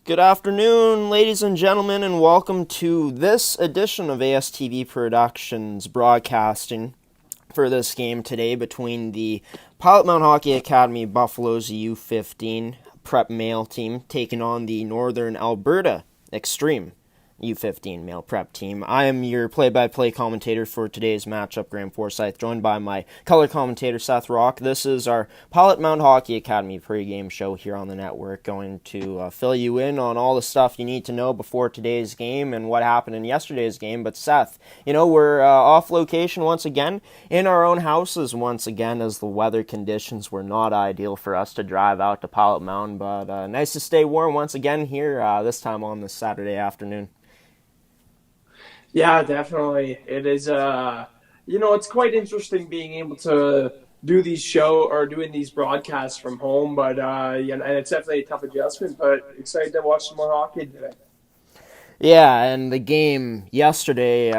Good afternoon, ladies and gentlemen, and welcome to this edition of ASTV Productions broadcasting for this game today between the Pilot Mound Hockey Academy Buffaloes U15 prep male team taking on the Northern Alberta Xtreme U15 male prep team. I am your play-by-play commentator for today's matchup, Graham Forsyth, joined by my color commentator, Seth Rock. This is our Pilot Mound Hockey Academy pregame show here on the network, going to fill you in on all the stuff you need to know before today's game and what happened in yesterday's game. But Seth, we're off location once again, in our own houses once again, as the weather conditions were not ideal for us to drive out to Pilot Mound, but nice to stay warm once again here, this time on this Saturday afternoon. Yeah, definitely. It is it's quite interesting being able to do these doing these broadcasts from home, but and it's definitely a tough adjustment, but excited to watch some more hockey today. Yeah, and the game yesterday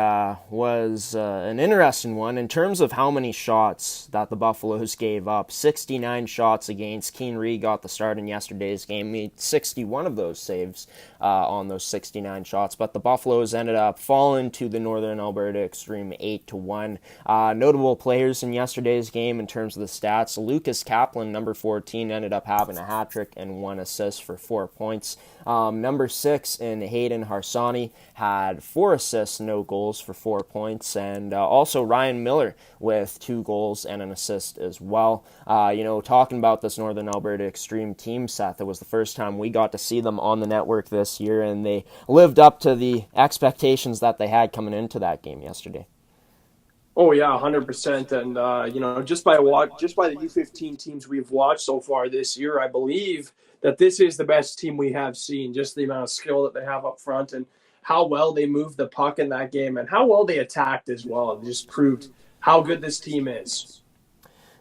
was an interesting one in terms of how many shots that the Buffaloes gave up. 69 shots against. Keane Reed got the start in yesterday's game. Made 61 of those saves on those 69 shots, but the Buffaloes ended up falling to the Northern Alberta Xtreme 8-1. Notable players in yesterday's game in terms of the stats. Lucas Kaplan, number 14, ended up having a hat trick and 1 assist for 4 points. Number 6 in Hayden Harsani had 4 assists, no goals for 4 points, and also Ryan Miller with 2 goals and an assist as well. Talking about this Northern Alberta Xtreme team, Seth, it was the first time we got to see them on the network this year, and they lived up to the expectations that they had coming into that game yesterday. Oh yeah, 100%. And just by the U15 teams we've watched so far this year, I believe that this is the best team we have seen. Just the amount of skill that they have up front and how well they moved the puck in that game and how well they attacked as well. It just proved how good this team is.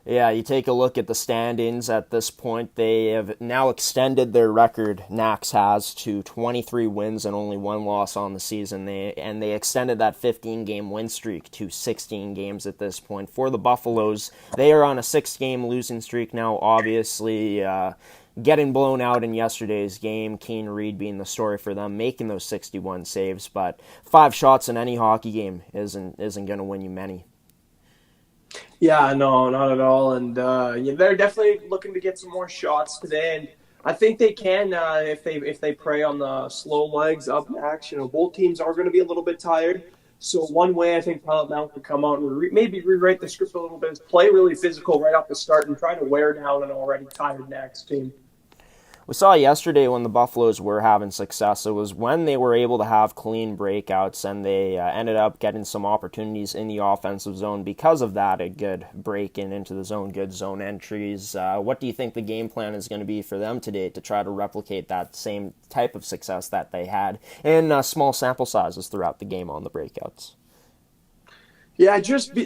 Yeah, you take a look at the standings at this point. They have now extended their record, Nax has, to 23 wins and only 1 loss on the season. They extended that 15-game win streak to 16 games at this point. For the Buffaloes, they are on a 6-game losing streak now, obviously. Getting blown out in yesterday's game, Keane Reed being the story for them, making those 61 saves, but 5 shots in any hockey game isn't going to win you many. Yeah, no, not at all. And they're definitely looking to get some more shots today. And I think they can if they prey on the slow legs up next. Both teams are going to be a little bit tired. So one way I think Pilot Mound could come out and maybe rewrite the script a little bit is play really physical right off the start and try to wear down an already tired next team. We saw yesterday when the Buffaloes were having success, it was when they were able to have clean breakouts, and they ended up getting some opportunities in the offensive zone because of that, a good break-in into the zone, good zone entries. What do you think the game plan is going to be for them today to try to replicate that same type of success that they had in small sample sizes throughout the game on the breakouts? Yeah,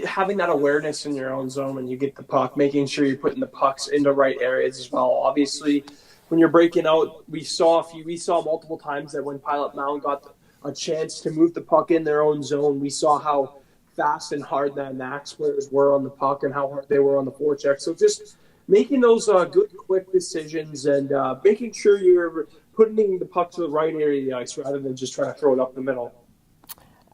having that awareness in your own zone when you get the puck, making sure you're putting the pucks in the right areas as well. Obviously, when you're breaking out, we saw multiple times that when Pilot Mound got a chance to move the puck in their own zone, we saw how fast and hard that Nax players were on the puck and how hard they were on the forecheck. So just making those good, quick decisions and making sure you're putting the puck to the right area of the ice rather than just trying to throw it up the middle.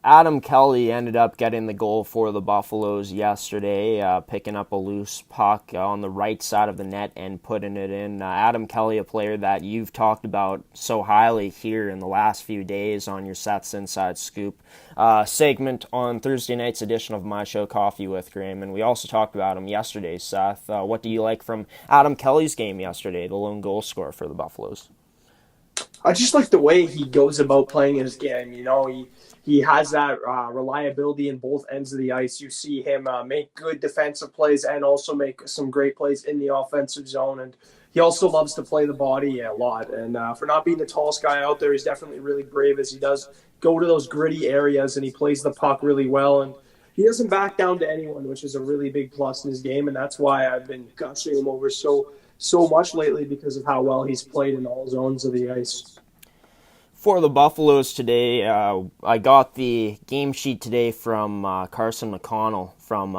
Adam Kelly ended up getting the goal for the Buffaloes yesterday, picking up a loose puck on the right side of the net and putting it in. Adam Kelly, a player that you've talked about so highly here in the last few days on your Seth's Inside Scoop segment on Thursday night's edition of My Show Coffee with Graham. And we also talked about him yesterday, Seth. What do you like from Adam Kelly's game yesterday, the lone goal scorer for the Buffaloes? I just like the way he goes about playing his game. He has that reliability in both ends of the ice. You see him make good defensive plays and also make some great plays in the offensive zone. And he also loves to play the body a lot. And for not being the tallest guy out there, he's definitely really brave as he does go to those gritty areas and he plays the puck really well. And he doesn't back down to anyone, which is a really big plus in his game. And that's why I've been gushing him over so much lately because of how well he's played in all zones of the ice. For the Buffaloes today, I got the game sheet today from Carson McConnell from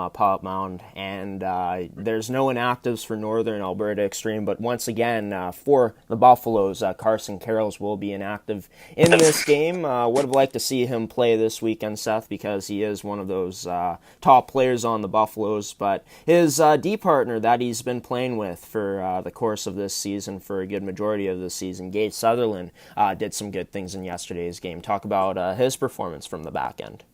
Mound, and there's no inactives for Northern Alberta Xtreme, but once again, for the Buffaloes, Carson Carrolls will be inactive in this game. Would have liked to see him play this weekend, Seth, because he is one of those top players on the Buffaloes, but his D partner that he's been playing with for the course of this season, for a good majority of this season, Gage Sutherland, did some good things in yesterday's game. Talk about his performance from the back end.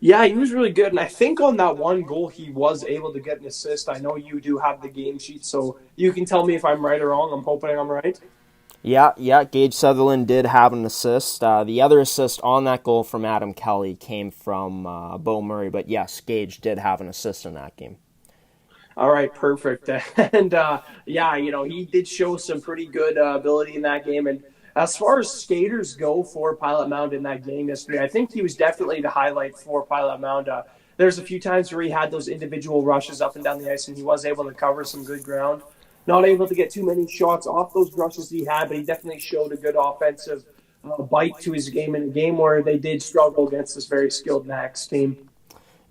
Yeah, he was really good. And I think on that one goal, he was able to get an assist. I know you do have the game sheet, so you can tell me if I'm right or wrong. I'm hoping I'm right. Yeah, Gage Sutherland did have an assist. The other assist on that goal from Adam Kelly came from Bo Murray, but yes, Gage did have an assist in that game. All right, perfect. And yeah, he did show some pretty good ability in that game. And as far as skaters go for Pilot Mound in that game yesterday, I think he was definitely the highlight for Pilot Mound. There's a few times where he had those individual rushes up and down the ice, and he was able to cover some good ground. Not able to get too many shots off those rushes he had, but he definitely showed a good offensive bite to his game in a game where they did struggle against this very skilled Max team.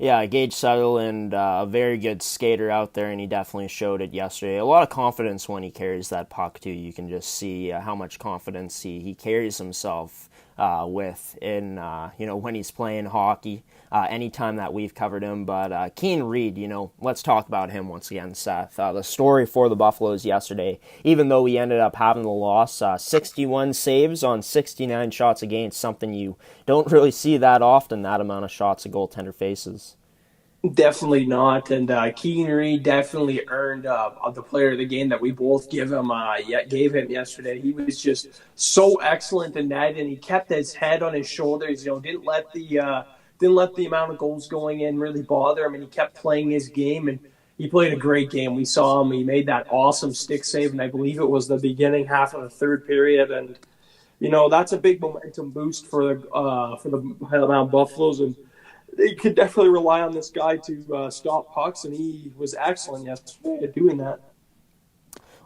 Yeah, Gage Sutherland, a very good skater out there, and he definitely showed it yesterday. A lot of confidence when he carries that puck, too. You can just see how much confidence he carries himself with in, when he's playing hockey, anytime that we've covered him. But Keane Reed, let's talk about him once again, Seth. The story for the Buffaloes yesterday, even though we ended up having the loss, 61 saves on 69 shots against, something you don't really see that often, that amount of shots a goaltender faces. Definitely not, and Keane Reed definitely earned the player of the game that we both gave him yesterday. He was just so excellent in that, and he kept his head on his shoulders. Didn't let the amount of goals going in really bother him, and he kept playing his game. And he played a great game. We saw him. He made that awesome stick save, and I believe it was the beginning half of the third period. And that's a big momentum boost for the Buffaloes, and they could definitely rely on this guy to stop pucks, and he was excellent yesterday at doing that.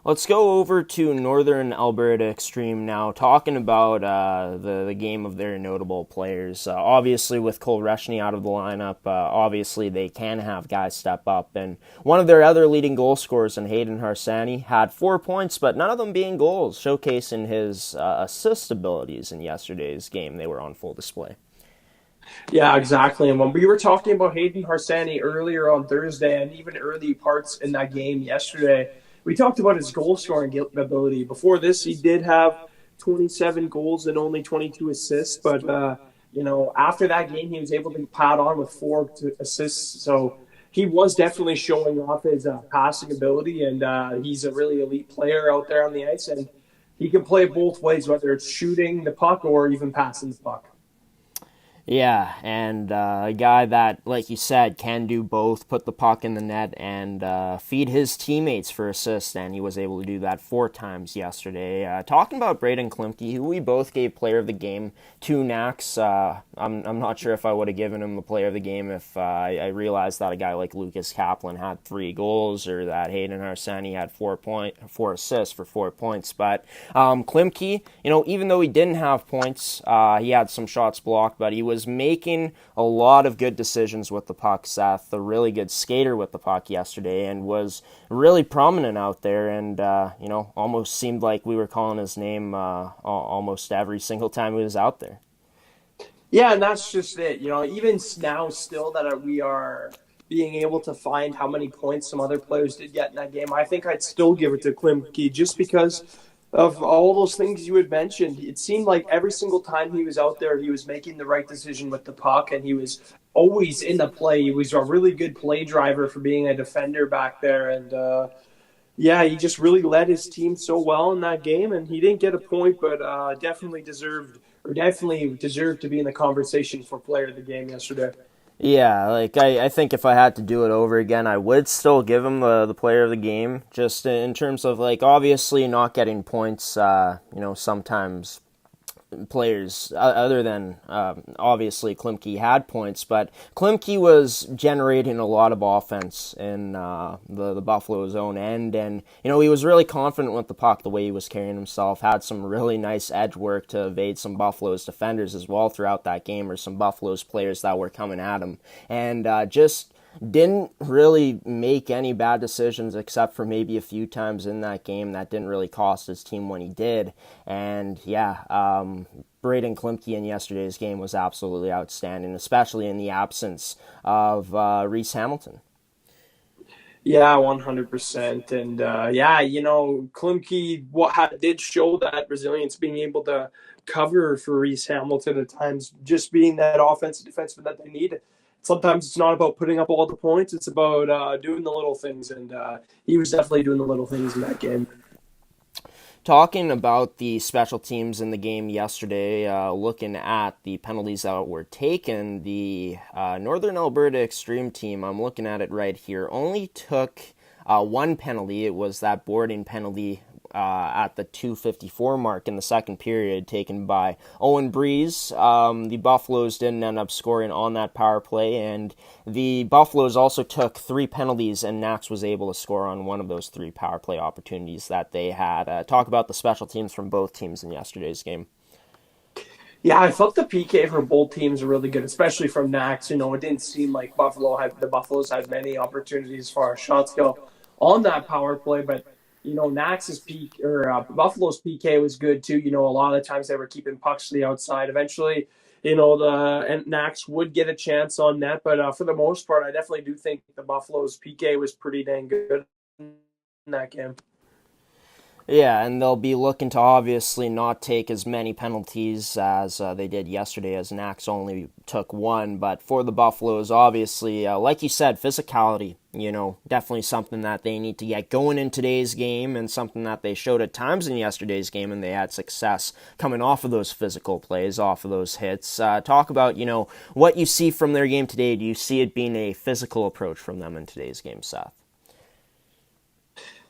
Let's go over to Northern Alberta Xtreme now, talking about the game of their notable players. Obviously, with Cole Reshny out of the lineup, obviously they can have guys step up. And one of their other leading goal scorers, in Hayden Harsani, had 4 points, but none of them being goals, showcasing his assist abilities in yesterday's game. They were on full display. Yeah, exactly. And when we were talking about Hayden Harsani earlier on Thursday and even early parts in that game yesterday, we talked about his goal scoring ability. Before this, he did have 27 goals and only 22 assists. But, after that game, he was able to pad on with 4 assists. So he was definitely showing off his passing ability, and he's a really elite player out there on the ice. And he can play both ways, whether it's shooting the puck or even passing the puck. Yeah, and a guy that, like you said, can do both, put the puck in the net and feed his teammates for assists, and he was able to do that 4 times yesterday. Talking about Braden Klimke, who we both gave player of the game to Nax. I'm not sure if I would have given him the player of the game if I realized that a guy like Lucas Kaplan had 3 goals or that Hayden Harsani had 4 assists for 4 points. But Klimke, even though he didn't have points, he had some shots blocked, but he was making a lot of good decisions with the puck, Seth. A really good skater with the puck yesterday, and was really prominent out there, and almost seemed like we were calling his name almost every single time he was out there. Yeah, and that's just it. Even now still that we are being able to find how many points some other players did get in that game, I think I'd still give it to Klimke just because of all those things you had mentioned. It seemed like every single time he was out there, he was making the right decision with the puck, and he was always in the play. He was a really good play driver for being a defender back there, and he just really led his team so well in that game, and he didn't get a point, but definitely deserved to be in the conversation for player of the game yesterday. Yeah, I think if I had to do it over again, I would still give him the player of the game, just in terms of, obviously not getting points, sometimes players other than obviously Klimke had points, but Klimke was generating a lot of offense in the Buffalo's own end, and he was really confident with the puck, the way he was carrying himself, had some really nice edge work to evade some Buffalo's defenders as well throughout that game, or some Buffalo's players that were coming at him, and just didn't really make any bad decisions except for maybe a few times in that game that didn't really cost his team when he did. And Braden Klimke in yesterday's game was absolutely outstanding, especially in the absence of Reese Hamilton. Yeah, 100%. And Klimke did show that resilience, being able to cover for Reese Hamilton at times, just being that offensive defenseman that they need. Sometimes it's not about putting up all the points, it's about doing the little things. And he was definitely doing the little things in that game. Talking about the special teams in the game yesterday, looking at the penalties that were taken, the Northern Alberta Xtreme team, I'm looking at it right here, only took one penalty. It was that boarding penalty at the 2:54 mark in the second period, taken by Owen Breeze. The Buffaloes didn't end up scoring on that power play, and the Buffaloes also took 3 penalties, and Nax was able to score on one of those 3 power play opportunities that they had. Talk about the special teams from both teams in yesterday's game. Yeah, I thought the PK for both teams were really good, especially from Nax. It didn't seem like the Buffaloes had many opportunities as far as shots go on that power play, but Nax's peak or Buffalo's PK was good too. A lot of the times they were keeping pucks to the outside. Eventually, and Nax would get a chance on net, but for the most part, I definitely do think the Buffalo's PK was pretty dang good in that game. Yeah, and they'll be looking to obviously not take as many penalties as they did yesterday, as Nax only took 1. But for the Buffaloes, obviously, like you said, physicality, definitely something that they need to get going in today's game, and something that they showed at times in yesterday's game, and they had success coming off of those physical plays, off of those hits. Talk about, what you see from their game today. Do you see it being a physical approach from them in today's game, Seth?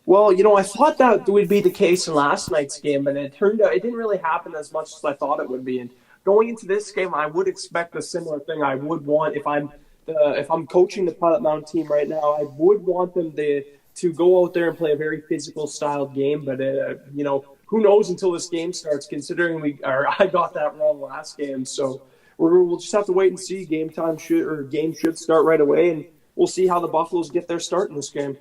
Well, I thought that would be the case in last night's game, but it turned out it didn't really happen as much as I thought it would be. And going into this game, I would expect a similar thing. I would want, if I'm coaching the Pilot Mound team right now, I would want them to go out there and play a very physical styled game. But who knows until this game starts? Considering I got that wrong last game, so we'll just have to wait and see. Game should start right away, and we'll see how the Buffaloes get their start in this game.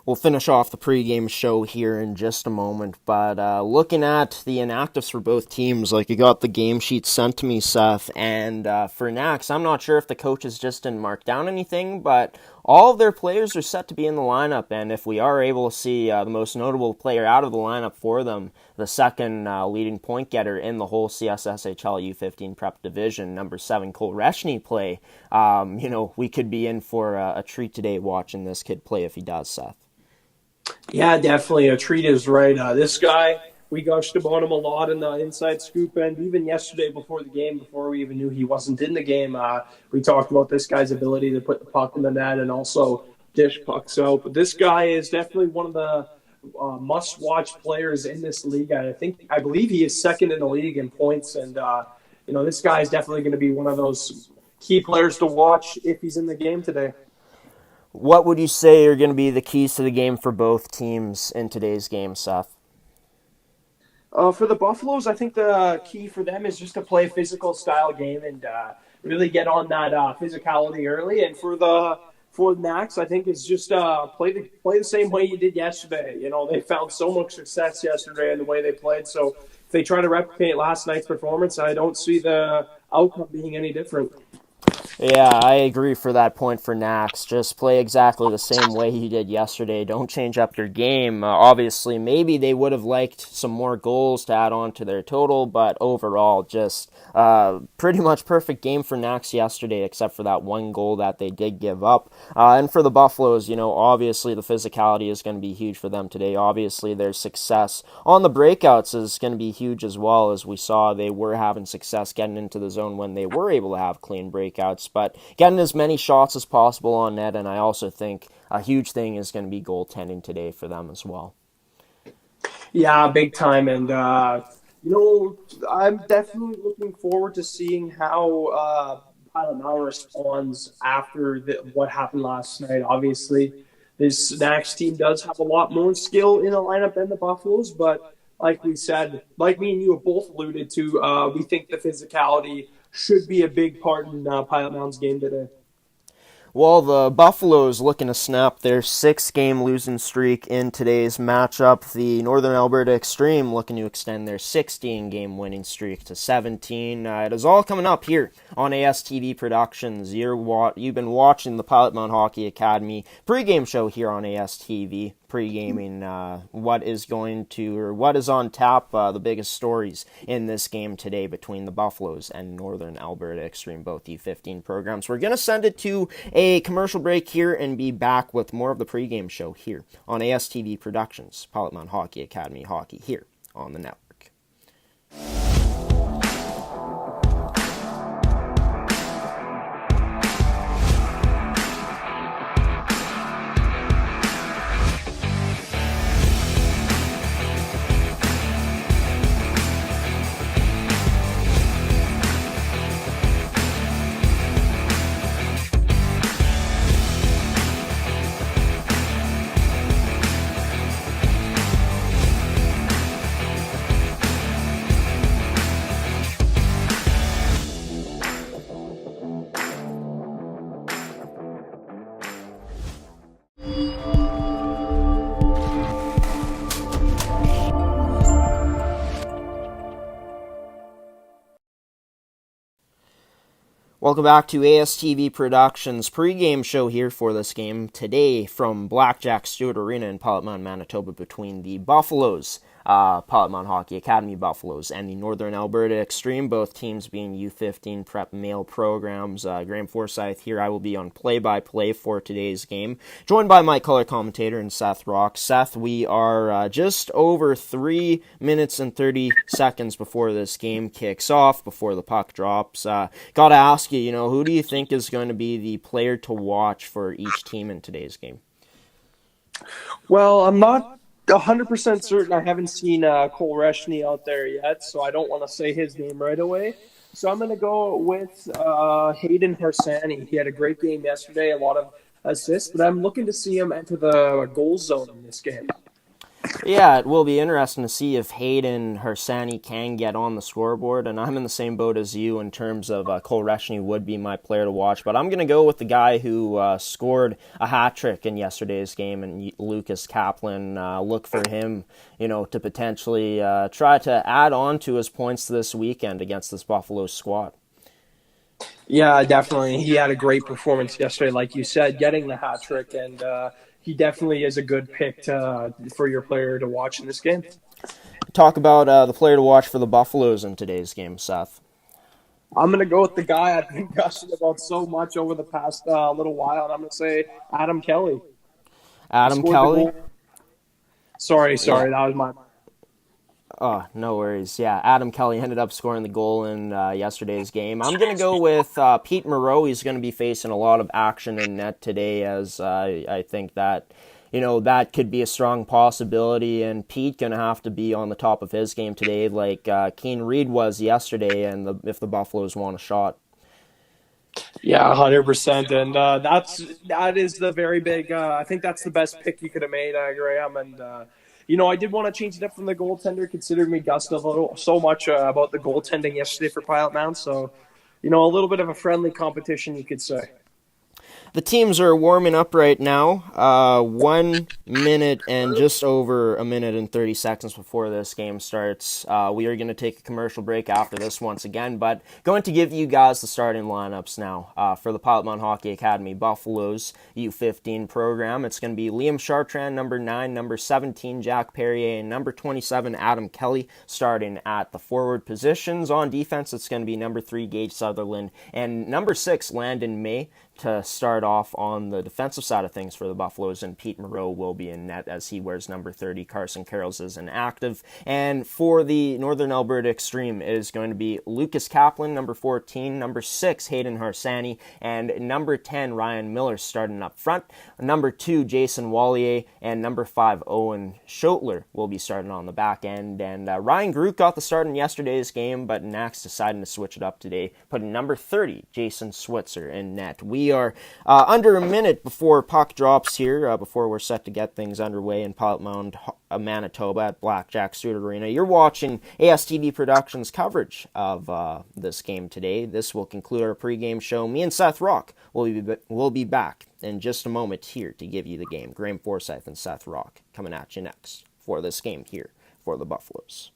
We'll finish off the pregame show here in just a moment, but looking at the inactives for both teams, like you got the game sheet sent to me, Seth, and for Nax, I'm not sure if the coaches just didn't mark down anything, but all of their players are set to be in the lineup, and if we are able to see the most notable player out of the lineup for them, the second leading point getter in the whole CSSHL U15 prep division, number 7 Cole Reshny play, we could be in for a treat today watching this kid play if he does, Seth. Yeah, definitely. A treat is right. This guy, we gushed about him a lot in the Inside Scoop, and even yesterday before the game, before we even knew he wasn't in the game, we talked about this guy's ability to put the puck in the net and also dish pucks out. But this guy is definitely one of the must-watch players in this league. I believe he is second in the league in points, and this guy is definitely going to be one of those key players to watch if he's in the game today. What would you say are going to be the keys to the game for both teams in today's game, Seth? For the Buffaloes, I think the key for them is just to play a physical style game and really get on that physicality early. And for Nax, I think it's just play the same way you did yesterday. They found so much success yesterday in the way they played. So if they try to replicate last night's performance, I don't see the outcome being any different. Yeah, I agree for that point for Nax. Just play exactly the same way you did yesterday. Don't change up your game. Obviously, maybe they would have liked some more goals to add on to their total, but overall, just pretty much perfect game for Nax yesterday, except for that one goal that they did give up. And for the Buffaloes, obviously the physicality is going to be huge for them today. Obviously, their success on the breakouts is going to be huge as well. As we saw, they were having success getting into the zone when they were able to have clean breakouts, but getting as many shots as possible on net, and I also think a huge thing is going to be goaltending today for them as well. Yeah, big time, and I'm definitely looking forward to seeing how Pilot Mound responds after what happened last night. Obviously, this next team does have a lot more skill in the lineup than the Buffaloes, but like we said, like me and you have both alluded to, we think the physicality should be a big part in Pilot Mound's game today. Well, the Buffaloes looking to snap their 6-game losing streak in today's matchup. The Northern Alberta Xtreme looking to extend their 16-game winning streak to 17. It is all coming up here on ASTV Productions. You've been watching the Pilot Mound Hockey Academy pregame show here on ASTV. Pre-gaming what is on tap, the biggest stories in this game today between the Buffaloes and Northern Alberta Xtreme, both U15 programs. We're going to send it to a commercial break here and be back with more of the pre-game show here on ASTV Productions, Pilot Mound Hockey Academy Hockey here on the network. Welcome back to ASTV Productions pregame show here for this game today from Blackjack Stewart Arena in Pilot Mound, Manitoba, between the Buffaloes, Pilot Mound Hockey Academy Buffaloes, and the Northern Alberta Xtreme, both teams being U15 prep male programs. Graham Forsyth here. I will be on play-by-play for today's game, joined by my color commentator and Seth Rock. Seth, we are just over 3 minutes and 30 seconds before this game kicks off, before the puck drops. Gotta ask you, who do you think is going to be the player to watch for each team in today's game? Well, I'm not 100% certain. I haven't seen Cole Reshny out there yet, so I don't want to say his name right away. So I'm going to go with Hayden Harsani. He had a great game yesterday, a lot of assists, but I'm looking to see him enter the goal zone in this game. Yeah, it will be interesting to see if Hayden Harsani can get on the scoreboard, and I'm in the same boat as you in terms of Cole Reshny would be my player to watch, but I'm going to go with the guy who scored a hat trick in yesterday's game, and Lucas Kaplan. Look for him, to potentially try to add on to his points this weekend against this Buffalo squad. Yeah, definitely. He had a great performance yesterday, like you said, getting the hat trick, and he definitely is a good pick for your player to watch in this game. Talk about the player to watch for the Buffaloes in today's game, Seth. I'm going to go with the guy I've been gushing about so much over the past little while, and I'm going to say Adam Kelly. Adam Kelly? Sorry, that was my... Oh, no worries. Yeah, Adam Kelly ended up scoring the goal in yesterday's game. I'm going to go with Pete Moreau. He's going to be facing a lot of action in net today, as I think that, that could be a strong possibility. And Pete going to have to be on the top of his game today, like Keane Reed was yesterday, and if the Buffaloes want a shot. Yeah, 100%. And that is the very big. I think that's the best pick you could have made, Graham. And I did want to change it up from the goaltender, considering we gussed so much about the goaltending yesterday for Pilot Mound. So, a little bit of a friendly competition, you could say. The teams are warming up right now. 1 minute and just over a minute and 30 seconds before this game starts. We are going to take a commercial break after this once again, but going to give you guys the starting lineups now for the Pilot Mound Hockey Academy Buffaloes U15 program. It's going to be Liam Chartrand, number 9, number 17, Jack Perrier, and number 27, Adam Kelly, starting at the forward positions. On defense, it's going to be number 3, Gage Sutherland, and number 6, Landon May. to start off on the defensive side of things for the Buffaloes, and Pete Moreau will be in net as he wears number 30. Carson Carrolls is inactive. And for the Northern Alberta Xtreme, it is going to be Lucas Kaplan, number 14, number 6, Hayden Harsani, and number 10, Ryan Miller starting up front. Number 2, Jason Wallier, and number 5, Owen Schotler will be starting on the back end. And Ryan Groot got the start in yesterday's game, but Nax decided to switch it up today, putting number 30, Jason Switzer, in net. We are under a minute before puck drops here, before we're set to get things underway in Pilot Mound, Manitoba at Blackjack Stewart Arena. You're watching ASTV Productions coverage of this game today. This will conclude our pregame show. Me and Seth Rock will be back in just a moment here to give you the game. Graham Forsyth and Seth Rock coming at you next for this game here for the Buffaloes.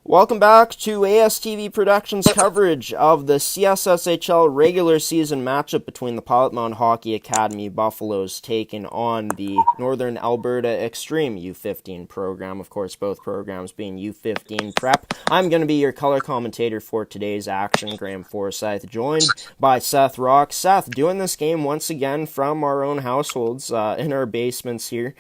Welcome back to ASTV Productions coverage of the CSSHL regular season matchup between the Pilot Mound Hockey Academy Buffaloes taking on the Northern Alberta Xtreme U15 program. Of course, both programs being U15 prep. I'm going to be your color commentator for today's action, Graham Forsyth, joined by Seth Rock. Seth, doing this game once again from our own households in our basements here.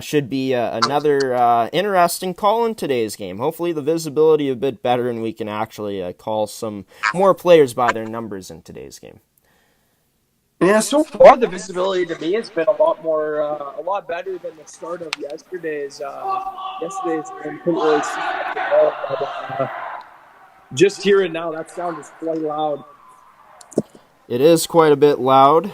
Should be another interesting call in today's game. Hopefully the visibility a bit better and we can actually call some more players by their numbers in today's game. Yeah, so far the visibility to me has been a lot better than the start of yesterday's game. Couldn't really see much at all, but just here and now, that sound is quite loud. It is quite a bit loud.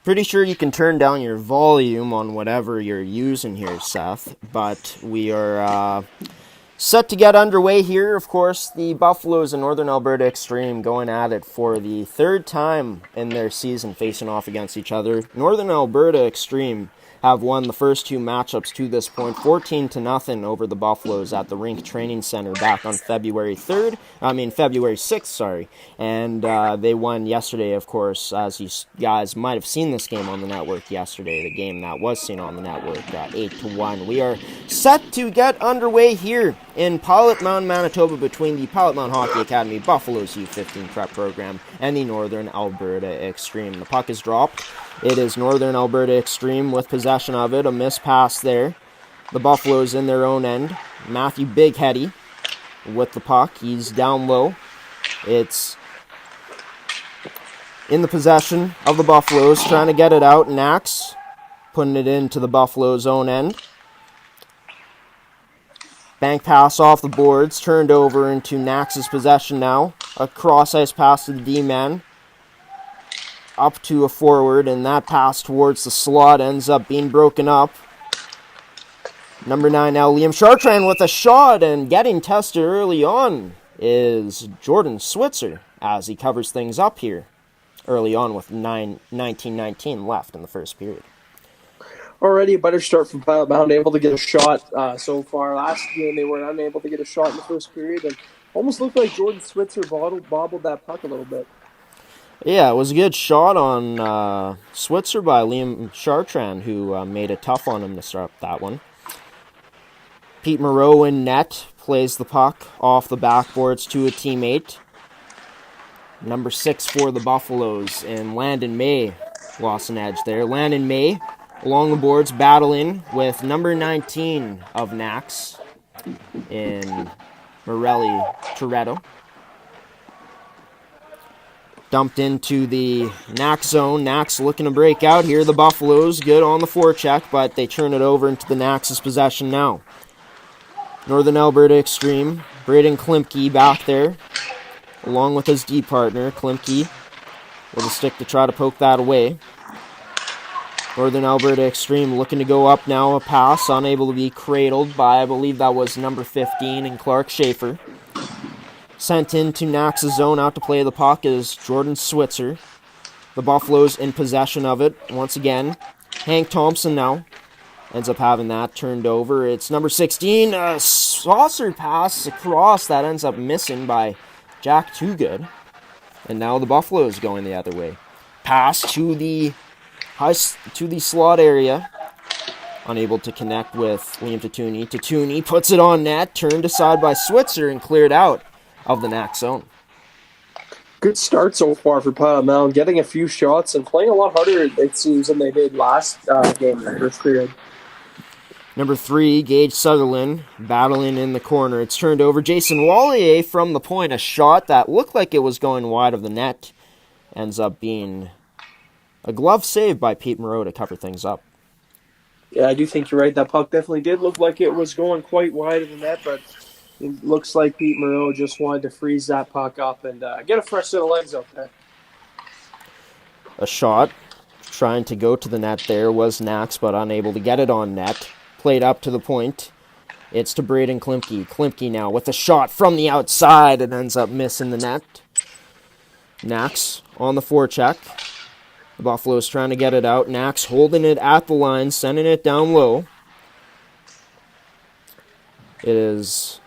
Pretty sure you can turn down your volume on whatever you're using here, Seth, but we are set to get underway here. Of course, the Buffaloes and Northern Alberta Xtreme going at it for the third time in their season facing off against each other. Northern Alberta Xtreme have won the first two matchups to this point, 14-0 over the Buffaloes at the Rink Training Center back on February 6th, and they won yesterday, of course, as you guys might have seen this game on the network yesterday, the game that was seen on the network, 8-1. We are set to get underway here in Pilot Mound, Manitoba, between the Pilot Mound Hockey Academy Buffaloes U15 prep program and the Northern Alberta Xtreme. The puck is dropped. It is Northern Alberta Xtreme with possession of it. A missed pass there. The Buffaloes in their own end. Matthew Bigheady with the puck. He's down low. It's in the possession of the Buffaloes. Trying to get it out. Nax putting it into the Buffaloes' own end. Bank pass off the boards. Turned over into Nax's possession now. A cross-ice pass to the D-man. Up to a forward, and that pass towards the slot ends up being broken up. Number 9 now, Liam Chartrand with a shot, and getting tested early on is Jordan Switzer as he covers things up here early on with 19:19 left in the first period. Already a better start from Pilot Mound, able to get a shot so far. Last game they were unable to get a shot in the first period, and almost looked like Jordan Switzer bobbled that puck a little bit. Yeah, it was a good shot on Switzer by Liam Chartrand, who made it tough on him to start that one. Pete Moreau in net, plays the puck off the backboards to a teammate. Number 6 for the Buffaloes, and Landon May lost an edge there. Landon May along the boards, battling with number 19 of Nax in Morelli Toretto. Dumped into the Nax zone. Nax looking to break out here. The Buffaloes good on the forecheck, but they turn it over into the Nax's possession now. Northern Alberta Xtreme. Braden Klimke back there, along with his D partner. Klimke with a stick to try to poke that away. Northern Alberta Xtreme looking to go up now. A pass, unable to be cradled by, I believe that was number 15 in Clark Schaefer. Sent into Nax's zone. Out to play the puck is Jordan Switzer. The Buffaloes in possession of it once again. Hank Thompson now ends up having that turned over. It's number 16. A saucer pass across that ends up missing by Jack Toogood. And now the Buffaloes going the other way. Pass to the slot area. Unable to connect with Liam Tatuni. Tatuni puts it on net. Turned aside by Switzer and cleared out of the Nax zone. Good start so far for Mound, getting a few shots and playing a lot harder, it seems, than they did last game in the first period. Number 3, Gage Sutherland, battling in the corner. It's turned over. Jason Wallier from the point. A shot that looked like it was going wide of the net. Ends up being a glove save by Pete Moreau to cover things up. Yeah, I do think you're right. That puck definitely did look like it was going quite wide of the net, but it looks like Pete Moreau just wanted to freeze that puck up and get a fresh set of legs out there. A shot trying to go to the net there was Nax, but unable to get it on net. Played up to the point. It's to Braden Klimke. Klimke now with a shot from the outside and ends up missing the net. Nax on the forecheck. The Buffaloes trying to get it out. Nax holding it at the line, sending it down low. It is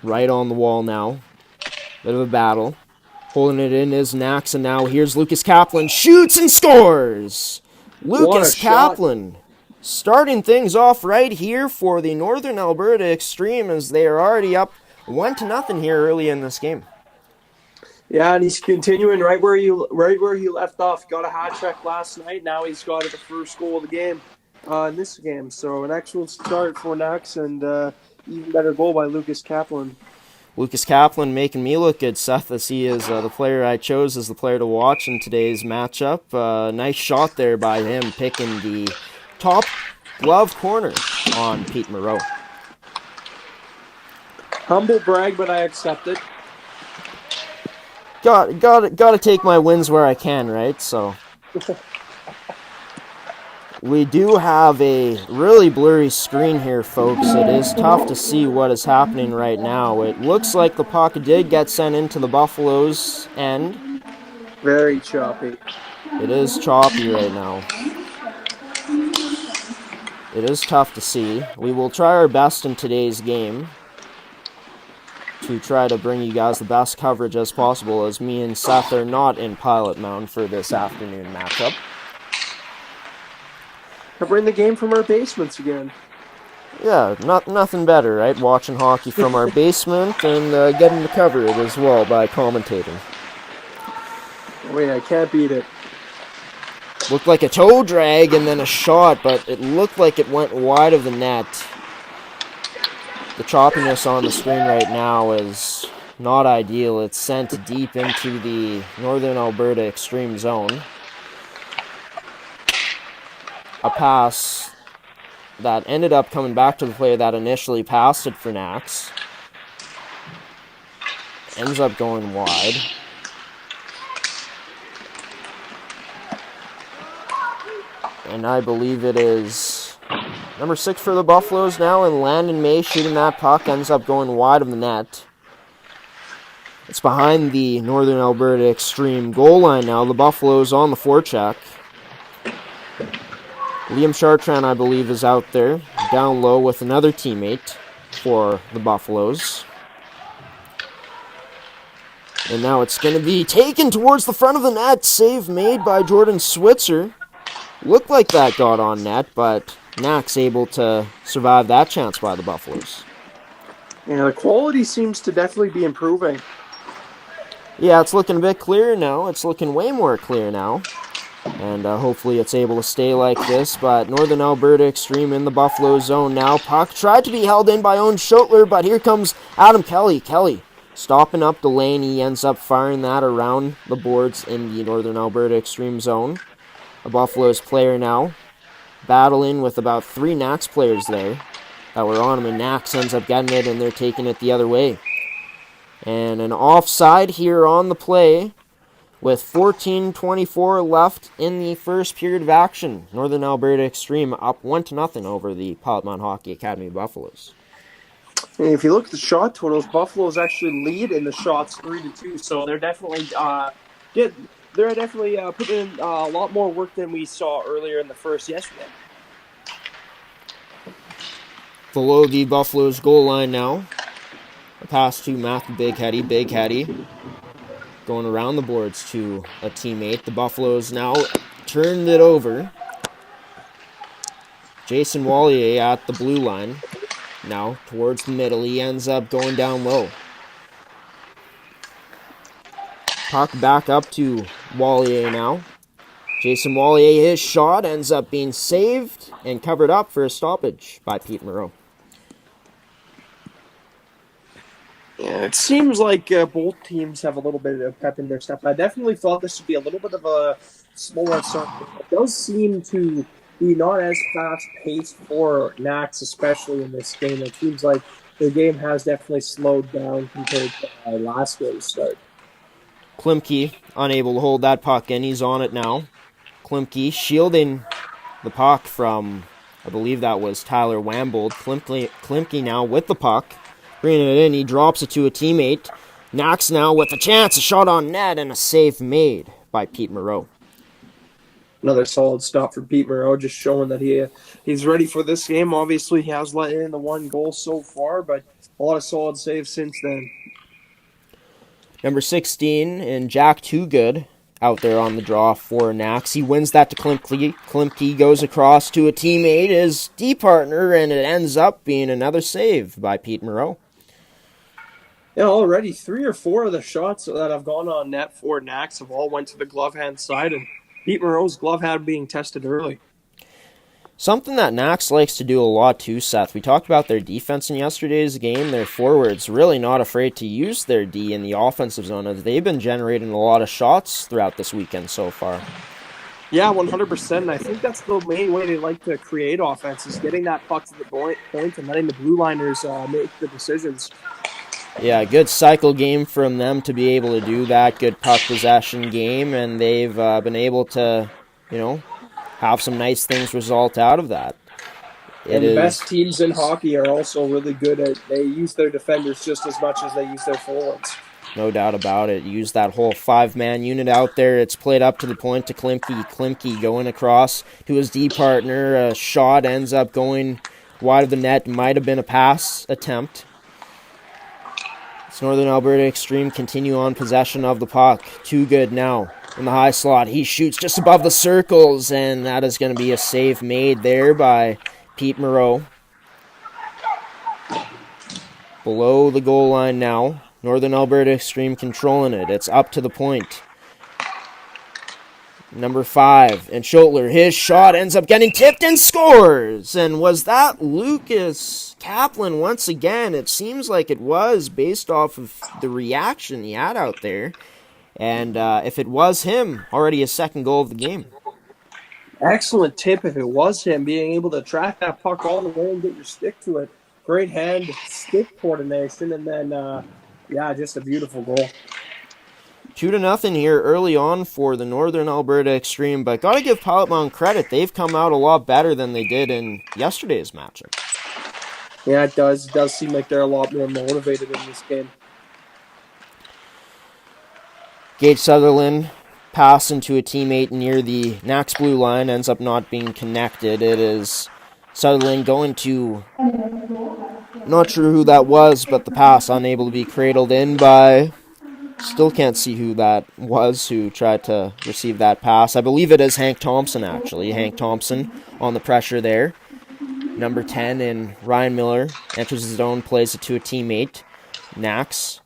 right on the wall now. Bit of a battle. Holding it in is Nax, and now here's Lucas Kaplan. Shoots and scores! Lucas Kaplan starting things off right here for the Northern Alberta Xtreme as they are already up 1-0 here early in this game. Yeah, and he's continuing right where he left off. Got a hat trick last night. Now he's got the first goal of the game in this game. So an excellent start for Nax and even better goal by Lucas Kaplan. Lucas Kaplan making me look good, Seth, as he is the player I chose as the player to watch in today's matchup. Nice shot there by him, picking the top glove corner on Pete Moreau. Humble brag, but I accept it. Got to take my wins where I can, right? So we do have a really blurry screen here, folks. It is tough to see what is happening right now. It looks like the puck did get sent into the Buffaloes' end. Very choppy. It is choppy right now. It is tough to see. We will try our best in today's game to try to bring you guys the best coverage as possible, as me and Seth are not in Pilot Mound for this afternoon matchup. We're in the game from our basements again. Yeah, nothing better, right? Watching hockey from our basement and getting to cover it as well by commentating. Oh yeah, I can't beat it. Looked like a toe drag and then a shot, but it looked like it went wide of the net. The choppiness on the screen right now is not ideal. It's sent deep into the Northern Alberta Xtreme zone. A pass that ended up coming back to the player that initially passed it for Nax. Ends up going wide. And I believe it is number 6 for the Buffaloes now, and Landon May shooting that puck ends up going wide of the net. It's behind the Northern Alberta Xtreme goal line now. The Buffaloes on the forecheck. Liam Chartrand, I believe, is out there, down low with another teammate for the Buffaloes. And now it's going to be taken towards the front of the net. Save made by Jordan Switzer. Looked like that got on net, but Nax able to survive that chance by the Buffaloes. Yeah, the quality seems to definitely be improving. Yeah, it's looking a bit clearer now. It's looking way more clear now. And hopefully it's able to stay like this. But Northern Alberta Xtreme in the Buffalo zone now. Puck tried to be held in by Owen Schotler, but here comes Adam Kelly. Kelly stopping up the lane. He ends up firing that around the boards in the Northern Alberta Xtreme zone. A Buffaloes player now battling with about 3 Nax players there that were on him. And Nax ends up getting it, and they're taking it the other way. And an offside here on the play with 14:24 left in the first period of action. Northern Alberta Xtreme up 1-0 over the Pilot Mound Hockey Academy Buffaloes. And if you look at the shot totals, Buffalo's actually lead in the shots 3-2. So they're definitely putting in a lot more work than we saw earlier in the first yesterday. Below the Buffaloes goal line now. A pass to Matthew Big Heady. Going around the boards to a teammate. The Buffaloes now turned it over. Jason Wallier at the blue line. Now towards the middle. He ends up going down low. Puck back up to Wallier now. Jason Wallier, his shot ends up being saved and covered up for a stoppage by Pete Moreau. Yeah, it seems like both teams have a little bit of pep in their step. I definitely thought this would be a little bit of a slower start. It does seem to be not as fast-paced for Nax, especially in this game. It seems like the game has definitely slowed down compared to last game's start. Klimke unable to hold that puck, and he's on it now. Klimke shielding the puck from, I believe that was Tyler Wambold. Klimke now with the puck. Bringing it in, he drops it to a teammate. Nax now with a chance, a shot on net, and a save made by Pete Moreau. Another solid stop for Pete Moreau, just showing that he's ready for this game. Obviously, he has let in the one goal so far, but a lot of solid saves since then. Number 16 and Jack Toogood out there on the draw for Nax. He wins that to Klimke. Klimke goes across to a teammate, his D partner, and it ends up being another save by Pete Moreau. Yeah, already 3 or 4 of the shots that have gone on net for Nax have all went to the glove hand side, and Pete Moreau's glove hand being tested early. Something that Nax likes to do a lot too, Seth. We talked about their defense in yesterday's game. Their forwards really not afraid to use their D in the offensive zone, as they've been generating a lot of shots throughout this weekend so far. Yeah, 100%. And I think that's the main way they like to create offense, is getting that puck to the point and letting the blue liners make the decisions. Yeah, good cycle game from them to be able to do that. Good puck possession game, and they've been able to, have some nice things result out of that. And the best teams in hockey are also really good at, they use their defenders just as much as they use their forwards. No doubt about it. Use that whole 5-man unit out there. It's played up to the point to Klimke. Klimke going across to his D partner. A shot ends up going wide of the net. Might have been a pass attempt. It's Northern Alberta Xtreme continue on possession of the puck. Toogood now in the high slot. He shoots just above the circles, and that is going to be a save made there by Pete Moreau. Below the goal line now. Northern Alberta Xtreme controlling it. It's up to the point. Number 5, and Schotler, his shot ends up getting tipped and scores. And was that Lucas Kaplan once again? It seems like it was, based off of the reaction he had out there. And if it was him, already his second goal of the game. Excellent tip if it was him, being able to track that puck all the way and get your stick to it. Great hand-stick coordination, and then, just a beautiful goal. 2-0 here early on for the Northern Alberta Xtreme, but gotta give Pilot Mound credit. They've come out a lot better than they did in yesterday's matchup. Yeah, it does. It does seem like they're a lot more motivated in this game. Gage Sutherland pass into a teammate near the Nax blue line, ends up not being connected. It is Sutherland going to, not sure who that was, but the pass unable to be cradled in by, still can't see who that was who tried to receive that pass. I believe it is Hank Thompson, actually. Hank Thompson on the pressure there. Number 10 in Ryan Miller enters his zone, plays it to a teammate. Nax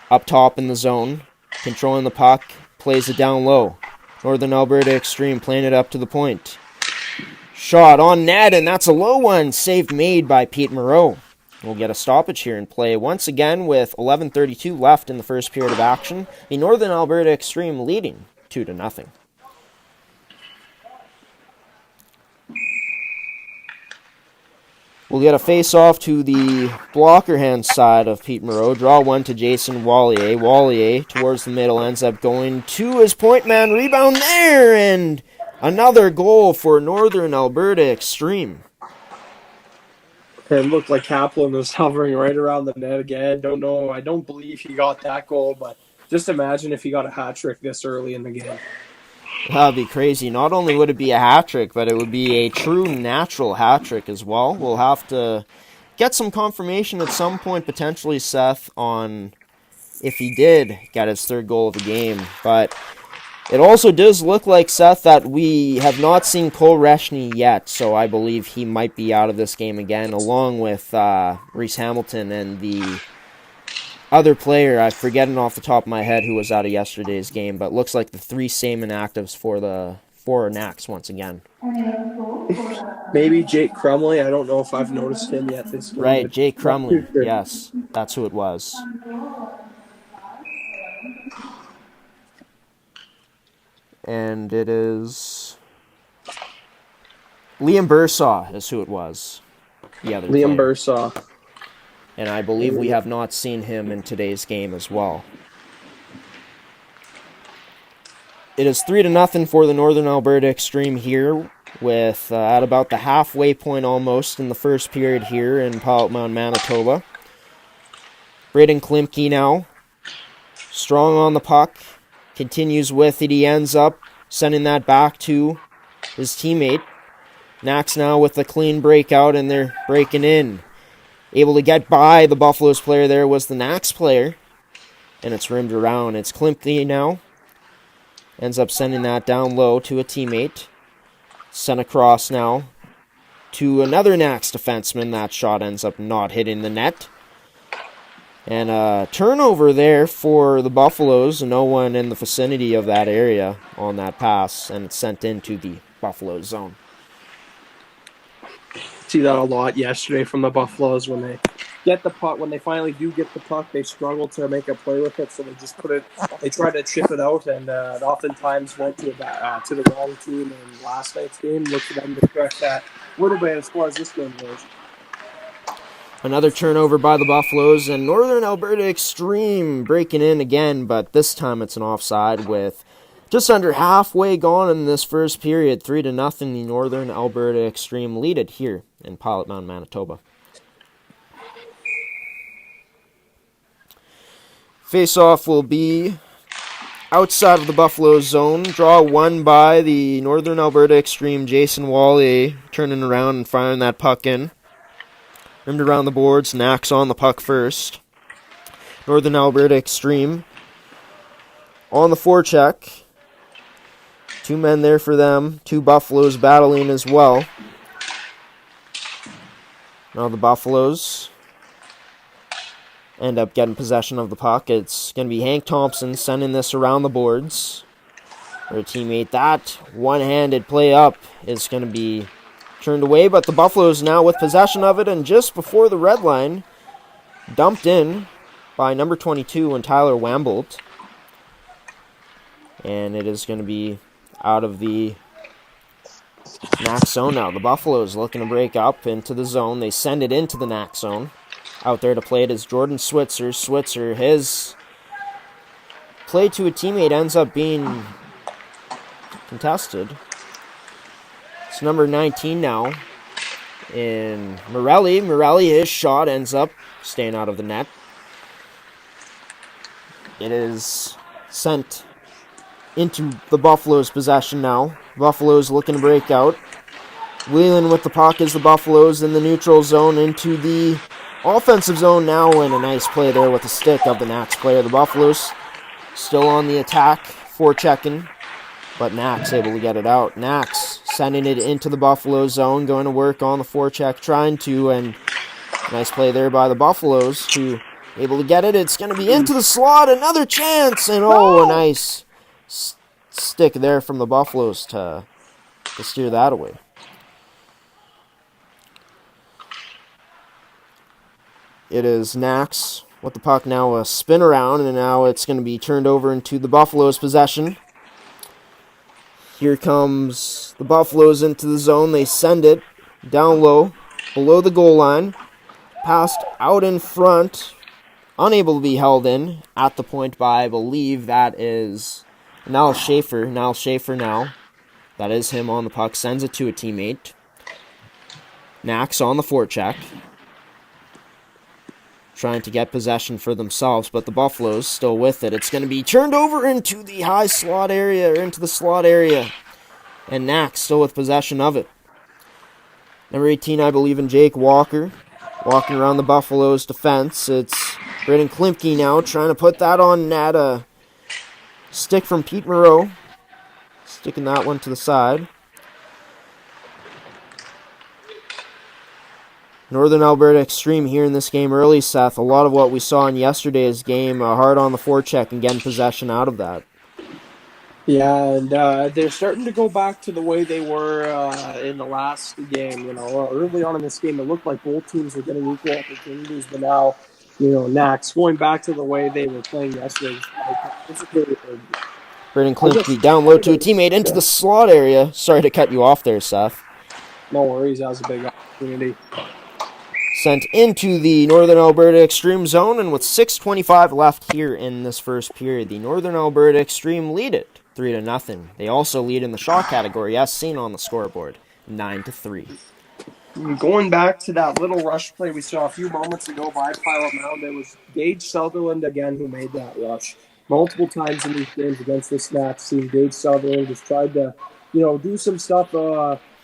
up top in the zone, controlling the puck, plays it down low. Northern Alberta Xtreme playing it up to the point. Shot on net, and that's a low one. Save made by Pete Moreau. We'll get a stoppage here and play once again with 11:32 left in the first period of action. The Northern Alberta Xtreme leading 2-0. We'll get a face-off to the blocker hand side of Pete Moreau. Draw one to Jason Wallier. Wallier towards the middle ends up going to his point man. Rebound there, and another goal for Northern Alberta Xtreme. It looked like Kaplan was hovering right around the net again. Don't know. I don't believe he got that goal, but just imagine if he got a hat trick this early in the game. That would be crazy. Not only would it be a hat trick, but it would be a true natural hat trick as well. We'll have to get some confirmation at some point, potentially, Seth, on if he did get his third goal of the game. But it also does look like, Seth, that we have not seen Cole Reshny yet, so I believe he might be out of this game again, along with Reese Hamilton and the other player, I'm forgetting off the top of my head who was out of yesterday's game, but looks like the three same inactives for Nax once again. Maybe Jake Crumley. I don't know if I've noticed him yet this game. Right, Jake Crumley. Yes, that's who it was. And it is Liam Bursaw is who it was. The other Liam player. Bursaw. And I believe we have not seen him in today's game as well. It is 3-0 for the Northern Alberta Xtreme here, with at about the halfway point almost in the first period here in Pilot Mound, Manitoba. Braden Klimke now, strong on the puck, continues with it. He ends up sending that back to his teammate. Nax now with a clean breakout, and they're breaking in. Able to get by the Buffaloes player there was the Nax player. And it's rimmed around. It's Klimke now. Ends up sending that down low to a teammate. Sent across now to another Nax defenseman. That shot ends up not hitting the net. And a turnover there for the Buffaloes. No one in the vicinity of that area on that pass. And it's sent into the Buffalo zone. See that a lot yesterday from the Buffaloes when they get the puck. When they finally do get the puck, they struggle to make a play with it, so they just put it. They try to chip it out, and it oftentimes went to the wrong team in last night's game. Look for them to correct that a little bit as far as this game goes. Another turnover by the Buffaloes, and Northern Alberta Xtreme breaking in again, but this time it's an offside with just under halfway gone in this first period. 3-0, the Northern Alberta Xtreme lead it here in Pilot Mound, Manitoba. Face-off will be outside of the Buffalo zone. Draw one by the Northern Alberta Xtreme, Jason Wallier, turning around and firing that puck in. Rimmed around the boards, Nax on the puck first. Northern Alberta Xtreme on the forecheck. Two men there for them. Two Buffaloes battling as well. Now the Buffaloes end up getting possession of the puck. It's going to be Hank Thompson sending this around the boards for a teammate. That one-handed play up is going to be turned away, but the Buffaloes now with possession of it, and just before the red line, dumped in by number 22 and Tyler Wambolt. And it is going to be out of the Nax zone now. The Buffaloes looking to break up into the zone. They send it into the Nax zone. Out there to play it is Jordan Switzer. Switzer, his play to a teammate ends up being contested. It's number 19 now in Morelli. Morelli, his shot ends up staying out of the net. It is sent into the Buffaloes' possession now. Buffaloes looking to break out. Wheeling with the puck is the Buffaloes in the neutral zone into the offensive zone now, and a nice play there with the stick of the Nax player. The Buffaloes still on the attack, forechecking, but Nax able to get it out. Nax sending it into the Buffalo zone, going to work on the forecheck, trying to, and nice play there by the Buffaloes to able to get it. It's going to be into the slot, another chance, and a nice stick there from the Buffaloes to steer that away. It is Nax with the puck now, a spin around, and now it's going to be turned over into the Buffaloes' possession. Here comes the Buffaloes into the zone. They send it down low. below the goal line. Passed out in front. Unable to be held in at the point by, I believe that is Niall Schaefer. Niall Schaefer now. That is him on the puck. Sends it to a teammate. Nax on the forecheck. Trying to get possession for themselves, but the Buffaloes still with it. It's going to be turned over into the high slot area, or into the slot area. And Nax still with possession of it. Number 18, I believe, in Jake Walker. Walking around the Buffaloes' defense. It's Braden Klimke now trying to put that on net. A stick from Pete Moreau. Sticking that one to the side. Northern Alberta Xtreme here in this game early, Seth. A lot of what we saw in yesterday's game, hard on the forecheck and getting possession out of that. Yeah, and they're starting to go back to the way they were in the last game. You know, early on in this game, it looked like both teams were getting equal opportunities, but now, you know, Nax going back to the way they were playing yesterday. Braden Klimke down low to a teammate into the slot area. Sorry to cut you off there, Seth. No worries, that was a big opportunity. Sent into the Northern Alberta Xtreme zone, and with 6:25 left here in this first period, the Northern Alberta Xtreme lead it 3-0. They also lead in the shot category, as seen on the scoreboard, 9-3. Going back to that little rush play we saw a few moments ago by Pilot Mound, it was Gage Sutherland again who made that rush. Multiple times in these games against the Snacks team, Gage Sutherland just tried to, you know, do some stuff,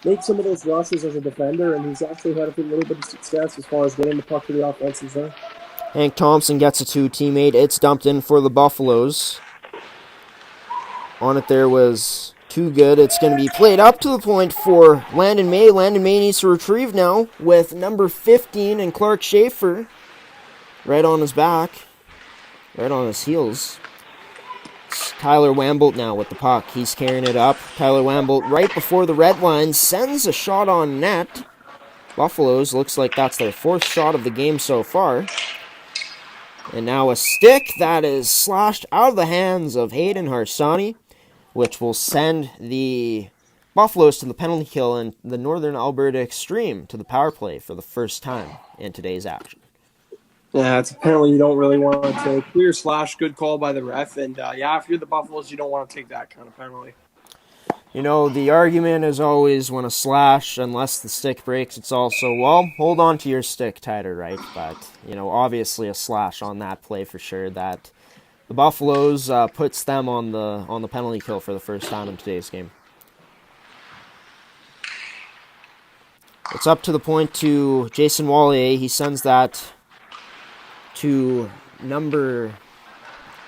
make some of those rushes as a defender, and he's actually had a little bit of success as far as getting the puck to the offensive zone. Hank Thompson gets it to a teammate. It's dumped in for the Buffaloes. On it there was too good. It's going to be played up to the point for Landon May. Landon May needs to retrieve now with number 15 and Clark Schaefer right on his back, right on his heels. It's Tyler Wambolt now with the puck. He's carrying it up. Tyler Wambolt right before the red line sends a shot on net. Buffaloes, looks like that's their fourth shot of the game so far. And now a stick that is slashed out of the hands of Hayden Harsani, which will send the Buffaloes to the penalty kill and the Northern Alberta Xtreme to the power play for the first time in today's action. Yeah, it's a penalty you don't really want to take. Clear slash, good call by the ref. And, yeah, if you're the Buffaloes, you don't want to take that kind of penalty. You know, the argument is always when a slash, unless the stick breaks, it's also, well, hold on to your stick tighter, right? But, you know, obviously a slash on that play for sure. That the Buffaloes puts them on the penalty kill for the first time in today's game. It's up to the point to Jason Wallier. He sends that to number,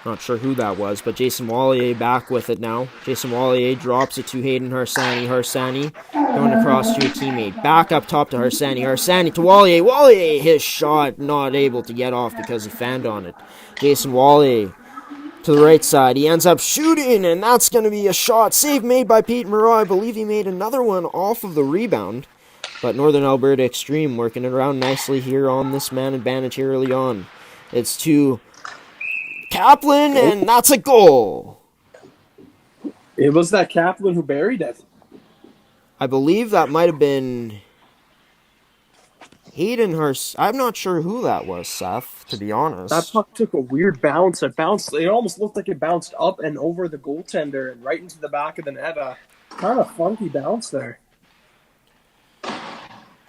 not sure who that was, but Jason Wallier back with it now. Jason Wallier drops it to Hayden Harsani. Harsani going across to a teammate. Back up top to Harsani. Harsani to Wallier. Wallier, his shot not able to get off because he fanned on it. Jason Wallier to the right side. He ends up shooting, and that's going to be a shot. Save made by Pete Moreau. I believe he made another one off of the rebound. But Northern Alberta Xtreme working it around nicely here on this man advantage here early on. It's to Kaplan, and that's a goal. It was that Kaplan who buried it. I believe that might have been Hayden Hurst. I'm not sure who that was, Seth, to be honest. That puck took a weird bounce. It almost looked like it bounced up and over the goaltender and right into the back of the net. Kind of funky bounce there.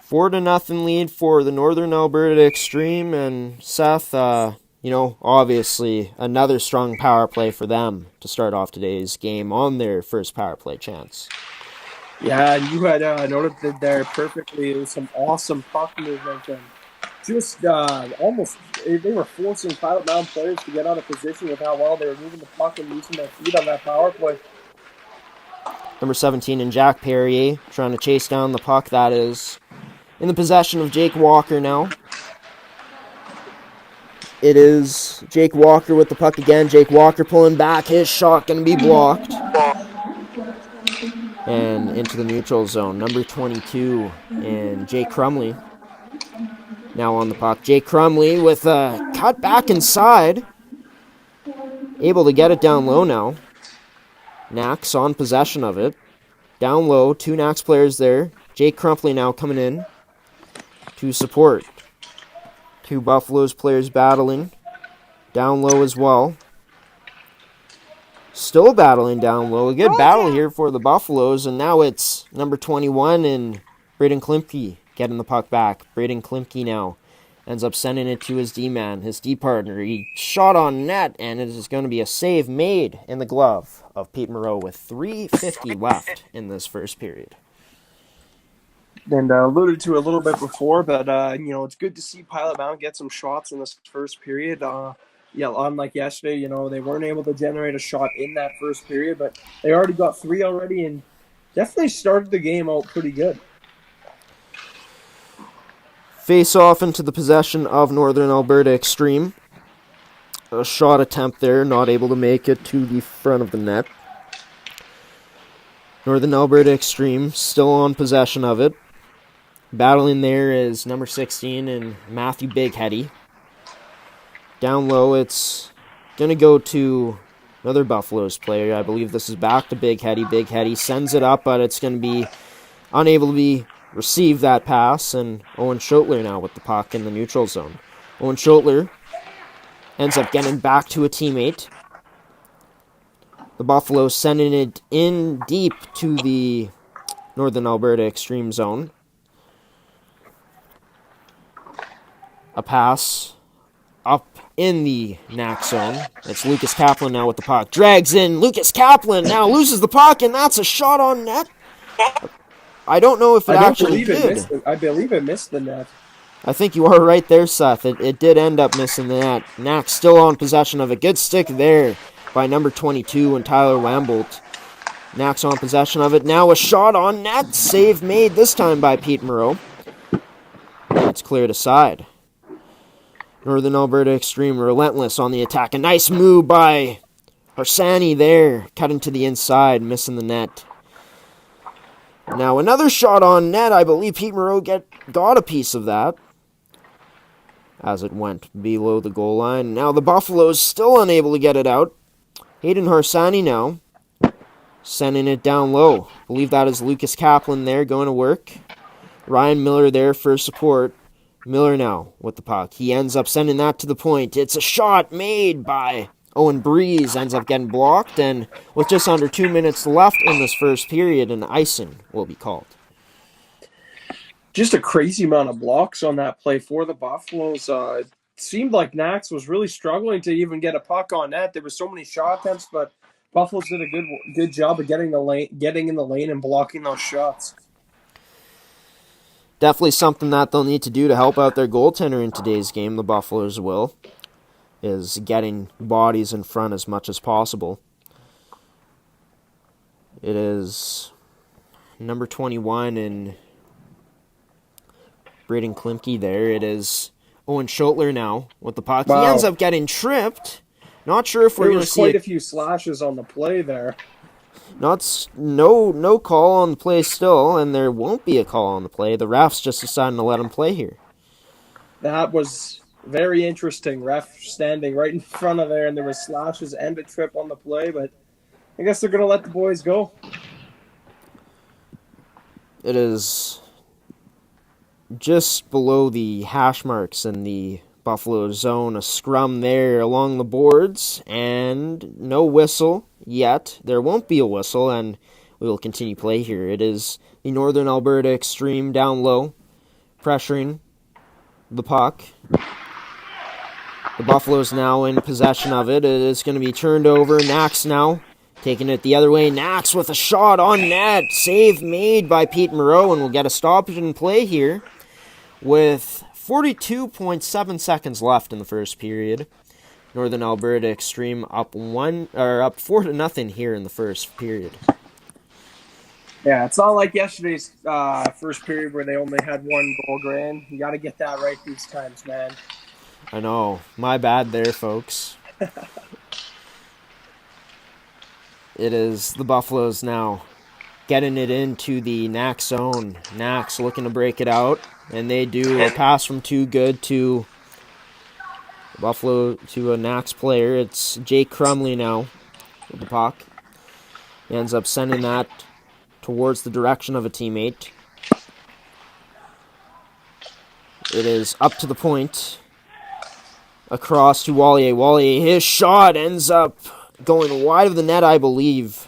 4-0 lead for the Northern Alberta Xtreme, and Seth, you know, obviously another strong power play for them to start off today's game on their first power play chance. Yeah, and you had noted that there perfectly. It was some awesome puck movement, and just almost they were forcing Pilot Mound players to get out of position with how well they were moving the puck and using their feet on that power play. Number 17 and Jack Perrier trying to chase down the puck. That is in the possession of Jake Walker now. It is Jake Walker with the puck again. Jake Walker pulling back. His shot going to be blocked. And into the neutral zone. Number 22 and Jake Crumley now on the puck. Jake Crumley with a cut back inside. Able to get it down low now. Nax on possession of it. Down low, two Nax players there. Jake Crumley now coming in. to support. Two Buffaloes players battling. Down low as well. Still battling down low. A good battle here for the Buffaloes. And now it's number 21 and Braden Klimke getting the puck back. Braden Klimke now ends up sending it to his D-man, his D-partner. He shot on net, and it is going to be a save made in the glove of Pete Moreau with 3:50 left in this first period. And alluded to a little bit before, but it's good to see Pilot Mound get some shots in this first period. Unlike yesterday, they weren't able to generate a shot in that first period, but they already got 3 already and definitely started the game out pretty good. Face off into the possession of Northern Alberta Xtreme. A shot attempt there, not able to make it to the front of the net. Northern Alberta Xtreme still on possession of it. Battling there is number 16 and Matthew Bigheady. Down low, it's going to go to another Buffaloes player. I believe this is back to Bigheady. Bigheady sends it up, but it's going to be unable to be received, that pass. And Owen Schotler now with the puck in the neutral zone. Owen Schotler ends up getting back to a teammate. The Buffaloes sending it in deep to the Northern Alberta Xtreme zone. A pass up in the NAC zone. It's Lucas Kaplan now with the puck. Drags in. Lucas Kaplan now loses the puck, and that's a shot on net. I don't know if it actually did. I believe it missed the net. I think you are right there, Seth. It did end up missing the net. NAC still on possession of it. Good stick there by number 22 and Tyler Wambolt. NAC's on possession of it. Now a shot on net. Save made this time by Pete Moreau. It's cleared aside. Northern Alberta Xtreme relentless on the attack. A nice move by Harsani there. Cutting to the inside, missing the net. Now another shot on net. I believe Pete Moreau got a piece of that as it went below the goal line. Now the Buffaloes still unable to get it out. Hayden Harsani now sending it down low. I believe that is Lucas Kaplan there going to work. Ryan Miller there for support. Miller now with the puck. He ends up sending that to the point. It's a shot made by Owen Breeze. Ends up getting blocked. And with just under 2 minutes left in this first period, an icing will be called. Just a crazy amount of blocks on that play for the Buffaloes. It seemed like Nax was really struggling to even get a puck on net. There were so many shot attempts, but Buffaloes did a good job of getting in the lane and blocking those shots. Definitely something that they'll need to do to help out their goaltender in today's game, the Buffaloes will, is getting bodies in front as much as possible. It is number 21 and Braden Klimke there. It is Owen Schotler now with the puck. Wow. He ends up getting tripped. Not sure if we're going to see quite a few slashes on the play there. No call on the play still, and there won't be a call on the play. The refs just deciding to let him play here. That was very interesting. Ref standing right in front of there, and there were slashes and a trip on the play, but I guess they're going to let the boys go. It is just below the hash marks in the Buffalo zone. A scrum there along the boards, and no whistle yet. There won't be a whistle, and we will continue play here. It is the Northern Alberta Xtreme down low, pressuring the puck. The Buffaloes now in possession of it. It is going to be turned over. Nax now taking it the other way. Nax with a shot on net. Save made by Pete Moreau, and we'll get a stoppage in play here with 42.7 seconds left in the first period. Northern Alberta Xtreme up 4-0 here in the first period. Yeah, it's not like yesterday's first period where they only had one goal, Grant. You got to get that right these times, man. I know. My bad there, folks. It is the Buffaloes now getting it into the Nax zone. Nax looking to break it out, and they do. A pass from Too Good to Buffalo to a Nax player. It's Jake Crumley now with the puck. He ends up sending that towards the direction of a teammate. it is up to the point. Across to Wallier. Wallier, his shot ends up going wide of the net, I believe.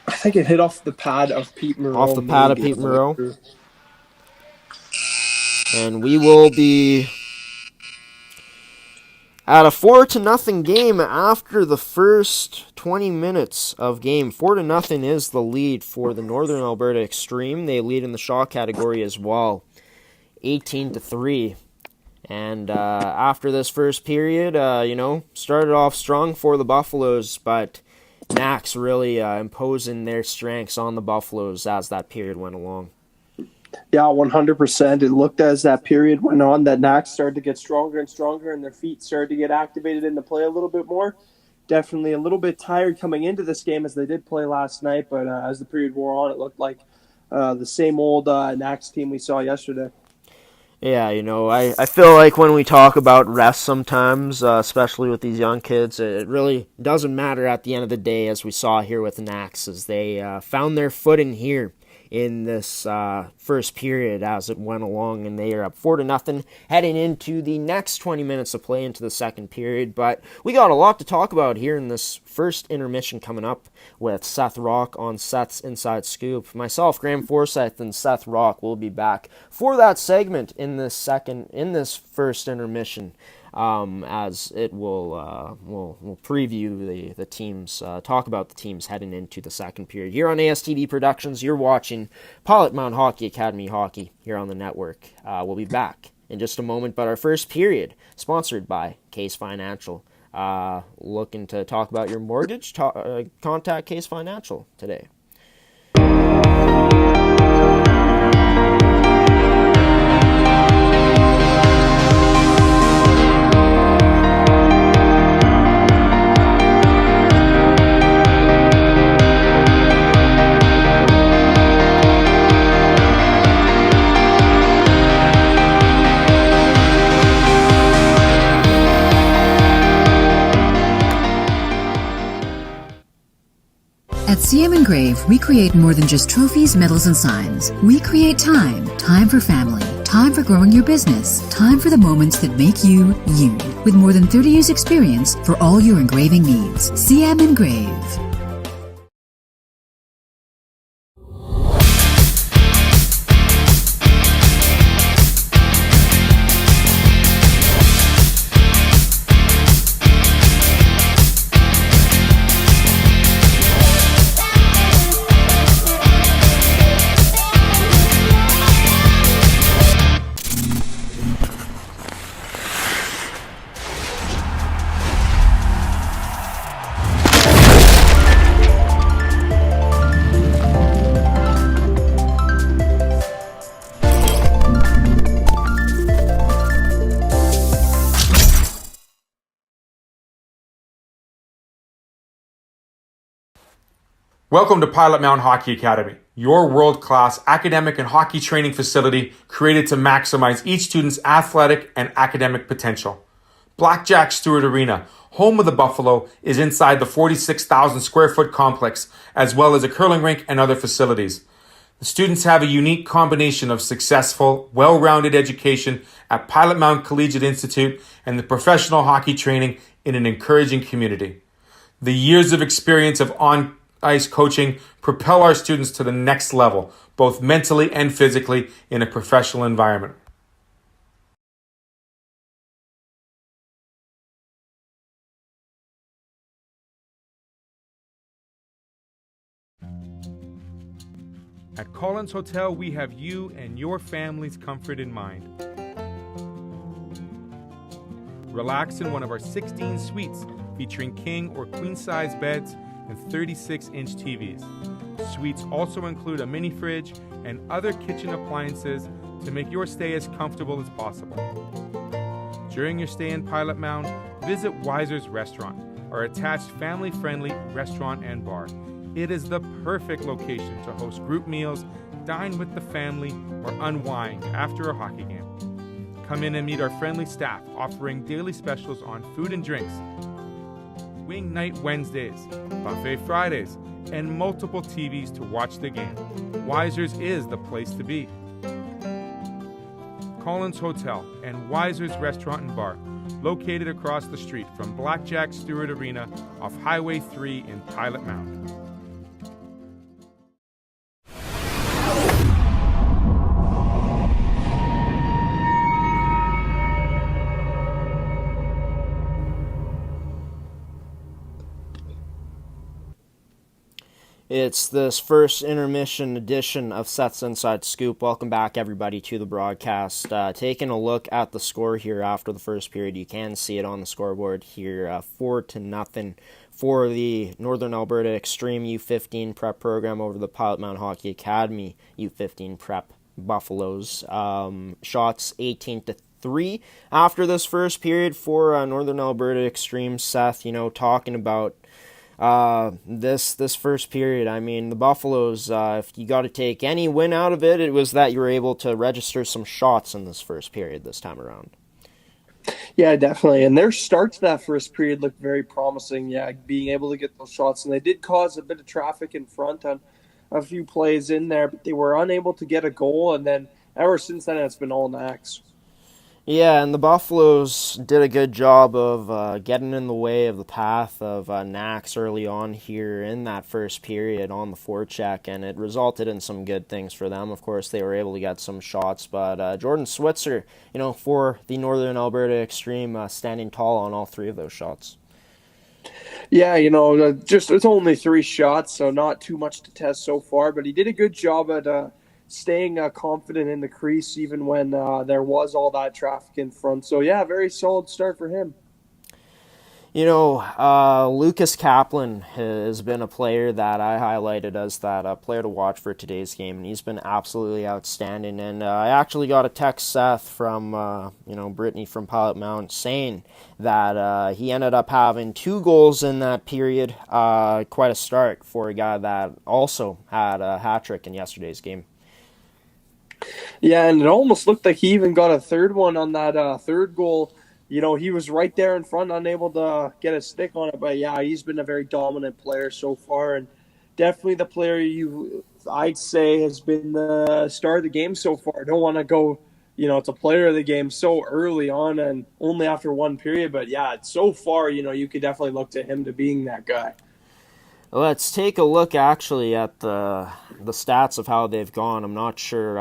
I think it hit off the pad of Pete Moreau. Off the pad of Pete Moreau. And we will be at a 4-0 game after the first 20 minutes of game. 4-0 is the lead for the Northern Alberta Xtreme. They lead in the shot category as well. 18-3. And after this first period, started off strong for the Buffaloes, but Nax really imposing their strengths on the Buffaloes as that period went along. Yeah, 100%. It looked as that period went on that Nax started to get stronger and stronger, and their feet started to get activated into play a little bit more. Definitely a little bit tired coming into this game as they did play last night, but as the period wore on, it looked like the same old Nax team we saw yesterday. Yeah, I feel like when we talk about rest sometimes, especially with these young kids, it really doesn't matter at the end of the day, as we saw here with Nax, as they found their footing here in this first period as it went along, and they are up 4-0 heading into the next 20 minutes of play into the second period. But we got a lot to talk about here in this first intermission coming up with Seth Rock on Seth's Inside Scoop. Myself, Graham Forsyth, and Seth Rock will be back for that segment in this first intermission. As it will preview the teams, talk about the teams heading into the second period. Here on ASTD Productions, you're watching Pilot Mound Hockey Academy Hockey here on the network. We'll be back in just a moment, but our first period, sponsored by Case Financial. Looking to talk about your mortgage? Contact Case Financial today. At CM Engrave, we create more than just trophies, medals, and signs. We create time. Time for family. Time for growing your business. Time for the moments that make you, you. With more than 30 years experience for all your engraving needs. CM Engrave. Welcome to Pilot Mound Hockey Academy, your world-class academic and hockey training facility created to maximize each student's athletic and academic potential. Blackjack Stewart Arena, home of the Buffalo, is inside the 46,000 square foot complex, as well as a curling rink and other facilities. The students have a unique combination of successful, well-rounded education at Pilot Mound Collegiate Institute and the professional hockey training in an encouraging community. The years of experience of on-ice coaching propel our students to the next level, both mentally and physically, in a professional environment. At Collins Hotel, we have you and your family's comfort in mind. Relax in one of our 16 suites featuring king or queen size beds and 36-inch TVs. Suites also include a mini fridge and other kitchen appliances to make your stay as comfortable as possible. During your stay in Pilot Mound, visit Weiser's Restaurant, our attached family-friendly restaurant and bar. It is the perfect location to host group meals, dine with the family, or unwind after a hockey game. Come in and meet our friendly staff offering daily specials on food and drinks, Wing Night Wednesdays, Buffet Fridays, and multiple TVs to watch the game. Weiser's is the place to be. Collins Hotel and Weiser's Restaurant and Bar, located across the street from Blackjack Stewart Arena off Highway 3 in Pilot Mound. It's this first intermission edition of Seth's Inside Scoop. Welcome back, everybody, to the broadcast. Taking a look at the score here after the first period. You can see it on the scoreboard here, 4-0 for the Northern Alberta Xtreme U15 prep program over the Pilot Mound Hockey Academy U15 prep Buffaloes. Shots 18-3 after this first period for Northern Alberta Xtreme. Seth, talking about this first period. I mean, the Buffaloes, if you got to take any win out of it, it was that you were able to register some shots in this first period this time around. Yeah, definitely. And their start to that first period looked very promising. Yeah, being able to get those shots. And they did cause a bit of traffic in front on a few plays in there, but they were unable to get a goal. And then ever since then, it's been all Knacks. Yeah, and the Buffaloes did a good job of getting in the way of the path of Knacks early on here in that first period on the forecheck, and it resulted in some good things for them. Of course, they were able to get some shots, but Jordan Switzer, for the Northern Alberta Xtreme, standing tall on all three of those shots. Yeah, it's only 3 shots, so not too much to test so far, but he did a good job at staying confident in the crease even when there was all that traffic in front. So, yeah, very solid start for him. Lucas Kaplan has been a player that I highlighted as that player to watch for today's game, and he's been absolutely outstanding. And I actually got a text, Seth, from, Brittany from Pilot Mound saying that he ended up having 2 goals in that period. Quite a start for a guy that also had a hat trick in yesterday's game. Yeah, and it almost looked like he even got a third one on that third goal. He was right there in front, unable to get a stick on it. But, yeah, he's been a very dominant player so far. And definitely the player I'd say has been the star of the game so far. I don't want to go, it's a player of the game so early on and only after one period. But, yeah, so far, you could definitely look to him to being that guy. Let's take a look actually at the stats of how they've gone. I'm not sure,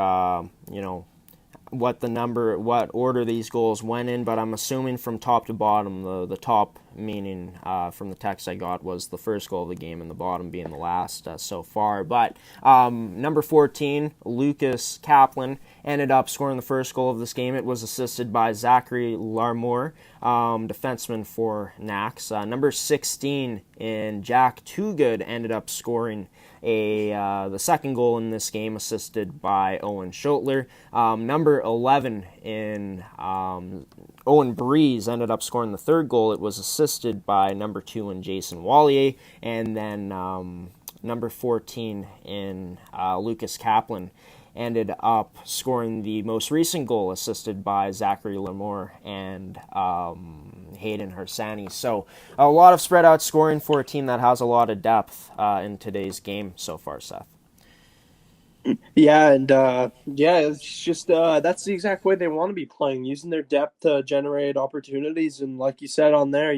what order these goals went in, but I'm assuming from top to bottom. The top meaning from the text I got was the first goal of the game, and the bottom being the last so far. But number 14, Lucas Kaplan, ended up scoring the first goal of this game. It was assisted by Zachary Larmour, defenseman for Knacks. Number 16 in Jack Toogood ended up scoring the second goal in this game, assisted by Owen Schotler. Number 11 in Owen Breeze ended up scoring the third goal. It was assisted by number 2 in Jason Wallier, and then number 14 in Lucas Kaplan ended up scoring the most recent goal, assisted by Zachary Larmour and Hayden Hersani. So a lot of spread out scoring for a team that has a lot of depth in today's game so far, Seth. Yeah, and it's just that's the exact way they want to be playing, using their depth to generate opportunities. And like you said on there,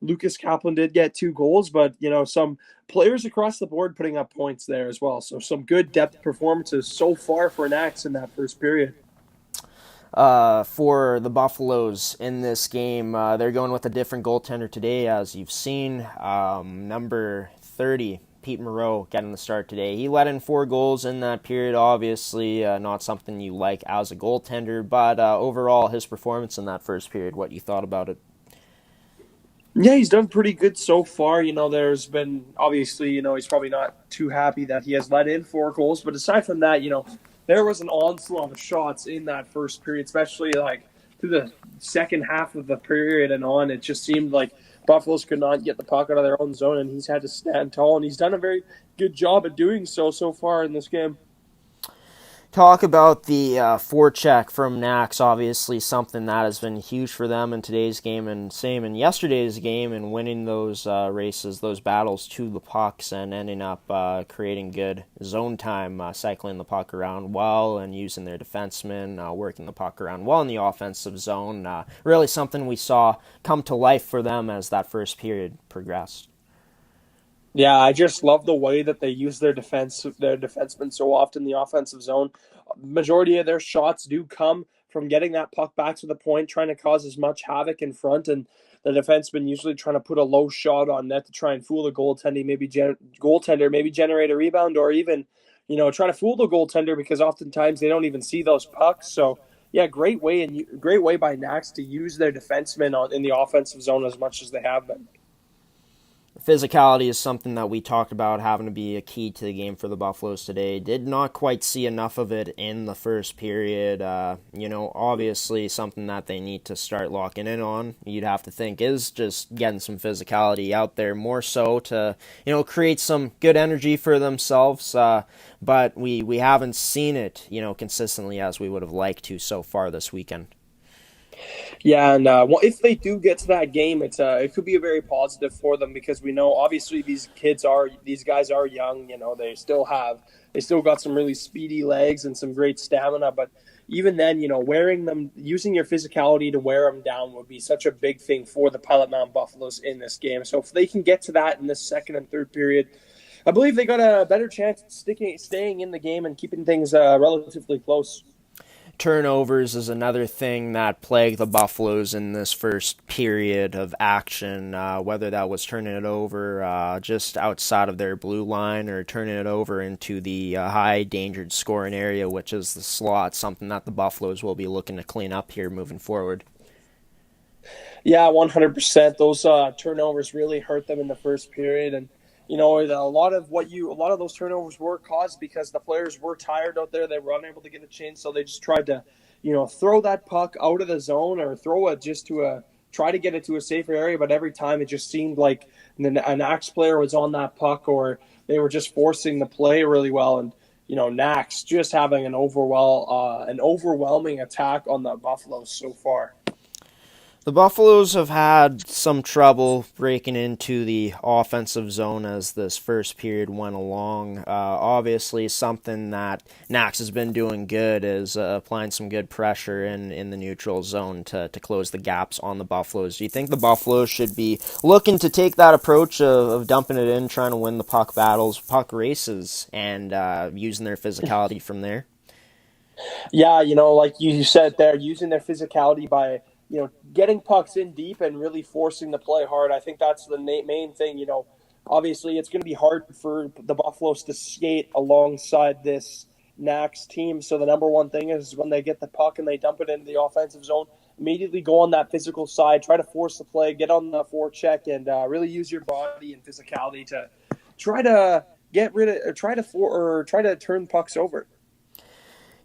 Lucas Kaplan did get 2 goals, but some players across the board putting up points there as well. So some good depth performances so far for Knacks in that first period. For the Buffaloes in this game, they're going with a different goaltender today, as you've seen. Number 30. Pete Moreau getting the start today. He let in 4 goals in that period. Obviously, not something you like as a goaltender, but overall, his performance in that first period, what you thought about it? Yeah, he's done pretty good so far. There's been, obviously, he's probably not too happy that he has let in 4 goals, but aside from that, there was an onslaught of shots in that first period, especially like through the second half of the period and on. It just seemed like Buffaloes could not get the puck out of their own zone, and he's had to stand tall, and he's done a very good job at doing so far in this game. talk about the forecheck from Nax. Obviously, something that has been huge for them in today's game, and same in yesterday's game, and winning those races, those battles to the pucks, and ending up creating good zone time, cycling the puck around well, and using their defensemen, working the puck around well in the offensive zone. Really something we saw come to life for them as that first period progressed. Yeah, I just love the way that they use their defensemen so often in the offensive zone. Majority of their shots do come from getting that puck back to the point, trying to cause as much havoc in front, and the defenseman usually trying to put a low shot on net to try and fool the goaltender, maybe generate a rebound, or even try to fool the goaltender because oftentimes they don't even see those pucks. So yeah, great way by Nax to use their defensemen in the offensive zone as much as they have been. Physicality is something that we talked about having to be a key to the game for the Buffaloes today. Did not quite see enough of it in the first period. Obviously something that they need to start locking in on, you'd have to think, is just getting some physicality out there more so to, create some good energy for themselves. But we haven't seen it, consistently as we would have liked to so far this weekend. Yeah, and if they do get to that game, it could be a very positive for them because we know obviously these guys are young. They still got some really speedy legs and some great stamina. But even then, using your physicality to wear them down would be such a big thing for the Pilot Mound Buffaloes in this game. So if they can get to that in this second and third period, I believe they got a better chance at staying in the game and keeping things relatively close. Turnovers is another thing that plagued the Buffaloes in this first period of action, whether that was turning it over just outside of their blue line or turning it over into the high-dangered scoring area, which is the slot, something that the Buffaloes will be looking to clean up here moving forward. Yeah, 100%. Those turnovers really hurt them in the first period, and a lot of those turnovers were caused because the players were tired out there. They were unable to get a chance, so they just tried to, throw that puck out of the zone or throw it try to get it to a safer area. But every time it just seemed like an Axe player was on that puck, or they were just forcing the play really well. And Nax just having an overwhelming attack on the Buffaloes so far. The Buffaloes have had some trouble breaking into the offensive zone as this first period went along. Obviously, something that Nax has been doing good is applying some good pressure in the neutral zone to close the gaps on the Buffaloes. Do you think the Buffaloes should be looking to take that approach of dumping it in, trying to win the puck battles, puck races, and using their physicality from there? Yeah, like you said there, using their physicality by getting pucks in deep and really forcing the play hard. I think that's the main thing. Obviously it's going to be hard for the Buffaloes to skate alongside this Nax team. So the number one thing is when they get the puck and they dump it into the offensive zone, immediately go on that physical side, try to force the play, get on the forecheck, and really use your body and physicality to try to get rid of, or try to turn pucks over.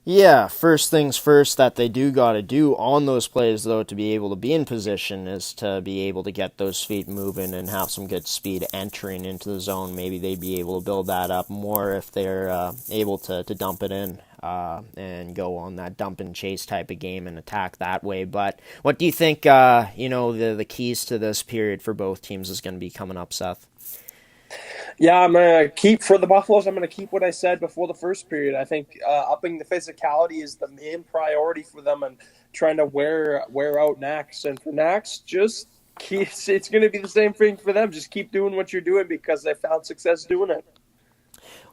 Yeah, first things first that they do got to do on those plays, though, to be able to be in position is to be able to get those feet moving and have some good speed entering into the zone. Maybe they'd be able to build that up more if they're able to dump it in and go on that dump and chase type of game and attack that way. But what do you think, the keys to this period for both teams is going to be coming up, Seth? Yeah, I'm going to keep, for the Buffaloes, I'm going to keep what I said before the first period. I think upping the physicality is the main priority for them and trying to wear out Nax. And for Nax, it's going to be the same thing for them. Just keep doing what you're doing because they found success doing it.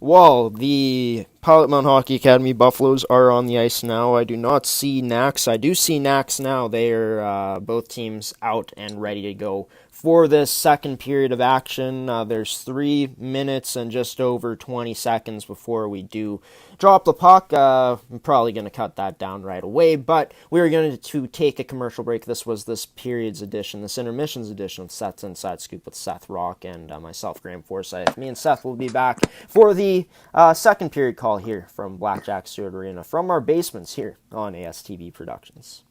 Well, the Pilot Mound Hockey Academy Buffaloes are on the ice now. I do not see Nax. I do see Nax now. They are both teams out and ready to go for this second period of action. There's 3 minutes and just over 20 seconds before we do drop the puck. I'm probably going to cut that down right away, but we're going to take a commercial break. This was this period's edition, this intermissions edition of Seth's Inside Scoop with Seth Rock and myself, Graham Forsyth. Me and Seth will be back for the second period call here from Blackjack Stewart Arena from our basements here on ASTV Productions.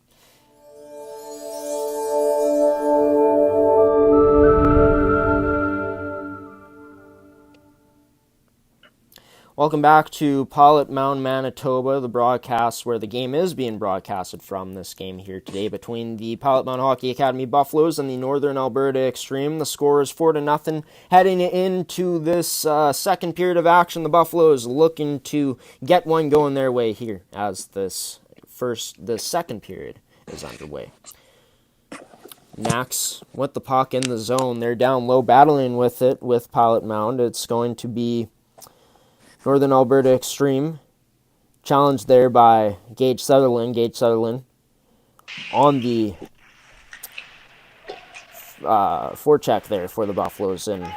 Welcome back to Pilot Mound, Manitoba, the broadcast where the game is being broadcasted from. This game here today between the Pilot Mound Hockey Academy Buffaloes and the Northern Alberta Xtreme. The score is 4-0. Heading into this second period of action, the Buffaloes looking to get one going their way here as the second period is underway. Nax with the puck in the zone. They're down low, battling with it with Pilot Mound. It's going to be Northern Alberta Xtreme, challenged there by Gage Sutherland. Gage Sutherland on the forecheck there for the Buffaloes in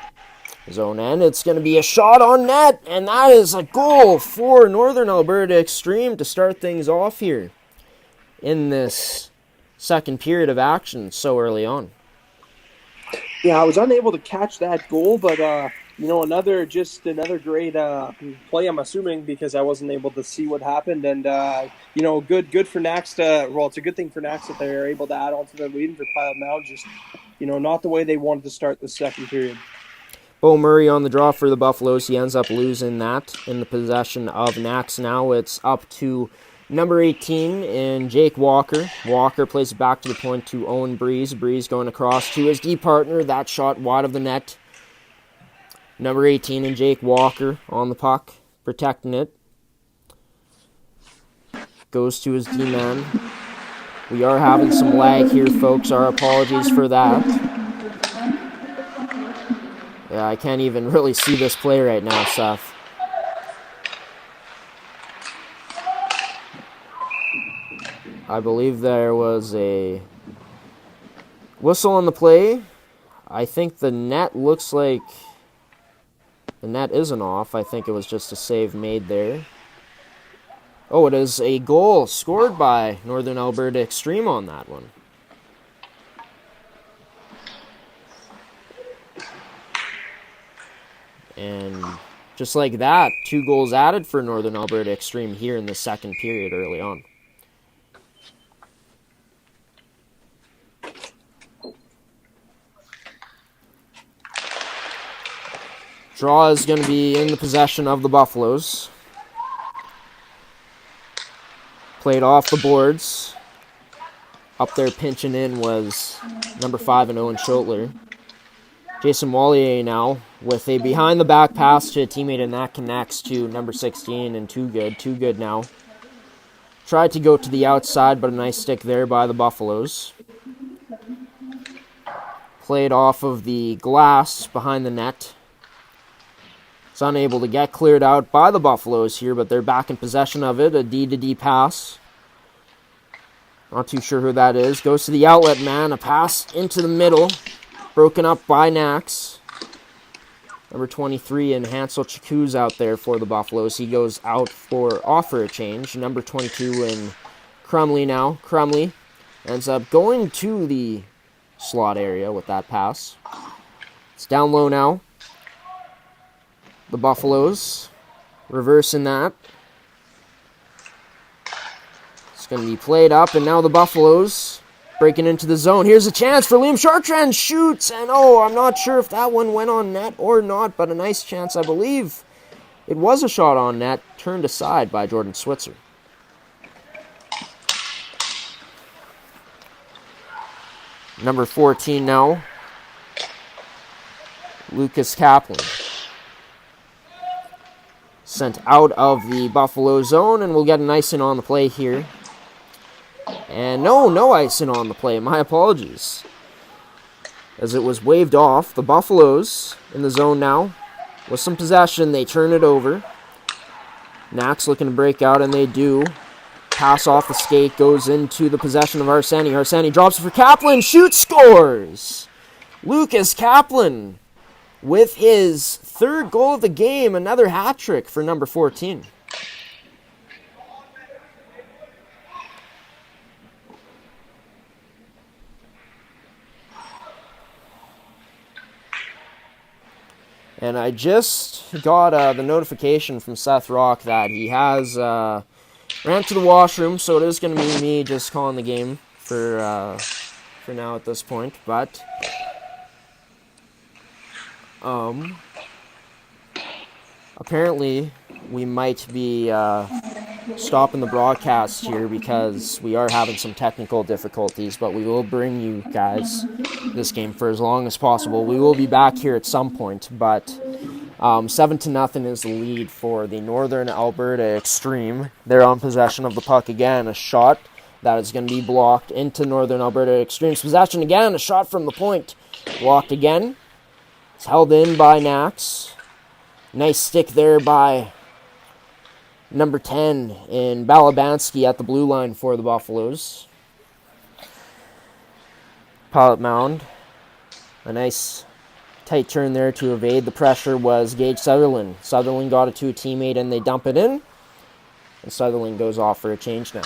zone end. It's going to be a shot on net, and that is a goal for Northern Alberta Xtreme to start things off here in this second period of action so early on. Yeah, I was unable to catch that goal, but another great play, I'm assuming, because I wasn't able to see what happened. And, good for Nax it's a good thing for Nax that they're able to add on to their lead, and for Pilot Mound, just, not the way they wanted to start the second period. Bo Murray on the draw for the Buffaloes. He ends up losing that in the possession of Nax. Now it's up to number 18 in Jake Walker. Walker plays it back to the point to Owen Breeze. Breeze going across to his D partner. That shot wide of the net. Number 18 in Jake Walker on the puck, protecting it. Goes to his D-man. We are having some lag here, folks. Our apologies for that. Yeah, I can't even really see this play right now, Seth. I believe there was a whistle on the play. I think the net looks like the net isn't off. I think it was just a save made there. Oh, it is a goal scored by Northern Alberta Xtreme on that one. And just like that, 2 goals added for Northern Alberta Xtreme here in the second period early on. Draw is going to be in the possession of the Buffaloes. Played off the boards. Up there pinching in was number 5 and Owen Schotler. Jason Wallier now with a behind-the-back pass to a teammate, and that connects to number 16 and Too Good now. Tried to go to the outside, but a nice stick there by the Buffaloes. Played off of the glass behind the net. It's unable to get cleared out by the Buffaloes here, but they're back in possession of it. A D-to-D pass. Not too sure who that is. Goes to the outlet man. A pass into the middle. Broken up by Nax. Number 23 and Hansel Chikuz out there for the Buffaloes. He goes out for offer a change. Number 22 and Crumley now. Crumley ends up going to the slot area with that pass. It's down low now. The Buffaloes reversing that. It's going to be played up, and now the Buffaloes breaking into the zone. Here's a chance for Liam Chartrand. Shoots, and I'm not sure if that one went on net or not, but a nice chance, I believe. It was a shot on net, turned aside by Jordan Switzer. Number 14 now, Lucas Kaplan. Sent out of the Buffalo zone, and we'll get an icing on the play here. And no icing on the play. My apologies. As it was waved off, the Buffaloes in the zone now. With some possession, they turn it over. Nax looking to break out, and they do. Pass off the skate, goes into the possession of Arseni. Arseni drops it for Kaplan, shoots, scores! Lucas Kaplan with his 3rd goal of the game, another hat trick for number 14. And I just got the notification from Seth Rock that he has ran to the washroom, so it is going to be me just calling the game for now at this point. But Apparently, we might be stopping the broadcast here because we are having some technical difficulties, but we will bring you guys this game for as long as possible. We will be back here at some point, but 7-0 is the lead for the Northern Alberta Xtreme. They're on possession of the puck again. A shot that is going to be blocked into Northern Alberta Xtreme's possession again. A shot from the point. Blocked again. It's held in by Nax. Nice stick there by number 10 in Balabansky at the blue line for the Buffaloes. Pilot Mound. A nice tight turn there to evade the pressure was Gage Sutherland. Sutherland got it to a teammate and they dump it in. And Sutherland goes off for a change now.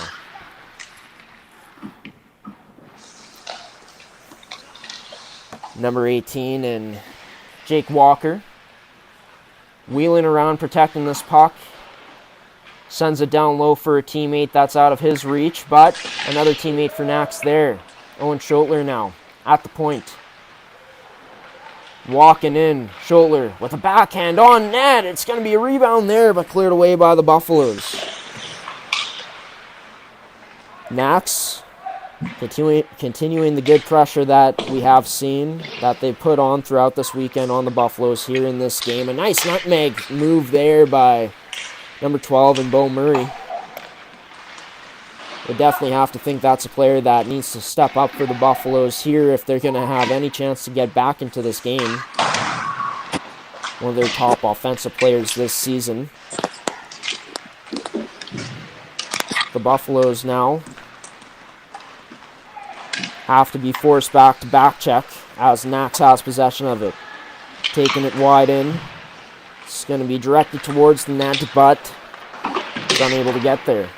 Number 18 and Jake Walker. Wheeling around protecting this puck. Sends it down low for a teammate that's out of his reach, but another teammate for Nax there. Owen Schotler now at the point. Walking in, Schotler with a backhand on net. It's going to be a rebound there, but cleared away by the Buffaloes. Nax continuing the good pressure that we have seen, that they put on throughout this weekend on the Buffaloes here in this game. A nice nutmeg move there by number 12 and Bo Murray. Would definitely have to think that's a player that needs to step up for the Buffaloes here if they're going to have any chance to get back into this game. One of their top offensive players this season. The Buffaloes now have to be forced back to back check as Nax has possession of it. Taking it wide in. It's going to be directed towards the net, but it's unable to get there.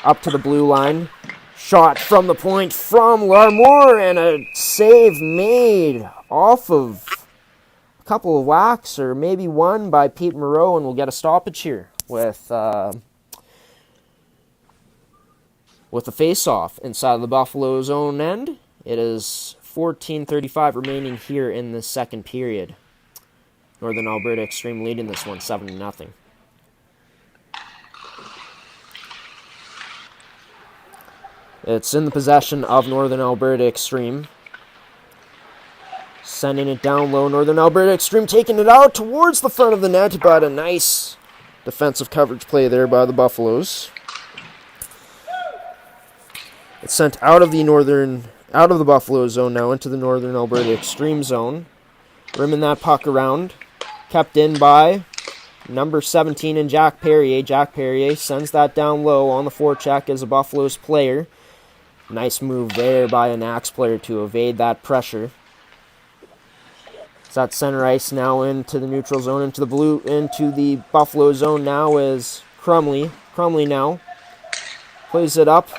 Up to the blue line. Shot from the point from Larmour, and a save made off of a couple of whacks, or maybe one by Pete Moreau, and we'll get a stoppage here with a face-off inside of the Buffalo's own end. It is 14:35 remaining here in the second period. Northern Alberta Xtreme leading this one 7-0. It's in the possession of Northern Alberta Xtreme. Sending it down low. Northern Alberta Xtreme taking it out towards the front of the net, but a nice defensive coverage play there by the Buffaloes. It's sent out of the Buffalo zone now into the Northern Alberta Xtreme zone. Rimming that puck around. Kept in by number 17 and Jack Perrier. Jack Perrier sends that down low on the forecheck as a Buffaloes player. Nice move there by a Nax player to evade that pressure. It's at center ice now into the neutral zone, into the Buffalo zone now is Crumley. Crumley now plays it up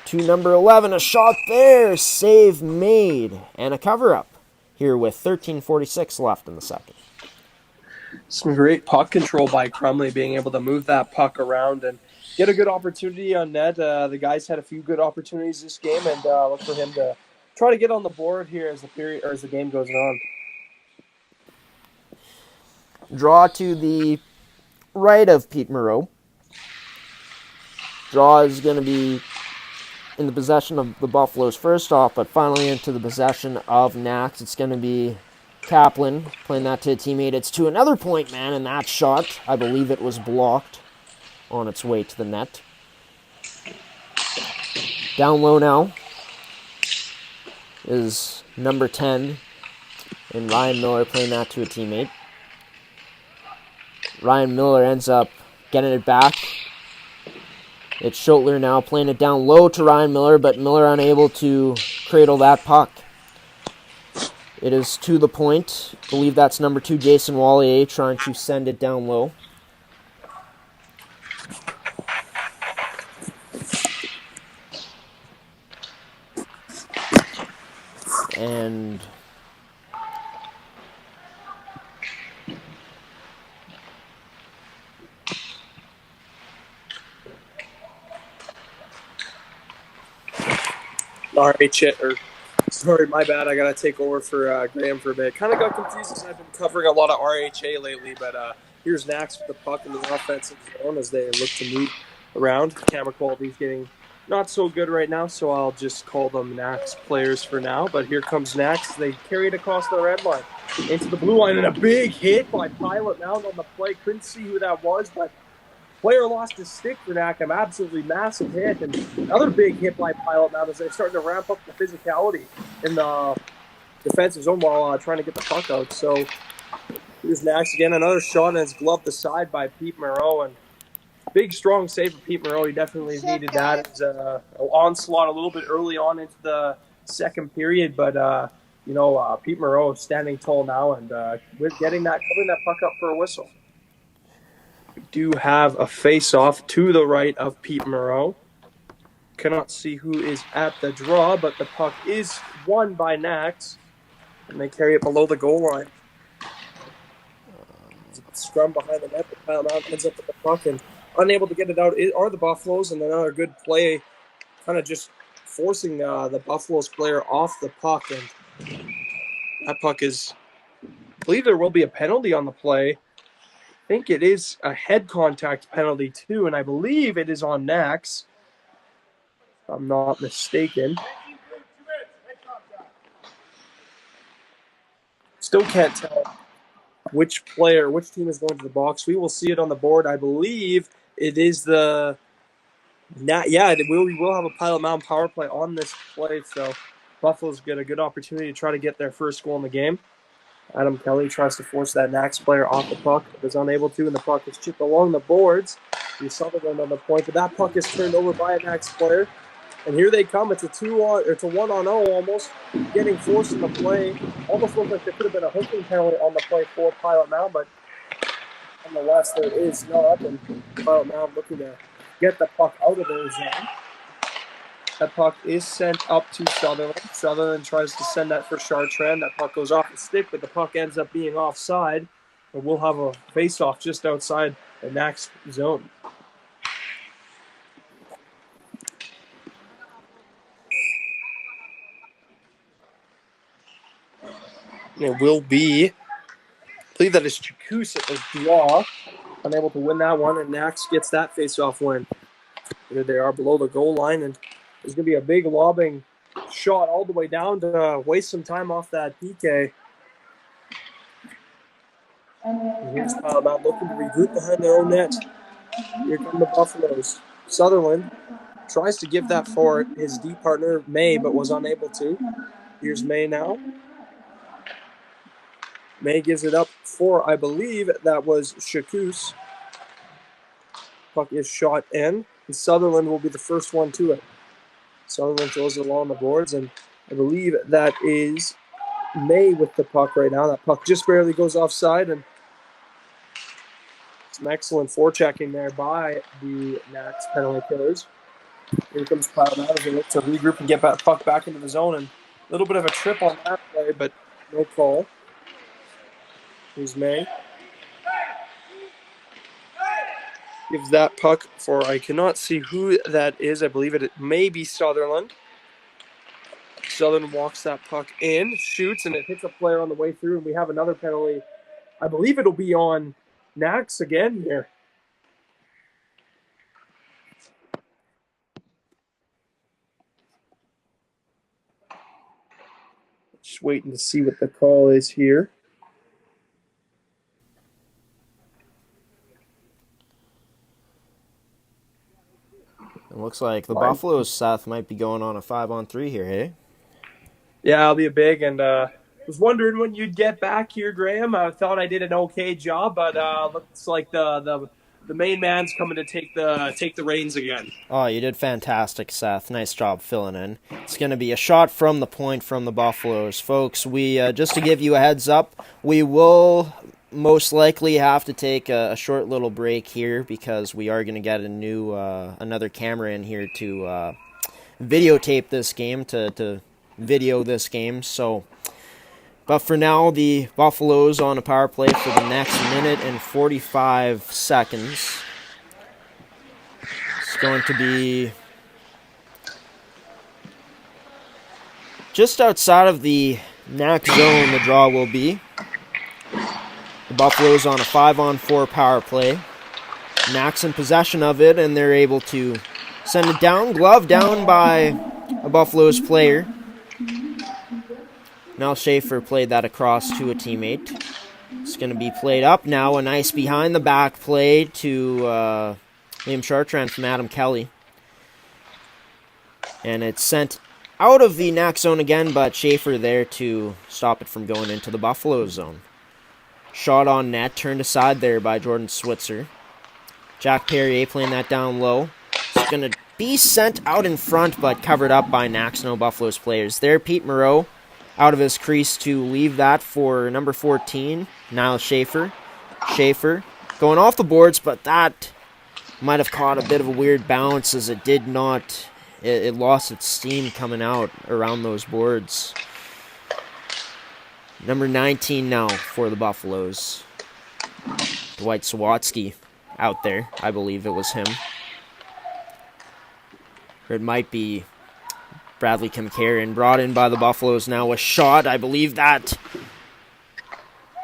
to number 11. A shot there, save made, and a cover-up here with 13:46 left in the second. Some great puck control by Crumley, being able to move that puck around and get a good opportunity on net. The guys had a few good opportunities this game, and look for him to try to get on the board here as the game goes on. Draw to the right of Pete Moreau. Draw is going to be in the possession of the Buffaloes first off, but finally into the possession of Nax. It's going to be Kaplan playing that to a teammate. It's to another point man, and that shot, I believe it was blocked on its way to the net. Down low now is number 10 and Ryan Miller playing that to a teammate. Ryan Miller ends up getting it back. It's Schotler now playing it down low to Ryan Miller, but Miller unable to cradle that puck. It is to the point. I believe that's number 2, Jason Wallier, trying to send it down low. And RHA or Sorry, my bad. I got to take over for Graham for a bit. Kind of got confused as I've been covering a lot of RHA lately, but here's Nax with the puck in the offensive zone as they look to move around. Camera quality is getting not so good right now, so I'll just call them Nax players for now. But here comes Nax. They carry it across the red line into the blue line, and a big hit by Pilot Mound on the play. Couldn't see who that was, but player lost his stick for Nakam. Absolutely massive hit. And another big hit by Pilot Mound as they're starting to ramp up the physicality in the defensive zone while trying to get the puck out. So here's Nax again. Another shot, and it's gloved aside by Pete Moreau. And big, strong save for Pete Moreau. He definitely needed that. It was an onslaught a little bit early on into the second period. But, Pete Moreau standing tall now and covering that puck up for a whistle. We do have a face-off to the right of Pete Moreau. Cannot see who is at the draw, but the puck is won by Nax, and they carry it below the goal line. Scrum behind the net, the pile out ends up with the puck, and unable to get it out are the Buffaloes, and another good play, kind of just forcing the Buffaloes player off the puck, and that puck is, I believe there will be a penalty on the play. I think it is a head contact penalty too, and I believe it is on Nax, if I'm not mistaken. Still can't tell which team is going to the box. We will see it on the board. I believe it is we will have a Pilot Mound power play on this play, so Buffalo's get a good opportunity to try to get their first goal in the game. Adam Kelly tries to force that Nax player off the puck, but is unable to, and the puck is chipped along the boards. You saw the one on the point, but that puck is turned over by a Nax player. And here they come. It's a 1-on-0 almost, getting forced in the play. Almost looked like there could have been a hooking penalty on the play for Pilot Mound, but nonetheless, there is not. And Pilot Mound looking to get the puck out of their zone. That puck is sent up to Sutherland. Sutherland tries to send that for Chartrand. That puck goes off the stick, but the puck ends up being offside. And we'll have a face-off just outside the Nax zone. It will be, I believe that is Chakous at the draw. Unable to win that one, and Nax gets that face-off win. Here they are below the goal line, and there's going to be a big lobbing shot all the way down to waste some time off that PK. And here's Pilot Mound looking to regroup behind their own net. Here come the Buffaloes. Sutherland tries to give that for his D partner, May, but was unable to. Here's May now. May gives it up for, I believe, that was Chakous. Puck is shot in, and Sutherland will be the first one to it. Sutherland throws it along the boards, and I believe that is May with the puck right now. That puck just barely goes offside, and some excellent forechecking there by the Nax penalty killers. Here comes Pilot Mound as they look to regroup and get that puck back into the zone, and a little bit of a trip on that play, but no call. Here's May. Gives that puck for, I cannot see who that is. I believe it may be Sutherland. Sutherland walks that puck in, shoots, and it hits a player on the way through, and we have another penalty. I believe it'll be on Nax again here. Just waiting to see what the call is here. It looks like the Buffaloes, Seth, might be going on a 5-on-3 here, hey? Yeah, I'll be a big, and was wondering when you'd get back here, Graham. I thought I did an okay job, but looks like the main man's coming to take the reins again. Oh, you did fantastic, Seth. Nice job filling in. It's going to be a shot from the point from the Buffaloes. Folks, we just to give you a heads up, we will most likely have to take a short little break here because we are going to get another camera in here to videotape this game, to video this game. So, but for now, the Buffaloes on a power play for the next minute and 45 seconds. It's going to be just outside of the Knack zone, the draw will be. The Buffaloes on a 5-on-4 power play. Knack's in possession of it, and they're able to send it down. Glove down by a Buffaloes player. Now Schaefer played that across to a teammate. It's going to be played up now. A nice behind-the-back play to Liam Chartrand from Adam Kelly. And it's sent out of the Knack zone again, but Schaefer there to stop it from going into the Buffalo zone. Shot on net, turned aside there by Jordan Switzer. Jack Perrier playing that down low. It's going to be sent out in front, but covered up by Knack's No Buffaloes players. There, Pete Moreau out of his crease to leave that for number 14, Niall Schaefer. Schaefer going off the boards, but that might have caught a bit of a weird bounce as it did not... It lost its steam coming out around those boards. Number 19 now for the Buffaloes. Dwight Sawatsky out there. I believe it was him. Or it might be Bradley Kamkarian, brought in by the Buffaloes now. A shot. I believe that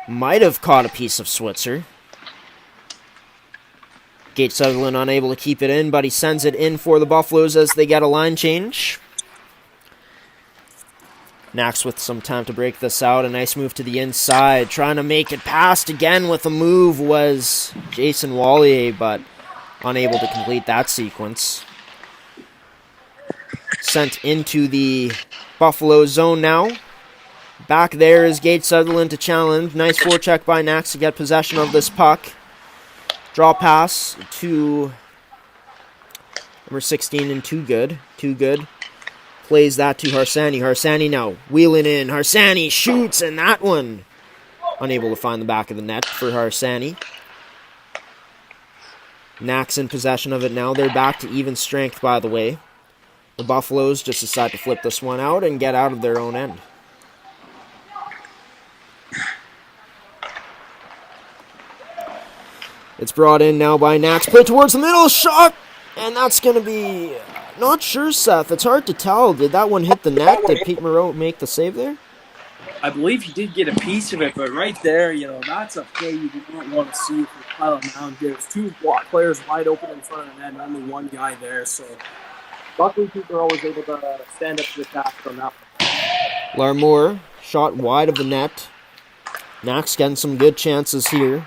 might have caught a piece of Switzer. Gate Sutherland unable to keep it in, but he sends it in for the Buffaloes as they get a line change. Knacks with some time to break this out. A nice move to the inside. Trying to make it past again with a move was Jason Wallier, but unable to complete that sequence. Sent into the Buffalo zone now. Back there is Gate Sutherland to challenge. Nice forecheck by Knacks to get possession of this puck. Draw pass to number 16 and Too Good. Too Good plays that to Harsani. Harsani now wheeling in. Harsani shoots, and that one unable to find the back of the net for Harsani. Knacks in possession of it now. They're back to even strength, by the way. The Buffaloes just decide to flip this one out and get out of their own end. It's brought in now by Knacks. Play towards the middle. Shot! And that's going to be... Not sure, Seth. It's hard to tell. Did that one hit the net? Did Pete Moreau make the save there? I believe he did get a piece of it, but right there, that's a play you do not want to see for Kyle Mound. There's two players wide open in front of the net and only one guy there. So, luckily, Pete Moreau was able to stand up to the task on that one. Larmour, shot wide of the net. Knacks getting some good chances here.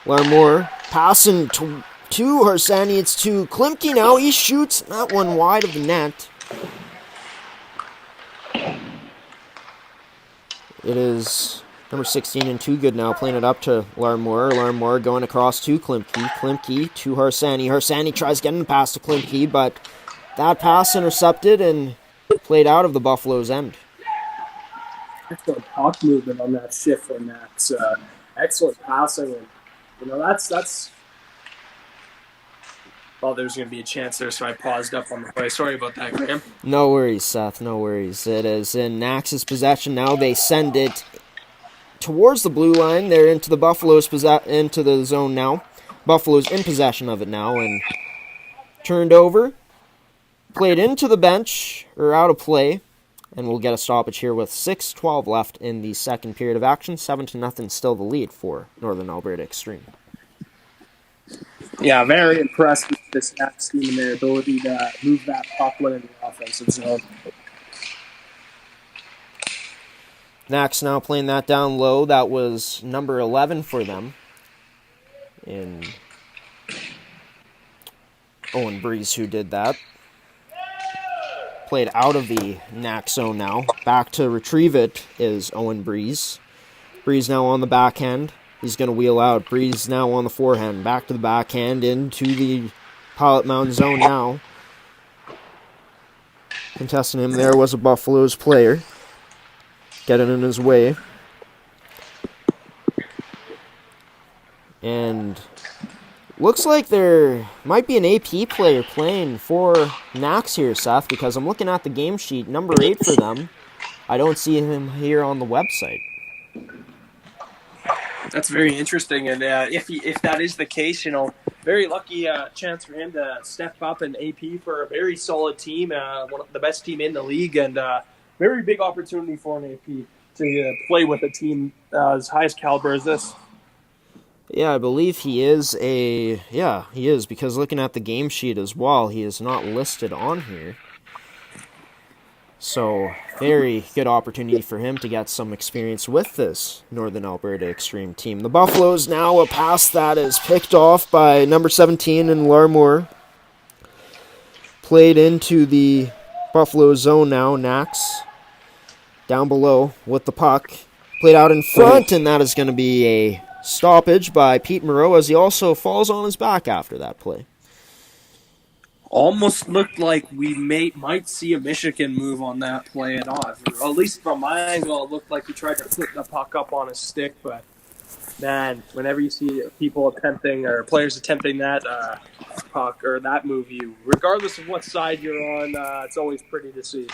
Larmour passing to Harsani. It's to Klimke now. He shoots that one wide of the net. It is number 16 and Too Good now playing it up to Larmour. Larmour going across to Klimke. Klimke to Harsani. Harsani tries getting the pass to Klimke, but that pass intercepted and played out of the Buffalo's end. Excellent puck movement on that shift from Max. Excellent passing. And, that's... Well, there's going to be a chance there, so I paused up on the play. Sorry about that, Graham. No worries, Seth. No worries. It is in Knack's possession now. They send it towards the blue line. They're into the Buffalo's into the zone now. Buffalo's in possession of it now and turned over. Played into the bench, or out of play. And we'll get a stoppage here with 6:12 left in the second period of action. 7-0 still the lead for Northern Alberta Xtreme. Yeah, very impressed with this Knack's team and their ability to move that puck in the offensive zone. Knacks now playing that down low. That was number 11 for them. In Owen Breeze who did that. Played out of the Knack zone now. Back to retrieve it is Owen Breeze. Breeze now on the backhand. He's going to wheel out. Breeze now on the forehand. Back to the backhand into the Pilot Mound zone now. Contesting him there was a Buffaloes player. Getting in his way. And looks like there might be an AP player playing for Knacks here, Seth, because I'm looking at the game sheet. Number 8 for them. I don't see him here on the website. That's very interesting, and if that is the case, very lucky chance for him to step up and AP for a very solid team, one of the best team in the league, and very big opportunity for an AP to play with a team as high as caliber as this. Yeah, I believe he is he is, because looking at the game sheet as well, he is not listed on here. So, very good opportunity for him to get some experience with this Northern Alberta Xtreme team. The Buffaloes now, a pass that is picked off by number 17 in Larmore. Played into the Buffalo zone now. Nax down below with the puck. Played out in front, and that is going to be a stoppage by Pete Moreau as he also falls on his back after that play. Almost looked like we might see a Michigan move on that play at all. At least from my angle, it looked like he tried to put the puck up on his stick. But, man, whenever you see people attempting or players attempting that puck or that move, regardless of what side you're on, it's always pretty to see.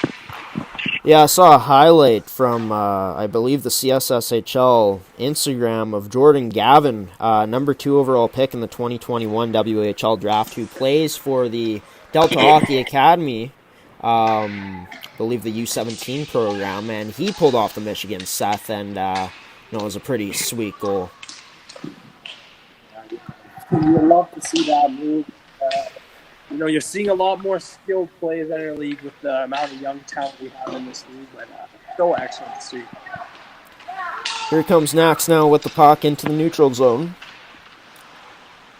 Yeah, I saw a highlight from, I believe, the CSSHL Instagram of Jordan Gavin, number 2 overall pick in the 2021 WHL draft, who plays for the Delta Hockey Academy, I believe the U17 program, and he pulled off the Michigan Seth, and it was a pretty sweet goal. You would love to see that move. You're seeing a lot more skilled plays in our league with the amount of young talent we have in this league, but so excellent to see. Here comes Nax now with the puck into the neutral zone.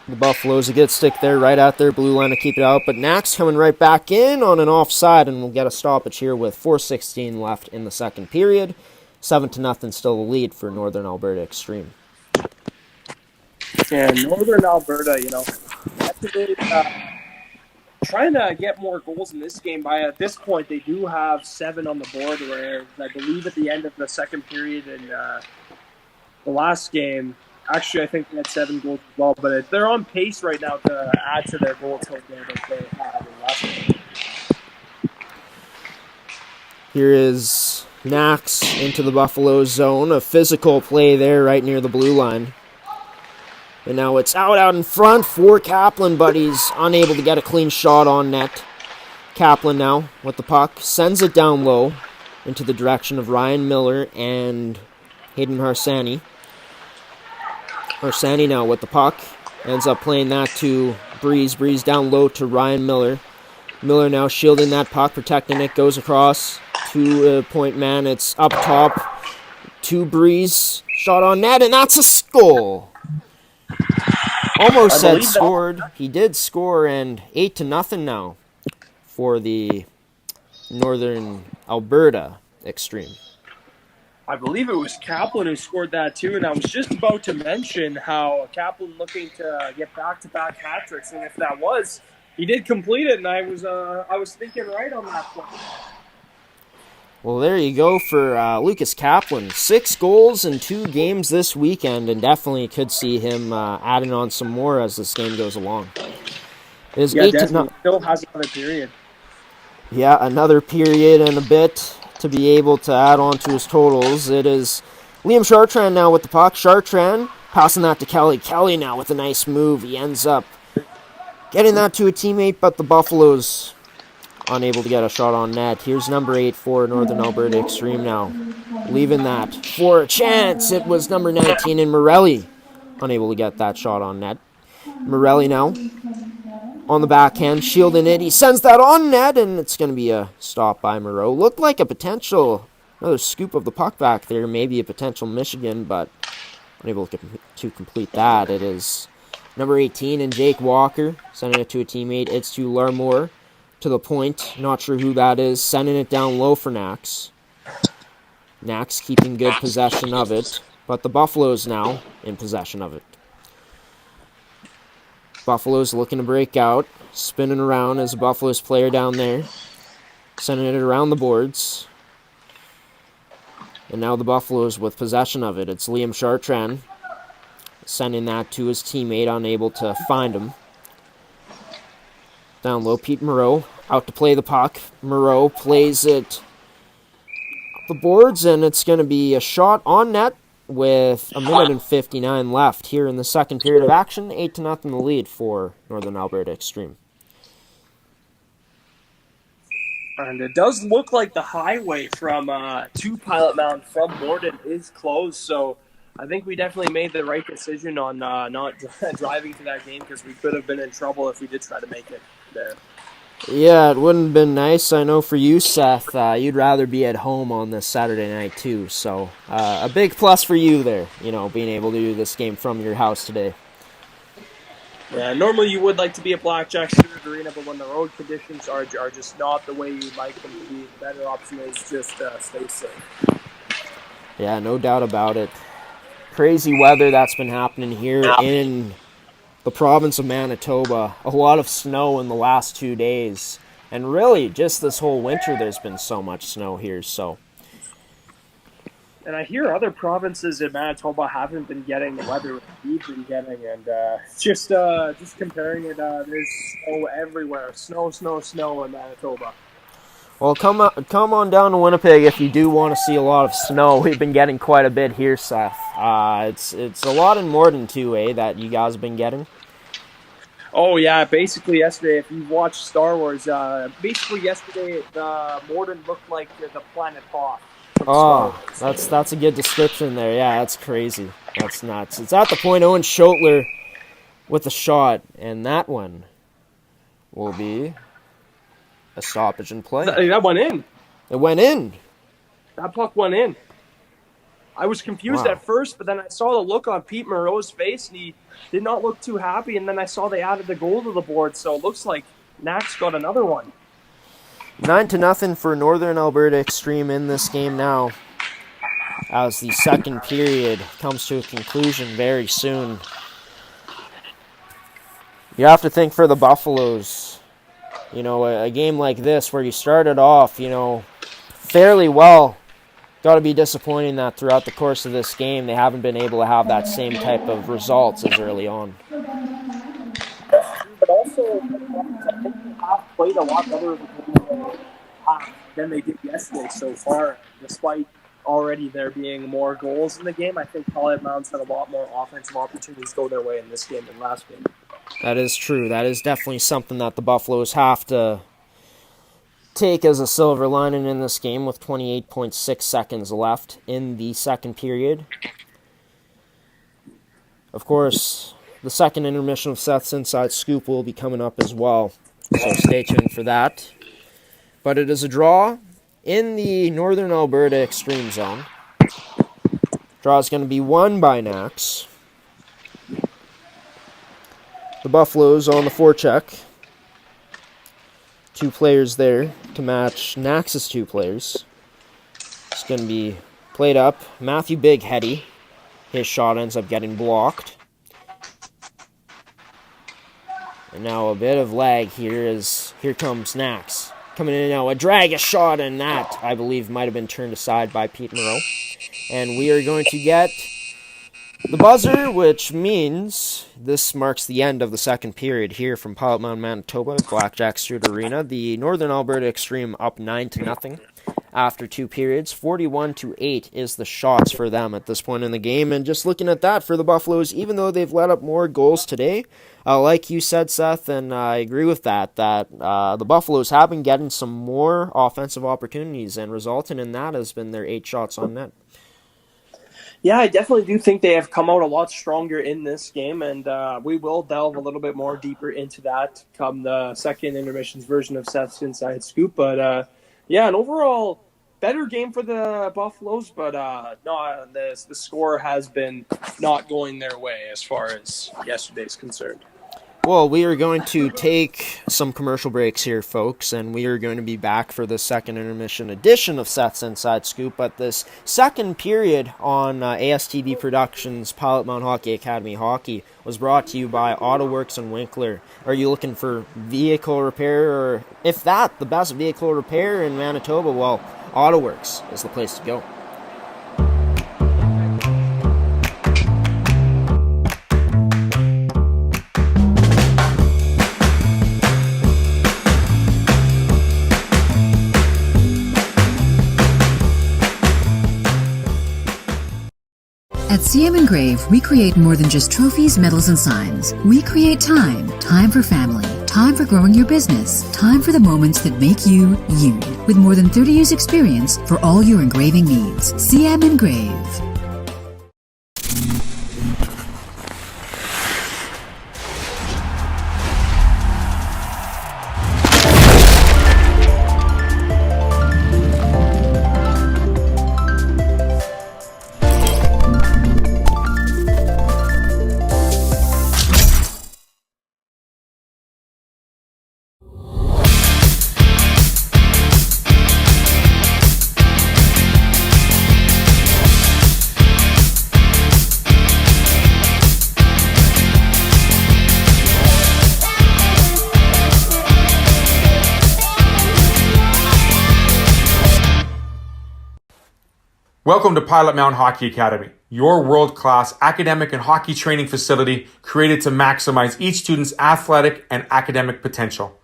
The Buffaloes, a good stick there right at their blue line to keep it out, but Nax coming right back in on an offside, and we'll get a stoppage here with 4:16 left in the second period. 7-0 still the lead for Northern Alberta Xtreme. Yeah, Northern Alberta, that's a bit, trying to get more goals in this game. At this point, they do have 7 on the board, where I believe at the end of the second period in the last game, actually I think they had 7 goals as well, but they're on pace right now to add to their goal total that they had in the last game. Here is Nax into the Buffalo zone, a physical play there right near the blue line. And now it's out in front for Kaplan, but he's unable to get a clean shot on net. Kaplan now with the puck, sends it down low into the direction of Ryan Miller and Hayden Harsani. Harsani now with the puck, ends up playing that to Breeze. Breeze down low to Ryan Miller. Miller now shielding that puck, protecting it, goes across to a point man. It's up top to Breeze. Shot on net, and that's a goal. Almost said scored. He did score, and 8-0 now for the Northern Alberta Xtreme. I believe it was Kaplan who scored that too, and I was just about to mention how Kaplan looking to get back-to-back hat tricks, and if that was, he did complete it, and I was thinking right on that point. Well, there you go for Lucas Kaplan. 6 goals in 2 games this weekend, and definitely could see him adding on some more as this game goes along. It is 8-0. Still has another period. Yeah, another period and a bit to be able to add on to his totals. It is Liam Chartrand now with the puck. Chartrand passing that to Kelly. Kelly now with a nice move. He ends up getting that to a teammate, but the Buffaloes unable to get a shot on net. Here's number 8 for Northern Alberta Xtreme now. Leaving that for a chance. It was number 19 in Morelli. Unable to get that shot on net. Morelli now on the backhand, shielding it. He sends that on net, and it's going to be a stop by Moreau. Looked like another scoop of the puck back there. Maybe a potential Michigan, but unable to complete that. It is number 18 and Jake Walker. Sending it to a teammate. It's to Larmore. To the point, not sure who that is, sending it down low for Nax. Nax keeping good possession of it, but the Buffaloes now in possession of it. Buffaloes looking to break out, spinning around as a Buffaloes player down there, sending it around the boards. And now the Buffaloes with possession of it. It's Liam Chartrand sending that to his teammate, unable to find him. Down low, Pete Moreau out to play the puck. Moreau plays it up the boards, and it's going to be a shot on net with 1:59 left here in the second period of action. 8-0 the lead for Northern Alberta Xtreme. And it does look like the highway from to Pilot Mound from Morden is closed, so I think we definitely made the right decision on not driving to that game, because we could have been in trouble if we did try to make it there. Yeah, it wouldn't have been nice. I know for you, Seth, you'd rather be at home on this Saturday night too. So a big plus for you there, being able to do this game from your house today. Yeah, normally you would like to be at Blackjack Stewart Arena, but when the road conditions are just not the way you'd like them to be, the better option is just stay safe. Yeah, no doubt about it. Crazy weather that's been happening here in the province of Manitoba. A lot of snow in the last 2 days. And really, just this whole winter, there's been so much snow here, so... And I hear other provinces in Manitoba haven't been getting the weather we've been getting, and just comparing it, there's snow everywhere. Snow in Manitoba. Well, come on down to Winnipeg if you do want to see a lot of snow. We've been getting quite a bit here, Seth. It's a lot in Morden too, that you guys have been getting. Oh yeah, basically yesterday, if you watched Star Wars, yesterday Morden looked like the planet Hoth. Oh, that's a good description there. Yeah, that's crazy. That's nuts. It's at the point Owen Schotler with a shot, and that one will be a stoppage in play. That went in. It went in. That puck went in. I was confused at first, but then I saw the look on Pete Moreau's face, and he did not look too happy, and then I saw they added the goal to the board, so it looks like Nax got another one. 9-0 for Northern Alberta Xtreme in this game now, as the second period comes to a conclusion very soon. You have to think for the Buffaloes, a game like this where you started off, fairly well. Got to be disappointing that throughout the course of this game they haven't been able to have that same type of results as early on. But also, I think they have played a lot better than they did yesterday so far, despite already there being more goals in the game. I think Pilot Mound's had a lot more offensive opportunities go their way in this game than last game. That is true. That is definitely something that the Buffaloes have to take as a silver lining in this game with 28.6 seconds left in the second period. Of course, the second intermission of Seth's Inside Scoop will be coming up as well, so stay tuned for that. But it is a draw in the Northern Alberta Xtreme Zone. Draw is going to be won by Nax. The Buffaloes on the forecheck. 2 players there to match Nax's 2 players. It's going to be played up. Matthew Big Heady. His shot ends up getting blocked. And now a bit of lag here as here comes Nax. Coming in now, a drag, a shot, and that, I believe, might have been turned aside by Pete Moreau. And we are going to get the buzzer, which means this marks the end of the second period here from Pilot Mound, Manitoba, Blackjack Stewart Arena. The Northern Alberta Xtreme up 9-0 after 2 periods. 41-8 is the shots for them at this point in the game. And just looking at that for the Buffaloes, even though they've let up more goals today, like you said, Seth, and I agree with that the Buffaloes have been getting some more offensive opportunities, and resulting in that has been their 8 shots on net. Yeah, I definitely do think they have come out a lot stronger in this game, and we will delve a little bit more deeper into that come the second intermissions version of Seth's Inside Scoop. But an overall better game for the Buffaloes, but the score has been not going their way as far as yesterday's concerned. Well, we are going to take some commercial breaks here, folks, and we are going to be back for the second intermission edition of Seth's Inside Scoop. But this second period on ASTV Productions' Pilot Mound Hockey Academy Hockey was brought to you by AutoWorks and Winkler. Are you looking for vehicle repair, or if that, the best vehicle repair in Manitoba? Well, AutoWorks is the place to go. At CM Engrave, we create more than just trophies, medals, and signs. We create time. Time for family. time for growing your business, time for the moments that make you, you. With more than 30 years experience for all your engraving needs. CM Engrave. Welcome to Pilot Mound Hockey Academy, your world-class academic and hockey training facility created to maximize each student's athletic and academic potential.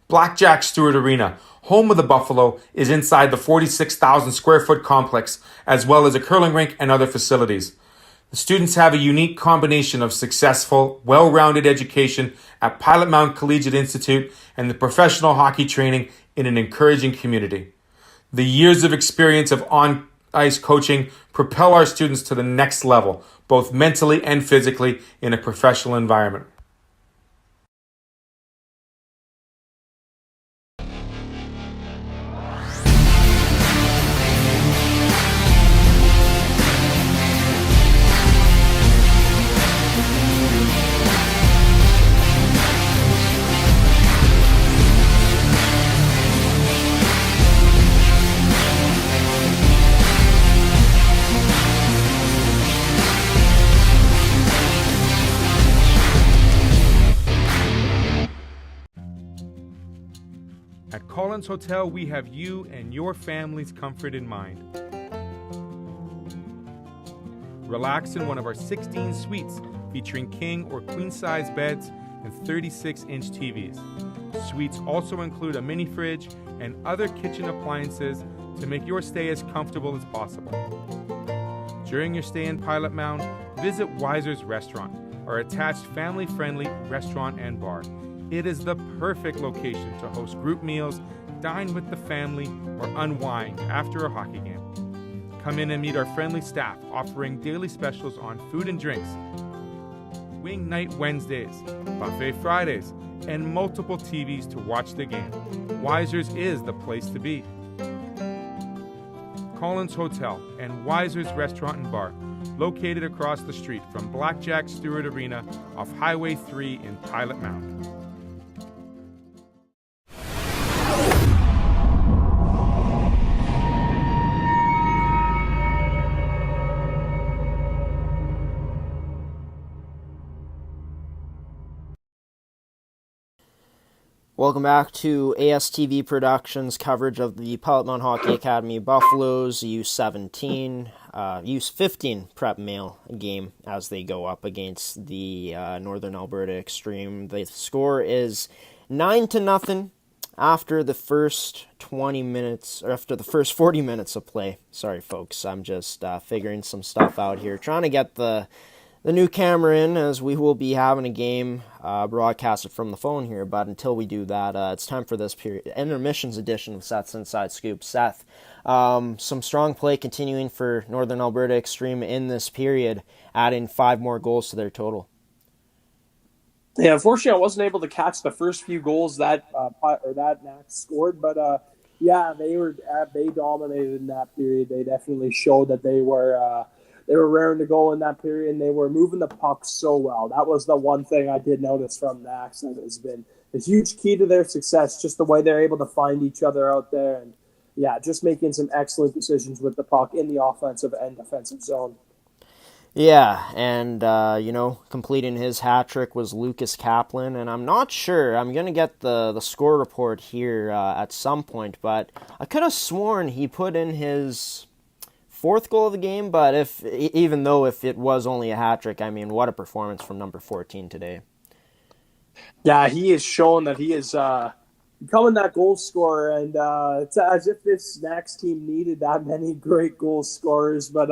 Blackjack Stewart Arena, home of the Buffalo, is inside the 46,000 square foot complex, as well as a curling rink and other facilities. The students have a unique combination of successful, well-rounded education at Pilot Mound Collegiate Institute and the professional hockey training in an encouraging community. The years of experience of on-ice coaching propel our students to the next level, both mentally and physically, in a professional environment. At Collins Hotel, we have you and your family's comfort in mind. Relax in one of our 16 suites featuring king or queen-size beds and 36-inch TVs. Suites also include a mini fridge and other kitchen appliances to make your stay as comfortable as possible. During your stay in Pilot Mound, visit Weiser's Restaurant, our attached family-friendly restaurant and bar. It is the perfect location to host group meals, dine with the family, or unwind after a hockey game. Come in and meet our friendly staff offering daily specials on food and drinks, wing night Wednesdays, buffet Fridays, and multiple TVs to watch the game. Weiser's is the place to be. Collins Hotel and Weiser's Restaurant and Bar, located across the street from Blackjack Stewart Arena off Highway 3 in Pilot Mound. Welcome back to ASTV Productions coverage of the Pilot Mound Hockey Academy Buffaloes U17, U15 prep male game as they go up against the Northern Alberta Xtreme. The score is 9-0 after the first 20 minutes, or after the first 40 minutes of play. Sorry, folks, I'm just figuring some stuff out here, trying to get the new camera in, as we will be having a game broadcasted from the phone here. But until we do that, it's time for this intermissions edition of Seth's Inside Scoop. Seth, some strong play continuing for Northern Alberta Xtreme in this period, adding 5 more goals to their total. Yeah, unfortunately, I wasn't able to catch the first few goals that Max scored, but they dominated in that period. They definitely showed that they were raring to go in that period, and they were moving the puck so well. That was the one thing I did notice from Nax that has been a huge key to their success, just the way they're able to find each other out there, and just making some excellent decisions with the puck in the offensive and defensive zone. Yeah, and, completing his hat trick was Lucas Kaplan, and I'm not sure, I'm going to get the score report here at some point, but I could have sworn he put in his 4th goal of the game, but even though it was only a hat trick, I mean, what a performance from number 14 today. Yeah, he has shown that he is becoming that goal scorer, and it's as if this Snacks team needed that many great goal scorers. But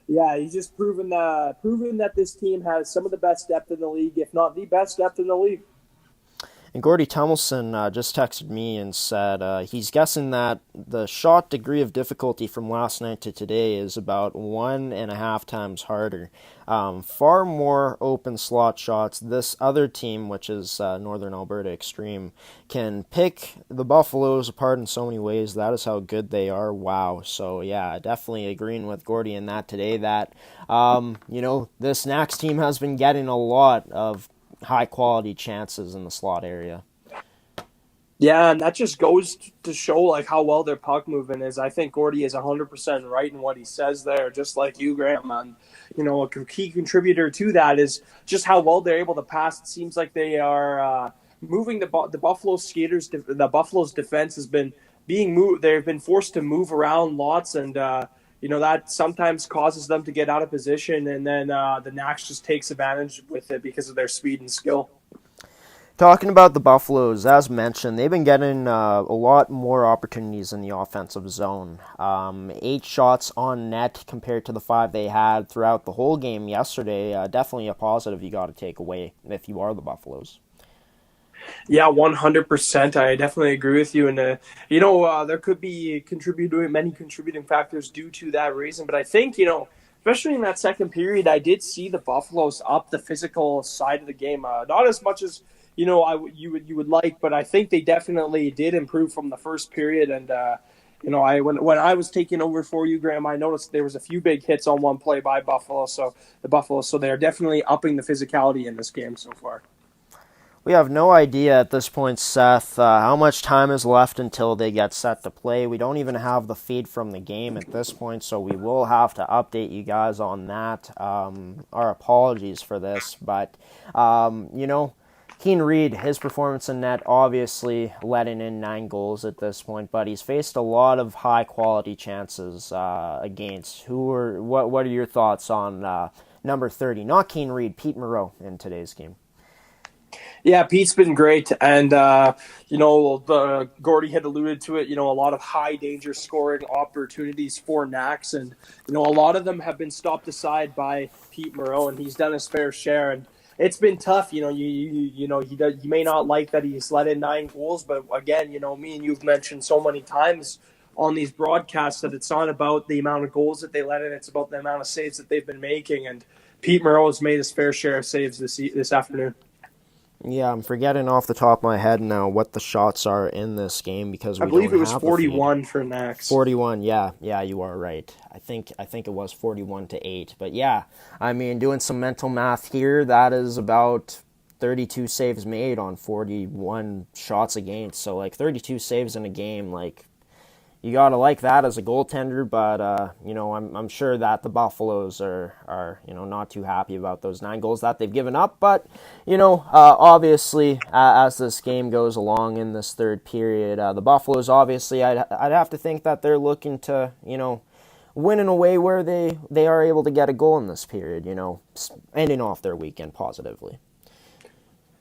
he's just proven that this team has some of the best depth in the league, if not the best depth in the league. And Gordy Tumelson just texted me and said he's guessing that the shot degree of difficulty from last night to today is about 1.5 times harder. Far more open slot shots. This other team, which is Northern Alberta Xtreme, can pick the Buffaloes apart in so many ways. That is how good they are. Wow. So, yeah, definitely agreeing with Gordy in that today that, this Nax team has been getting a lot of high-quality chances in the slot area. Yeah, and that just goes to show like how well their puck movement is. I think Gordy is 100% right in what he says there, just like you, Graham. And, a key contributor to that is just how well they're able to pass. It seems like they are moving the Buffalo skaters. The Buffalo's defense has been being moved. They've been forced to move around lots, and that sometimes causes them to get out of position. And then the Nax just takes advantage with it because of their speed and skill. Talking about the Buffaloes, as mentioned, they've been getting a lot more opportunities in the offensive zone. 8 shots on net compared to the 5 they had throughout the whole game yesterday. Definitely a positive you got to take away if you are the Buffaloes. Yeah, 100%. I definitely agree with you. And, there could be many contributing factors due to that reason. But I think, especially in that second period, I did see the Buffaloes up the physical side of the game. Not as much as you would like, but I think they definitely did improve from the first period. And when I was taking over for you, Graham, I noticed there was a few big hits on one play by Buffalo. So they're definitely upping the physicality in this game so far. We have no idea at this point, Seth, how much time is left until they get set to play. We don't even have the feed from the game at this point, so we will have to update you guys on that. Our apologies for this, but Keane Reed, his performance in net, obviously letting in 9 goals at this point, but he's faced a lot of high-quality chances against. What are your thoughts on number 30? Not Keane Reed, Pete Moreau in today's game. Yeah, Pete's been great, and Gordy had alluded to it. A lot of high-danger scoring opportunities for Nax, and a lot of them have been stopped aside by Pete Moreau, and he's done his fair share. And it's been tough. You may not like that he's let in 9 goals, but again, me and you've mentioned so many times on these broadcasts that it's not about the amount of goals that they let in; it's about the amount of saves that they've been making. And Pete Moreau has made his fair share of saves this afternoon. Yeah, I'm forgetting off the top of my head now what the shots are in this game because I believe it was 41 for Nax. 41, yeah, you are right. I think it was 41-8. But yeah, I mean, doing some mental math here, that is about 32 saves made on 41 shots against. So 32 saves in a game, you gotta like that as a goaltender, but I'm sure that the Buffaloes are not too happy about those 9 goals that they've given up. But obviously, as this game goes along in this third period, the Buffaloes obviously I'd have to think that they're looking to win in a way where they are able to get a goal in this period. Ending off their weekend positively.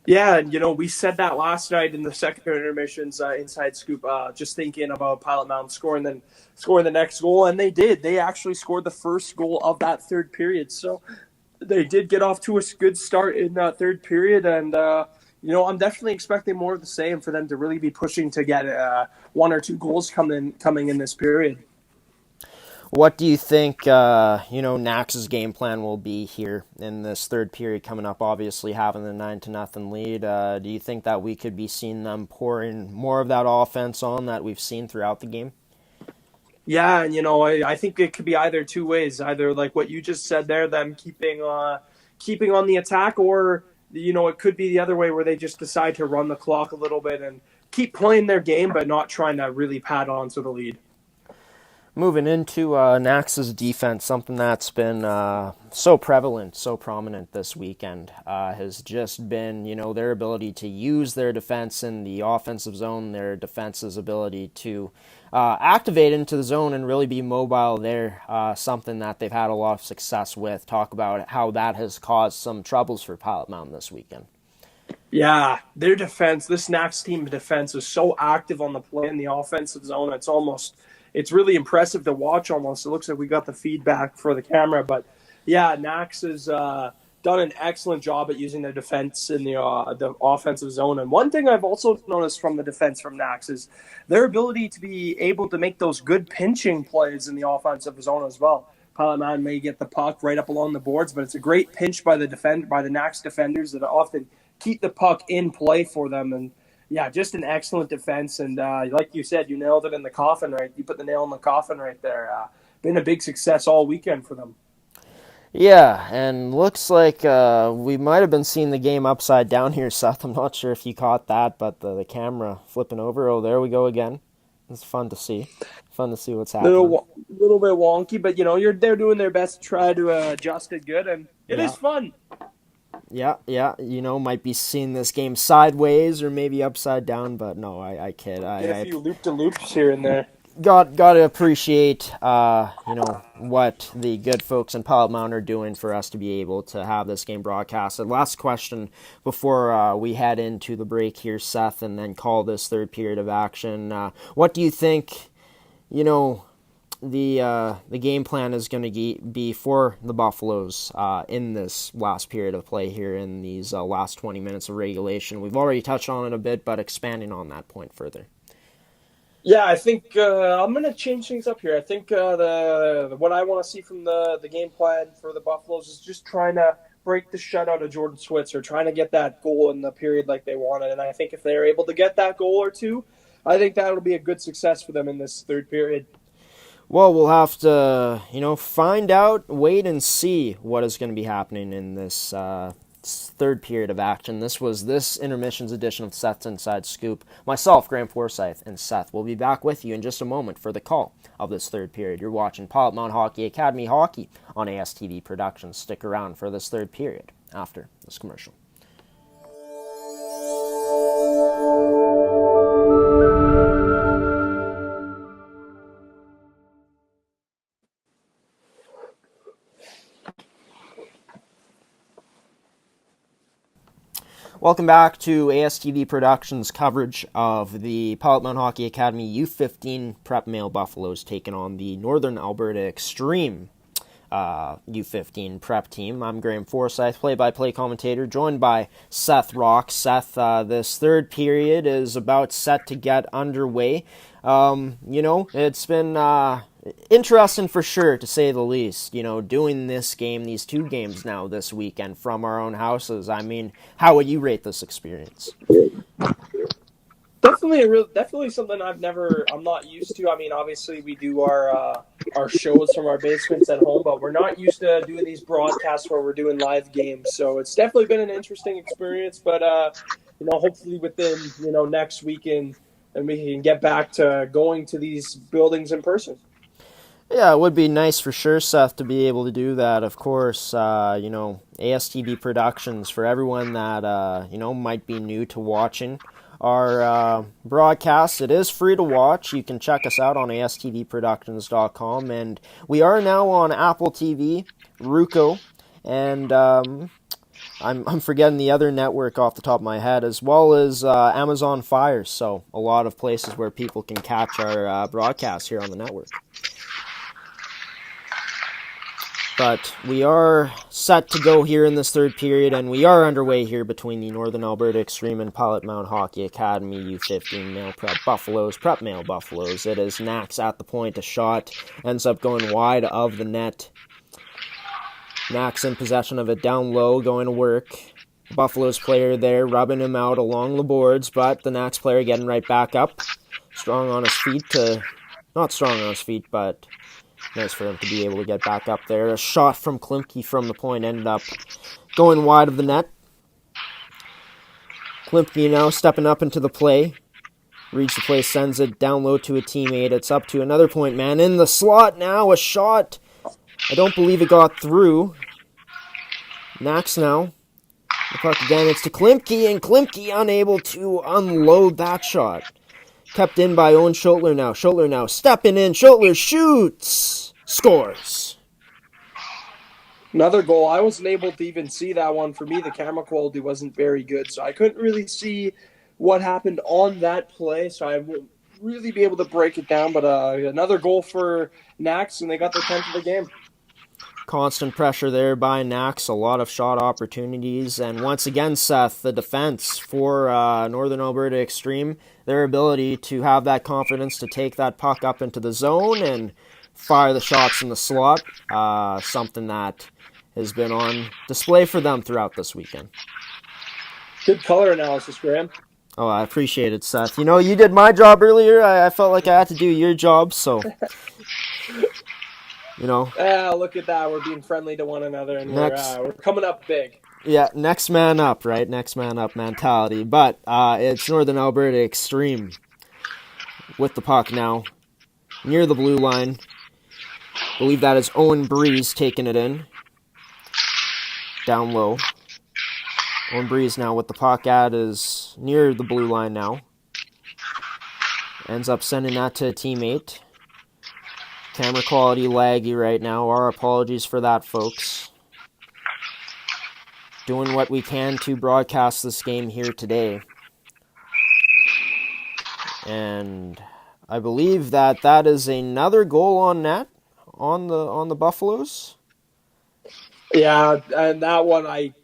Yeah, and we said that last night in the second intermissions inside scoop, just thinking about Pilot Mound scoring the next goal, and they did. They actually scored the first goal of that third period, so they did get off to a good start in that third period, and I'm definitely expecting more of the same for them to really be pushing to get 1 or 2 goals coming in this period. What do you think, Nax's game plan will be here in this third period coming up? Obviously, having the 9-0 lead, do you think that we could be seeing them pour in more of that offense on that we've seen throughout the game? Yeah, and I think it could be either two ways. Either like what you just said there, them keeping on the attack, or it could be the other way where they just decide to run the clock a little bit and keep playing their game, but not trying to really pad on to the lead. Moving into Nax's defense, something that's been so prevalent, so prominent this weekend, has just been, their ability to use their defense in the offensive zone, their defense's ability to activate into the zone and really be mobile there, something that they've had a lot of success with. Talk about how that has caused some troubles for Pilot Mound this weekend. Yeah, their defense, this Nax team defense is so active on the play in the offensive zone. It's really impressive to watch almost. It looks like we got the feedback for the camera. But, yeah, Nax's done an excellent job at using their defense in the offensive zone. And one thing I've also noticed from the defense from Nax is their ability to be able to make those good pinching plays in the offensive zone as well. Pilot Mound may get the puck right up along the boards, but it's a great pinch by the Nax defenders that often keep the puck in play for them. And yeah, just an excellent defense. And like you said, you nailed it in the coffin, right? You put the nail in the coffin right there. Been a big success all weekend for them. Yeah, and looks like we might have been seeing the game upside down here, Seth. I'm not sure if you caught that, but the camera flipping over. Oh, there we go again. It's fun to see. Fun to see what's happening. Little bit wonky, but they're doing their best to try to adjust it good, and it is fun. Yeah. Might be seeing this game sideways or maybe upside down, but no, I kid. Get a few loop-to-loops here and there. Got to appreciate, what the good folks in Pilot Mound are doing for us to be able to have this game broadcasted. Last question before we head into the break here, Seth, and then call this third period of action. What do you think, the game plan is going to be for the Buffaloes in this last period of play here in these last 20 minutes of regulation? We've already touched on it a bit, but expanding on that point further. Yeah, I think I'm going to change things up here. I think what I want to see from the game plan for the Buffaloes is just trying to break the shutout of Jordan Switzer, trying to get that goal in the period like they wanted. And I think if they're able to get that goal or two, I think that'll be a good success for them in this third period. Well, we'll have to, find out, wait and see what is going to be happening in this third period of action. This was this intermissions edition of Seth's Inside Scoop. Myself, Graham Forsyth, and Seth will be back with you in just a moment for the call of this third period. You're watching Pilot Mound Hockey Academy Hockey on ASTV Productions. Stick around for this third period after this commercial. Welcome back to ASTV Productions coverage of the Pilot Mound Hockey Academy U15 Prep Male Buffaloes taking on the Northern Alberta Xtreme U15 Prep team. I'm Graham Forsyth, play-by-play commentator, joined by Seth Rock. Seth, this third period is about set to get underway. It's been interesting for sure, to say the least, doing this game, these two games now this weekend from our own houses. I mean, how would you rate this experience? Definitely something I'm not used to. I mean, obviously we do our shows from our basements at home, but we're not used to doing these broadcasts where we're doing live games. So it's definitely been an interesting experience, but hopefully within next weekend, and we can get back to going to these buildings in person. Yeah, it would be nice for sure, Seth, to be able to do that. Of course, ASTV Productions, for everyone that, might be new to watching our broadcast, it is free to watch. You can check us out on astvproductions.com, and we are now on Apple TV, Roku, and I'm forgetting the other network off the top of my head, as well as Amazon Fire, so a lot of places where people can catch our broadcast here on the network. But we are set to go here in this third period, and we are underway here between the Northern Alberta Xtreme and Pilot Mound Hockey Academy U15 Male Prep Male Buffaloes. It is Nax at the point. A shot ends up going wide of the net. Nax in possession of it down low, going to work. Buffaloes player there rubbing him out along the boards, but the Nax player getting right back up. Not strong on his feet, but nice for him to be able to get back up there. A shot from Klimke from the point ended up going wide of the net. Klimke now stepping up into the play. Reads the play, sends it down low to a teammate. It's up to another point man in the slot now. A shot. I don't believe it got through. Nax now. The puck again. It's to Klimke, and Klimke unable to unload that shot. Kept in by Owen Schotler now. Schotler now stepping in. Schotler shoots. Scores. Another goal. I wasn't able to even see that one. For me, the camera quality wasn't very good, so I couldn't really see what happened on that play, so I won't really be able to break it down. But another goal for Nax, and they got their 10th of the game. Constant pressure there by Nax, a lot of shot opportunities, and once again, Seth, the defense for Northern Alberta Xtreme, their ability to have that confidence to take that puck up into the zone and fire the shots in the slot, something that has been on display for them throughout this weekend. Good color analysis, Graham. Oh, I appreciate it, Seth. You know, you did my job earlier. I felt like I had to do your job, so... You know, look at that. We're being friendly to one another, and we're coming up big. Yeah, next man up, right? Next man up mentality. But it's Northern Alberta Xtreme with the puck now near the blue line. I believe that is Owen Breeze taking it in. Down low. Owen Breeze now with the puck is near the blue line now. Ends up sending that to a teammate. Camera quality laggy right now. Our apologies for that, folks. Doing what we can to broadcast this game here today. And I believe that is another goal on net on the Buffaloes. Yeah, and that one I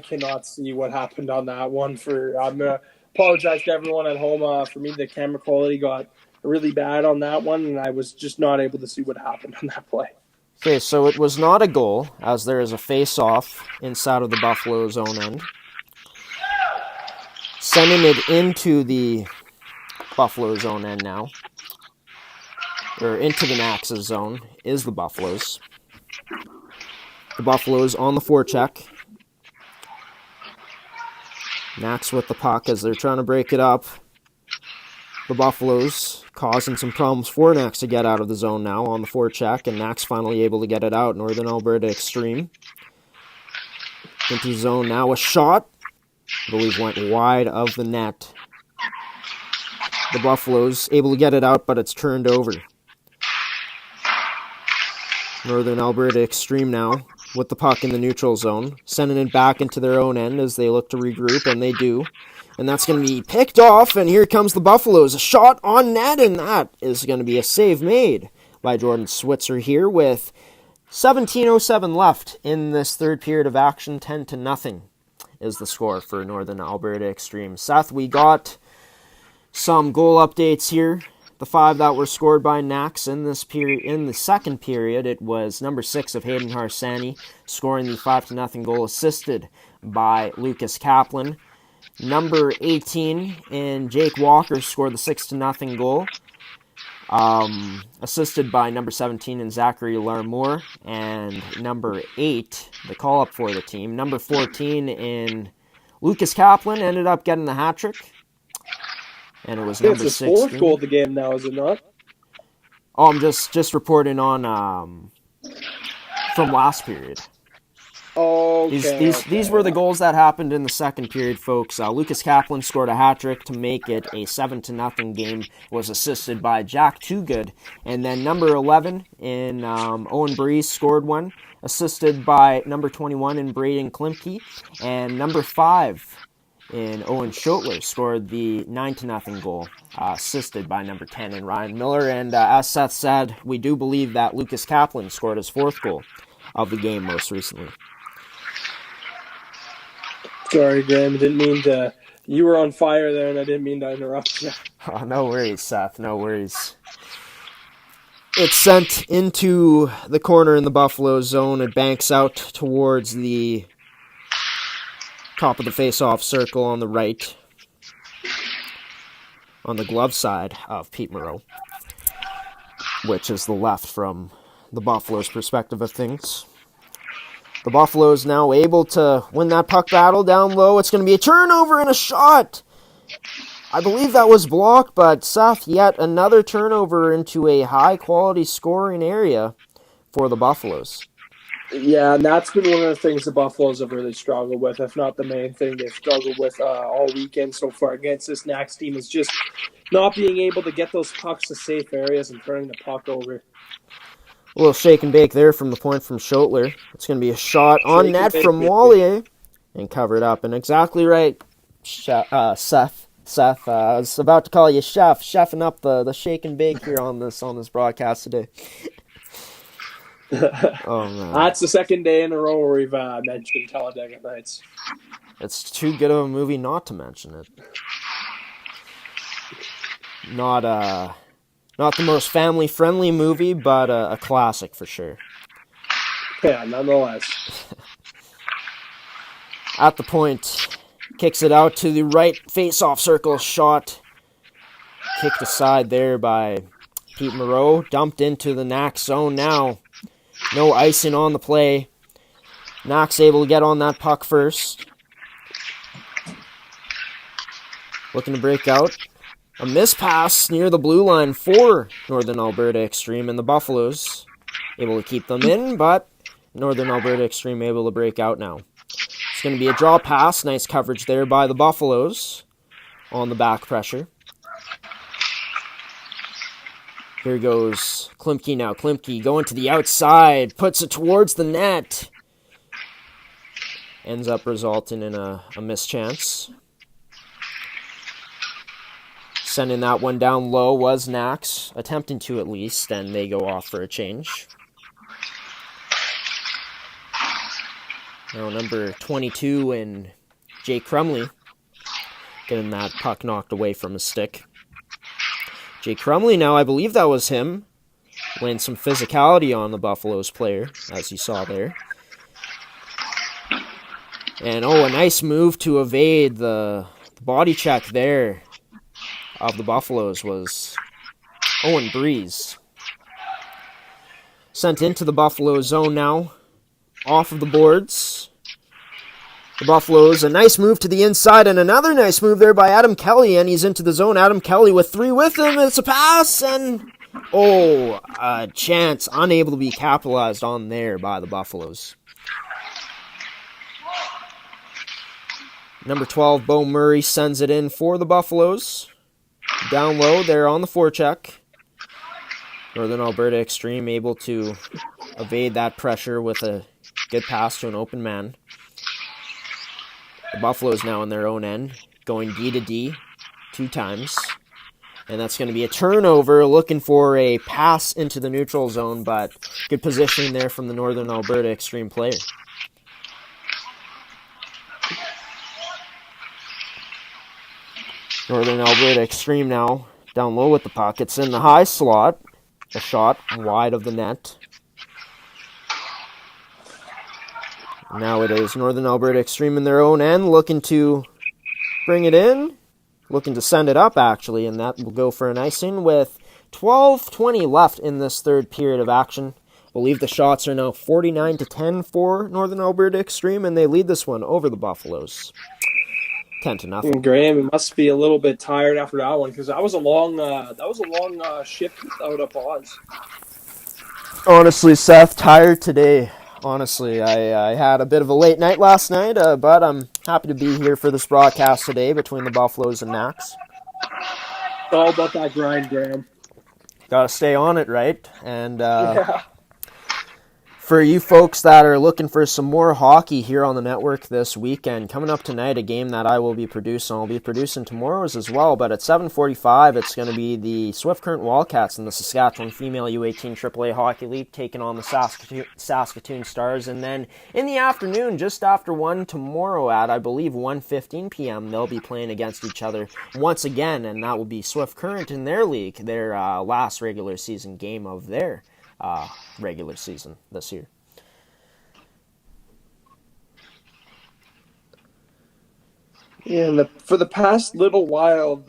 cannot see what happened on that one. I'm gonna apologize to everyone at home. For me, the camera quality got really bad on that one, and I was just not able to see what happened on that play. Okay, so it was not a goal, as there is a face-off inside of the Buffalo zone end. Sending it into the Buffalo zone end now, or into the Nax's zone, is the Buffaloes. The Buffaloes on the forecheck. Nax with the puck as they're trying to break it up. The Buffaloes causing some problems for Nax to get out of the zone now on the forecheck, and Nax finally able to get it out. Northern Alberta Xtreme into zone now. A shot, I believe, went wide of the net. The Buffaloes able to get it out, but it's turned over. Northern Alberta Xtreme now with the puck in the neutral zone, sending it back into their own end as they look to regroup, and they do. And that's going to be picked off, and here comes the Buffaloes. A shot on net, and that is going to be a save made by Jordan Switzer here with 17:07 left in this third period of action. 10-0 is the score for Northern Alberta Xtreme. Seth, we got some goal updates here. The 5 that were scored by Nax in this period, in the second period, it was number 6 of Hayden Harsani scoring the 5-0 goal, assisted by Lucas Kaplan. Number 18 in Jake Walker scored the 6-0 goal, assisted by number 17 in Zachary Larmour, and number 8, the call-up for the team, number 14 in Lucas Kaplan ended up getting the hat trick, and it was number 16. It's his 4th goal of the game now, is it not? Oh, I'm just reporting on from last period. Oh, okay, These were the goals that happened in the second period, folks. Lucas Kaplan scored a hat-trick to make it a 7-0 game, was assisted by Jack Toogood. And then number 11 in Owen Breeze scored one, assisted by number 21 in Braden Klimke. And number 5 in Owen Schotler scored the 9-0 goal, assisted by number 10 in Ryan Miller. And as Seth said, we do believe that Lucas Kaplan scored his 4th goal of the game most recently. Sorry, Graham. I didn't mean to. You were on fire there, and I didn't mean to interrupt you. Oh, no worries, Seth. No worries. It's sent into the corner in the Buffalo zone. It banks out towards the top of the face-off circle on the right, on the glove side of Pete Moreau, which is the left from the Buffalo's perspective of things. The Buffaloes now able to win that puck battle down low. It's going to be a turnover and a shot. I believe that was blocked, but Seth, yet another turnover into a high-quality scoring area for the Buffaloes. Yeah, and that's been one of the things the Buffaloes have really struggled with, if not the main thing they've struggled with all weekend so far against this Nax team, is just not being able to get those pucks to safe areas and turning the puck over. A little shake and bake there from the point from Schotler. It's going to be a shot on net from Wallier and covered up. And exactly right, Seth. I was about to call you chefing up the shake and bake here on this broadcast today. Oh, man. That's the second day in a row where we've mentioned Talladega Nights. It's too good of a movie not to mention it. Not the most family-friendly movie, but a classic for sure. Yeah, nonetheless. At the point, kicks it out to the right face-off circle shot. Kicked aside there by Pete Moreau. Dumped into the Nax zone now. No icing on the play. Nax able to get on that puck first. Looking to break out. A miss pass near the blue line for Northern Alberta Xtreme, and the Buffaloes able to keep them in, but Northern Alberta Xtreme able to break out now. It's going to be a draw pass. Nice coverage there by the Buffaloes on the back pressure. Here goes Klimke now. Klimke going to the outside, puts it towards the net. Ends up resulting in a mischance. Sending that one down low was Nax, attempting to at least, and they go off for a change. Now number 22 and Jake Crumley getting that puck knocked away from his stick. Jake Crumley now, I believe that was him, laying some physicality on the Buffaloes player, as you saw there. And a nice move to evade the body check there of the Buffaloes was Owen Breeze. Sent into the Buffalo zone now. Off of the boards. The Buffaloes, a nice move to the inside, and another nice move there by Adam Kelly, and he's into the zone. Adam Kelly with 3 with him. It's a pass, and a chance unable to be capitalized on there by the Buffaloes. Number 12, Bo Murray sends it in for the Buffaloes. Down low there on the forecheck. Northern Alberta Xtreme able to evade that pressure with a good pass to an open man. The Buffaloes now in their own end, going D to D 2 times. And that's going to be a turnover, looking for a pass into the neutral zone, but good positioning there from the Northern Alberta Xtreme player. Northern Alberta Xtreme now down low with the puck. It's in the high slot. A shot wide of the net. Now it is Northern Alberta Xtreme in their own end, looking to bring it in. Looking to send it up, actually, and that will go for an icing with 12:20 left in this third period of action. I believe the shots are now 49-10 for Northern Alberta Xtreme, and they lead this one over the Buffaloes. 10-0. Graham, you must be a little bit tired after that one, because that was a long shift without a pause. Honestly, Seth, tired today. Honestly, I had a bit of a late night last night, but I'm happy to be here for this broadcast today between the Buffaloes and Nax. It's all about that grind, Graham. Gotta stay on it, right? And Yeah. for you folks that are looking for some more hockey here on the network this weekend, coming up tonight, a game that I will be producing. I'll be producing tomorrow's as well, but at 7:45, it's going to be the Swift Current Wildcats in the Saskatchewan Female U18 AAA Hockey League taking on the Saskatoon Stars. And then in the afternoon, just after 1 tomorrow at, I believe, 1:15 p.m., they'll be playing against each other once again, and that will be Swift Current in their league, their last regular season game of their regular season this year. Yeah, for the past little while,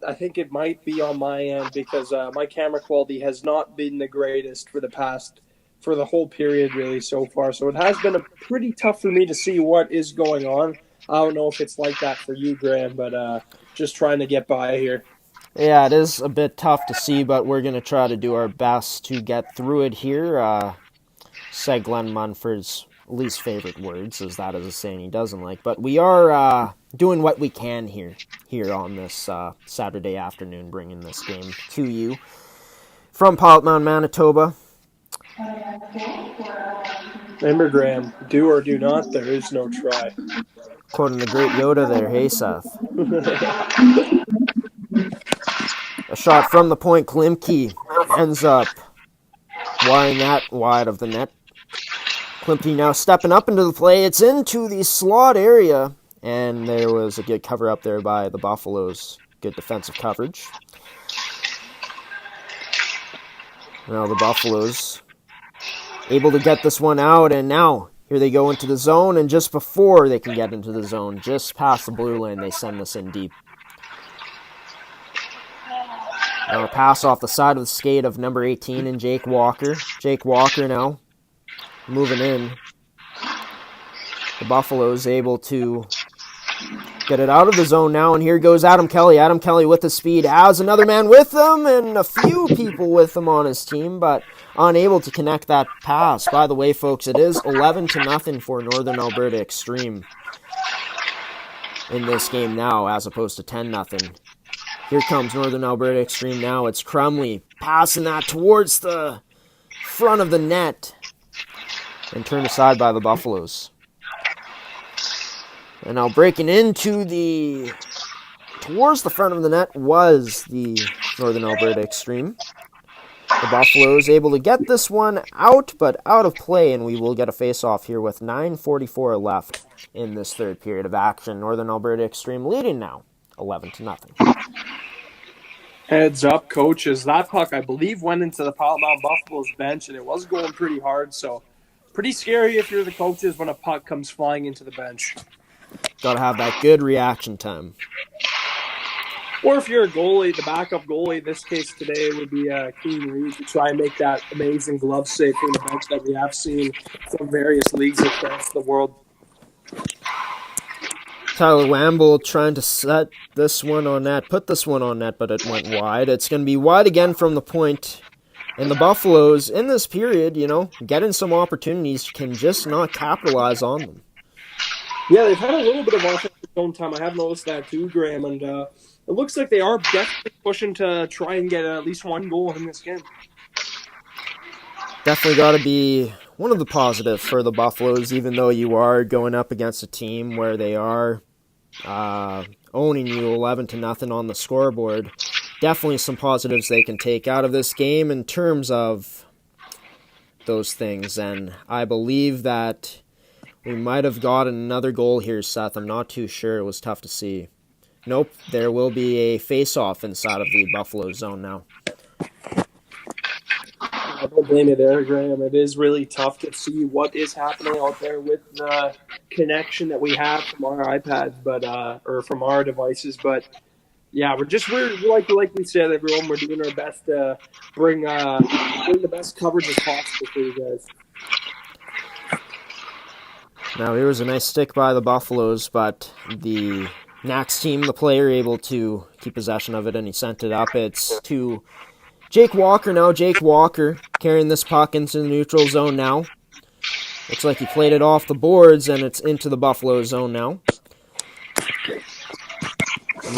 I think it might be on my end because my camera quality has not been the greatest for the whole period really so far. So it has been pretty tough for me to see what is going on. I don't know if it's like that for you, Graham, but just trying to get by here. Yeah, it is a bit tough to see, but we're going to try to do our best to get through it here. Said Glenn Munford's least favorite words, as that is a saying he doesn't like. But we are doing what we can here on this Saturday afternoon, bringing this game to you from Pilot Mound, Manitoba. Remember, Graham, do or do not, there is no try. Quoting the great Yoda there, hey Seth. A shot from the point, Klimke ends up wiring that wide of the net. Klimpke now stepping up into the play. It's into the slot area, and there was a good cover up there by the Buffaloes. Good defensive coverage. Now the Buffaloes able to get this one out, and now here they go into the zone, and just before they can get into the zone, just past the blue line, they send this in deep. Now a pass off the side of the skate of number 18 and Jake Walker. Jake Walker now moving in. The Buffaloes able to get it out of the zone now, and here goes Adam Kelly. Adam Kelly with the speed has another man with him and a few people with him on his team, but unable to connect that pass. By the way, folks, it is 11-0 for Northern Alberta Xtreme in this game now, as opposed to 10-0. Here comes Northern Alberta Xtreme now. It's Crumley passing that towards the front of the net and turned aside by the Buffaloes. And now breaking into towards the front of the net was the Northern Alberta Xtreme. The Buffaloes able to get this one out, but out of play, and we will get a face-off here with 9:44 left in this third period of action. Northern Alberta Xtreme leading now, 11-0. Heads up, coaches. That puck, I believe, went into the Mound Buffalo's bench, and it was going pretty hard, so pretty scary if you're the coaches when a puck comes flying into the bench. Got to have that good reaction time. Or if you're a goalie, the backup goalie, in this case today, would be Keane Reed to try and make that amazing glove save from the bench that we have seen from various leagues across the world. Tyler Wamble trying to set this one on net, put this one on net, but it went wide. It's going to be wide again from the point. And the Buffaloes, in this period, getting some opportunities, can just not capitalize on them. Yeah, they've had a little bit of offensive zone time. I have noticed that too, Graham, and it looks like they are definitely pushing to try and get at least one goal in this game. Definitely got to be one of the positives for the Buffaloes, even though you are going up against a team where they are owning you 11-0 on the scoreboard. Definitely some positives they can take out of this game in terms of those things, and I believe that we might have gotten another goal here, Seth. I'm not too sure. It was tough to see. Nope, there will be a face-off inside of the Buffalo zone now. I don't blame you there, Graham. It is really tough to see what is happening out there with the connection that we have from our iPads, or from our devices. But yeah, we're like we said, everyone. We're doing our best to bring the best coverage as possible for you guys. Now, here was a nice stick by the Buffaloes, but the Nax team, the player, able to keep possession of it, and he sent it up. It's to Jake Walker now. Jake Walker carrying this puck into the neutral zone now. Looks like he played it off the boards, and it's into the Buffalo zone now.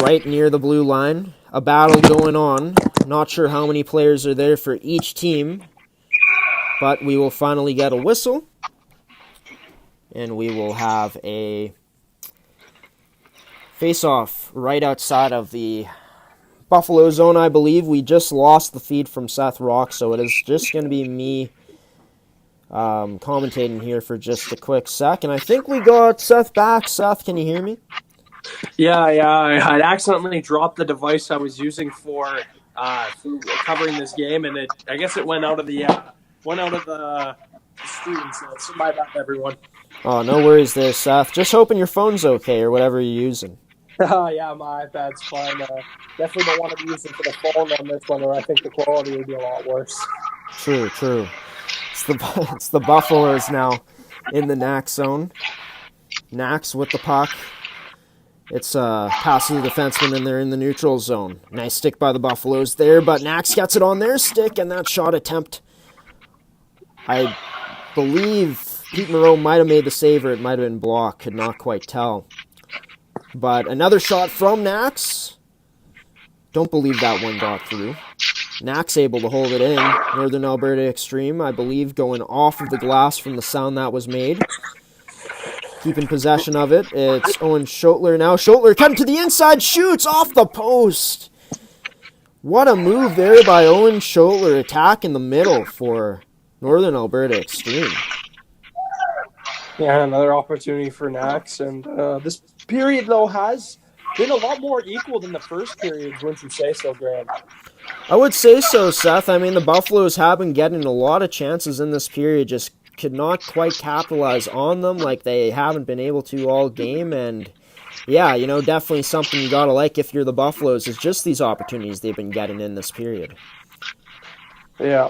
Right near the blue line. A battle going on. Not sure how many players are there for each team, but we will finally get a whistle. And we will have a face-off right outside of the Buffalo zone, I believe. We just lost the feed from Seth Rock, so it is just going to be me commentating here for just a quick sec. And I think we got Seth back. Seth, can you hear me? Yeah. I accidentally dropped the device I was using for covering this game, and I guess it went out of the stream. So my bad, everyone. Oh, no worries there, Seth. Just hoping your phone's okay or whatever you're using. Yeah, my iPad's fine. Definitely don't want to be using for the phone on this one, or I think the quality would be a lot worse. True. It's the Buffaloes now in the Nax zone. Nax with the puck. It's pass to the defenseman, and they're in the neutral zone. Nice stick by the Buffaloes there, but Nax gets it on their stick, and that shot attempt, I believe Pete Moreau might have made the save, or it might have been blocked. Could not quite tell. But another shot from Nax. Don't believe that one got through. Nax able to hold it in. Northern Alberta Xtreme, I believe, going off of the glass from the sound that was made. Keeping possession of it. It's Owen Schotler now. Schotler cutting to the inside. Shoots off the post. What a move there by Owen Schotler. Attack in the middle for Northern Alberta Xtreme. Yeah, another opportunity for Nax. And this period, though, has been a lot more equal than the first periods, wouldn't you say so, Graham? I would say so, Seth. I mean, the Buffaloes have been getting a lot of chances in this period, just could not quite capitalize on them like they haven't been able to all game. And yeah, definitely something you gotta like if you're the Buffaloes is just these opportunities they've been getting in this period. Yeah.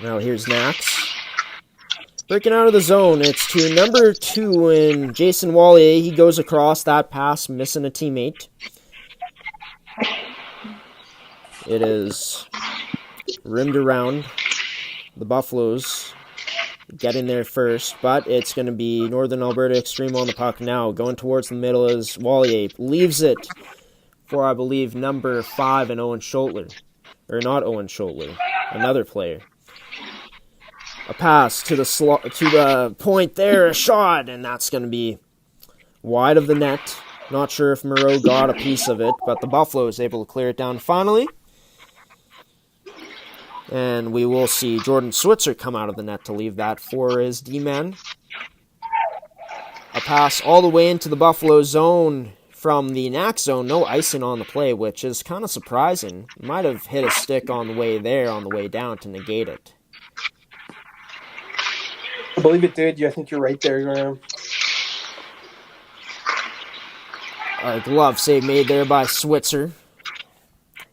Now here's Nax. Breaking out of the zone, it's to number 2 in Jason Wallier. He goes across that pass, missing a teammate. It is rimmed around. The Buffaloes getting there first, but it's going to be Northern Alberta Xtreme on the puck now. Going towards the middle is Wallier. Leaves it for, I believe, number 5 and Owen Schultler. Or not Owen Schultler, another player. A pass to the point there, a shot, and that's going to be wide of the net. Not sure if Moreau got a piece of it, but the Buffalo is able to clear it down finally. And we will see Jordan Switzer come out of the net to leave that for his D-man. A pass all the way into the Buffalo zone from the Nax zone. No icing on the play, which is kind of surprising. Might have hit a stick on the way there, on the way down to negate it. I believe it did. Yeah, I think you're right there, Graham. A glove save made there by Switzer.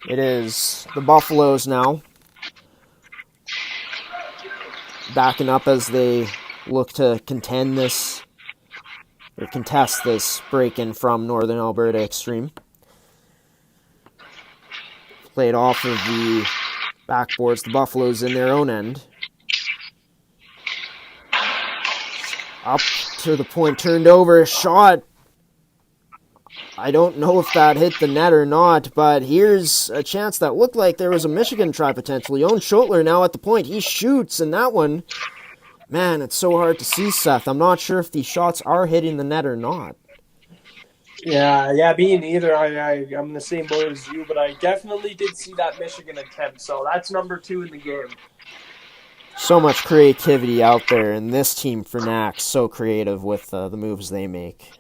It is the Buffaloes now backing up as they look to contest this break-in from Northern Alberta Xtreme. Played off of the backboards, the Buffaloes in their own end. Up to the point, turned over, shot. I don't know if that hit the net or not, but here's a chance that looked like there was a Michigan try potentially. Owen Schultler now at the point. He shoots, and that one, man, it's so hard to see, Seth. I'm not sure if these shots are hitting the net or not. Yeah, me neither. I'm in the same boat as you, but I definitely did see that Michigan attempt, so that's number 2 in the game. So much creativity out there, and this team for Nax, so creative with the moves they make.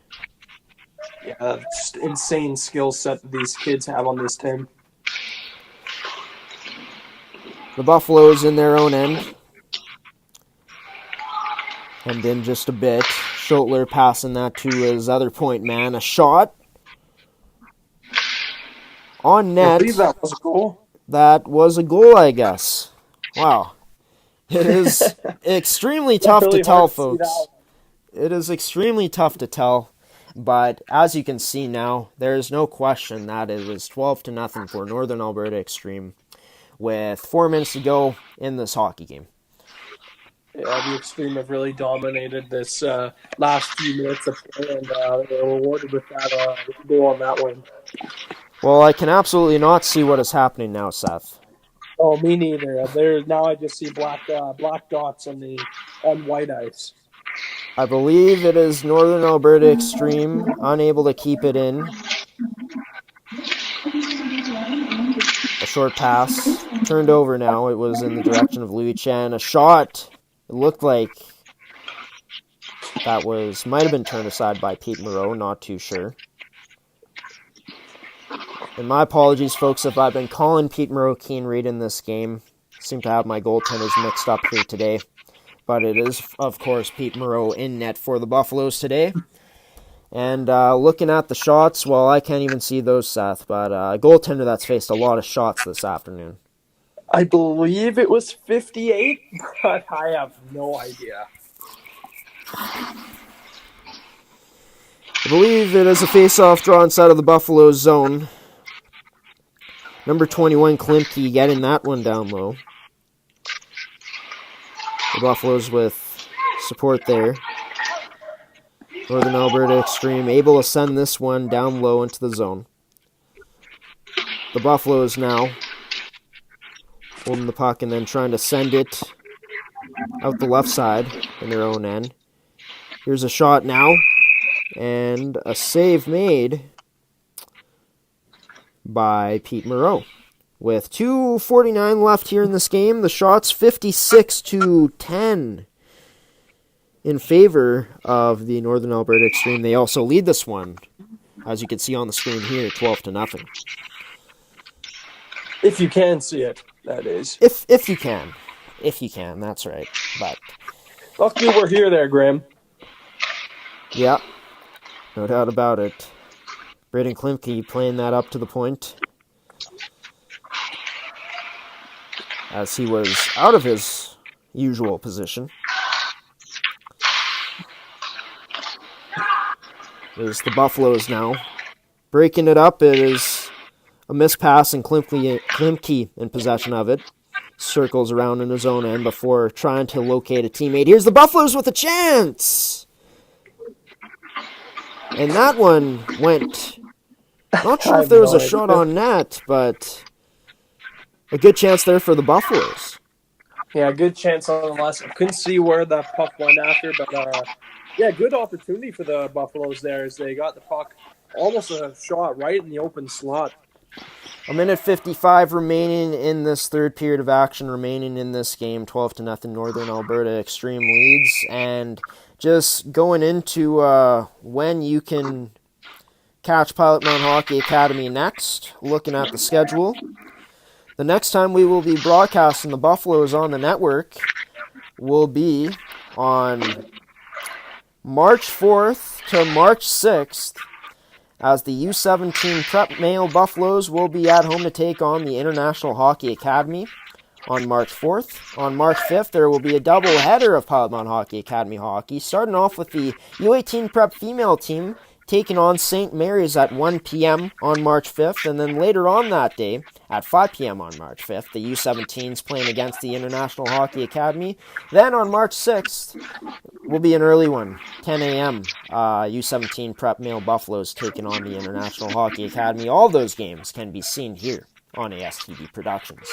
Yeah, just insane skill set that these kids have on this team. The Buffaloes in their own end. And in just a bit, Schultler passing that to his other point man. A shot on net. I believe that was a goal. That was a goal, I guess. Wow. It is extremely tough to tell, folks. It is extremely tough to tell. But as you can see now, there is no question that it is 12-0 for Northern Alberta Xtreme with 4 minutes to go in this hockey game. Yeah, the Xtreme have really dominated this last few minutes of play, and they were rewarded with that goal on that one. Well, I can absolutely not see what is happening now, Seth. Oh, me neither. Now I just see black dots on white ice. I believe it is Northern Alberta Xtreme, unable to keep it in. A short pass, turned over now. It was in the direction of Louis Chen. A shot. It looked like that might have been turned aside by Pete Moreau, not too sure. And my apologies, folks, if I've been calling Pete Moreau Keen Reed in this game. Seem to have my goaltenders mixed up here today. But it is, of course, Pete Moreau in net for the Buffaloes today. And looking at the shots, well, I can't even see those, Seth. But a goaltender that's faced a lot of shots this afternoon. I believe it was 58, but I have no idea. I believe it is a face-off draw inside of the Buffalo zone. Number 21, Klimke, getting that one down low. The Buffaloes with support there. Northern Alberta Xtreme able to send this one down low into the zone. The Buffaloes now holding the puck and then trying to send it out the left side in their own end. Here's a shot now. And a save made by Pete Moreau. With 2:49 left here in this game, the shots 56-10 in favor of the Northern Alberta Xtreme. They also lead this one, as you can see on the screen here, 12-0. If you can see it, that is. If you can. If you can, that's right. But luckily we're here there, Graham. yeah, no doubt about it. Braden Klimke playing that up to the point, as he was out of his usual position. There's the Buffaloes now. Breaking it up, it is a missed pass, and Klimke in possession of it. Circles around in his own end before trying to locate a teammate. Here's the Buffaloes with a chance! And that one went... Not sure if there was a shot on net, but a good chance there for the Buffaloes. Yeah, good chance nonetheless. I couldn't see where the puck went after, but yeah, good opportunity for the Buffaloes there as they got the puck almost a shot right in the open slot. A minute 55 remaining in this third period of action, remaining in this game. 12-0 Northern Alberta Xtreme leads. And just going into when you can catch Pilot Mound Hockey Academy next, looking at the schedule. The next time we will be broadcasting the Buffaloes on the network will be on March 4th to March 6th, as the U17 Prep Male Buffaloes will be at home to take on the International Hockey Academy on March 4th. On March 5th, there will be a double header of Pilot Mound Hockey Academy hockey, starting off with the U18 Prep female team taking on St. Mary's at 1 p.m. on March 5th, and then later on that day, at 5 p.m. on March 5th, the U17s playing against the International Hockey Academy. Then on March 6th, will be an early one, 10 a.m. U17 Prep Male Buffaloes taking on the International Hockey Academy. All those games can be seen here on ASTV Productions.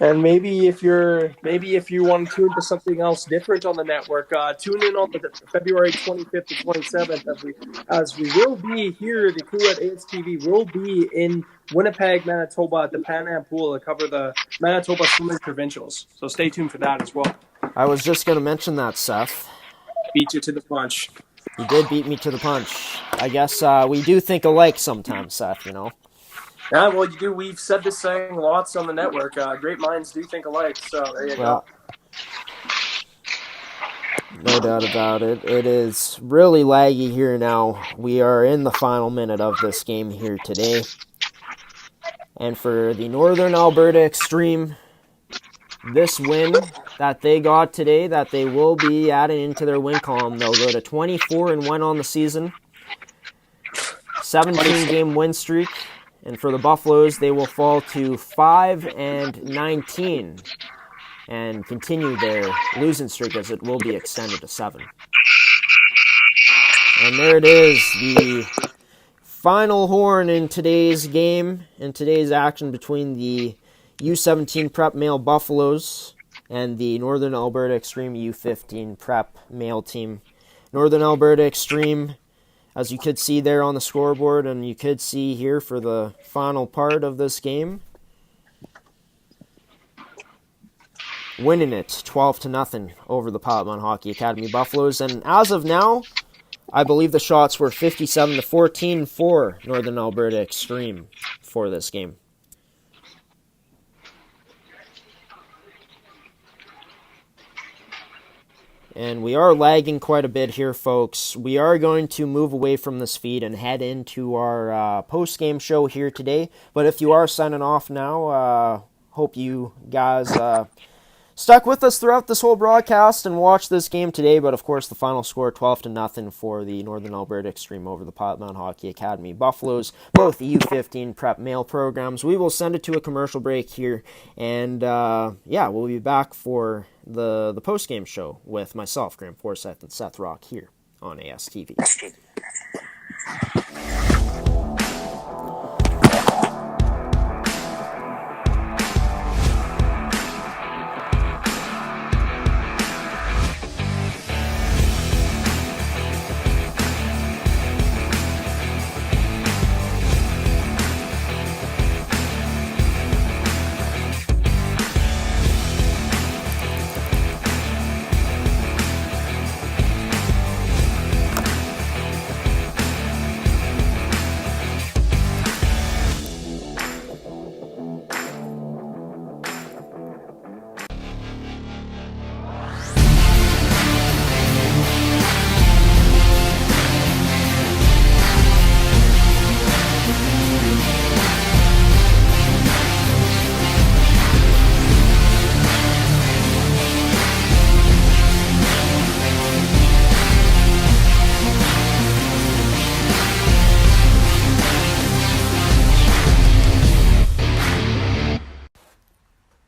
And maybe if you want to tune to something else different on the network, tune in on the February 25th to 27th as we will be here. The crew at ASTV will be in Winnipeg, Manitoba at the Pan Am Pool to cover the Manitoba Swimming Provincials. So stay tuned for that as well. I was just going to mention that, Seth. Beat you to the punch. You did beat me to the punch. I guess we do think alike sometimes, Seth, you know. Yeah, well, you do. We've said this saying lots on the network. Great minds do think alike, so there you go. No doubt about it. It is really laggy here now. We are in the final minute of this game here today. And for the Northern Alberta Xtreme, this win that they got today, that they will be adding into their win column, they'll go to 24-1 on the season, 17-game win streak. And for the Buffaloes, they will fall to 5-19 and continue their losing streak, as it will be extended to 7. And there it is, the final horn in today's game, in today's action between the U17 Prep Male Buffaloes and the Northern Alberta Xtreme U15 Prep Male team. Northern Alberta Xtreme, as you could see there on the scoreboard, and you could see here for the final part of this game, winning it 12-0 over the Pilot Mound Hockey Academy Buffaloes. And as of now, I believe the shots were 57-14 for Northern Alberta Xtreme for this game. And we are lagging quite a bit here, folks. We are going to move away from this feed and head into our post-game show here today. But if you are signing off now, hope you guys stuck with us throughout this whole broadcast and watched this game today. But of course, the final score 12-0 for the Northern Alberta Xtreme over the Pilot Mound Hockey Academy Buffaloes, both the U15 Prep Male programs. We will send it to a commercial break here, and we'll be back for the post-game show with myself, Graham Forsyth, and Seth Rock here on ASTV.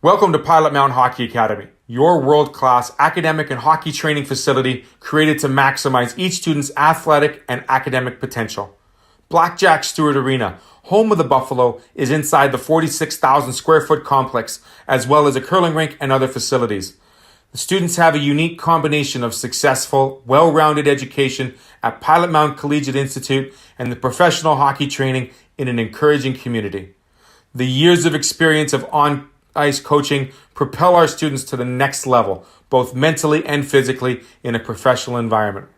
Welcome to Pilot Mound Hockey Academy, your world-class academic and hockey training facility created to maximize each student's athletic and academic potential. Blackjack Stewart Arena, home of the Buffalo, is inside the 46,000 square foot complex, as well as a curling rink and other facilities. The students have a unique combination of successful, well-rounded education at Pilot Mound Collegiate Institute and the professional hockey training in an encouraging community. The years of experience of on-ice coaching propel our students to the next level, both mentally and physically, in a professional environment.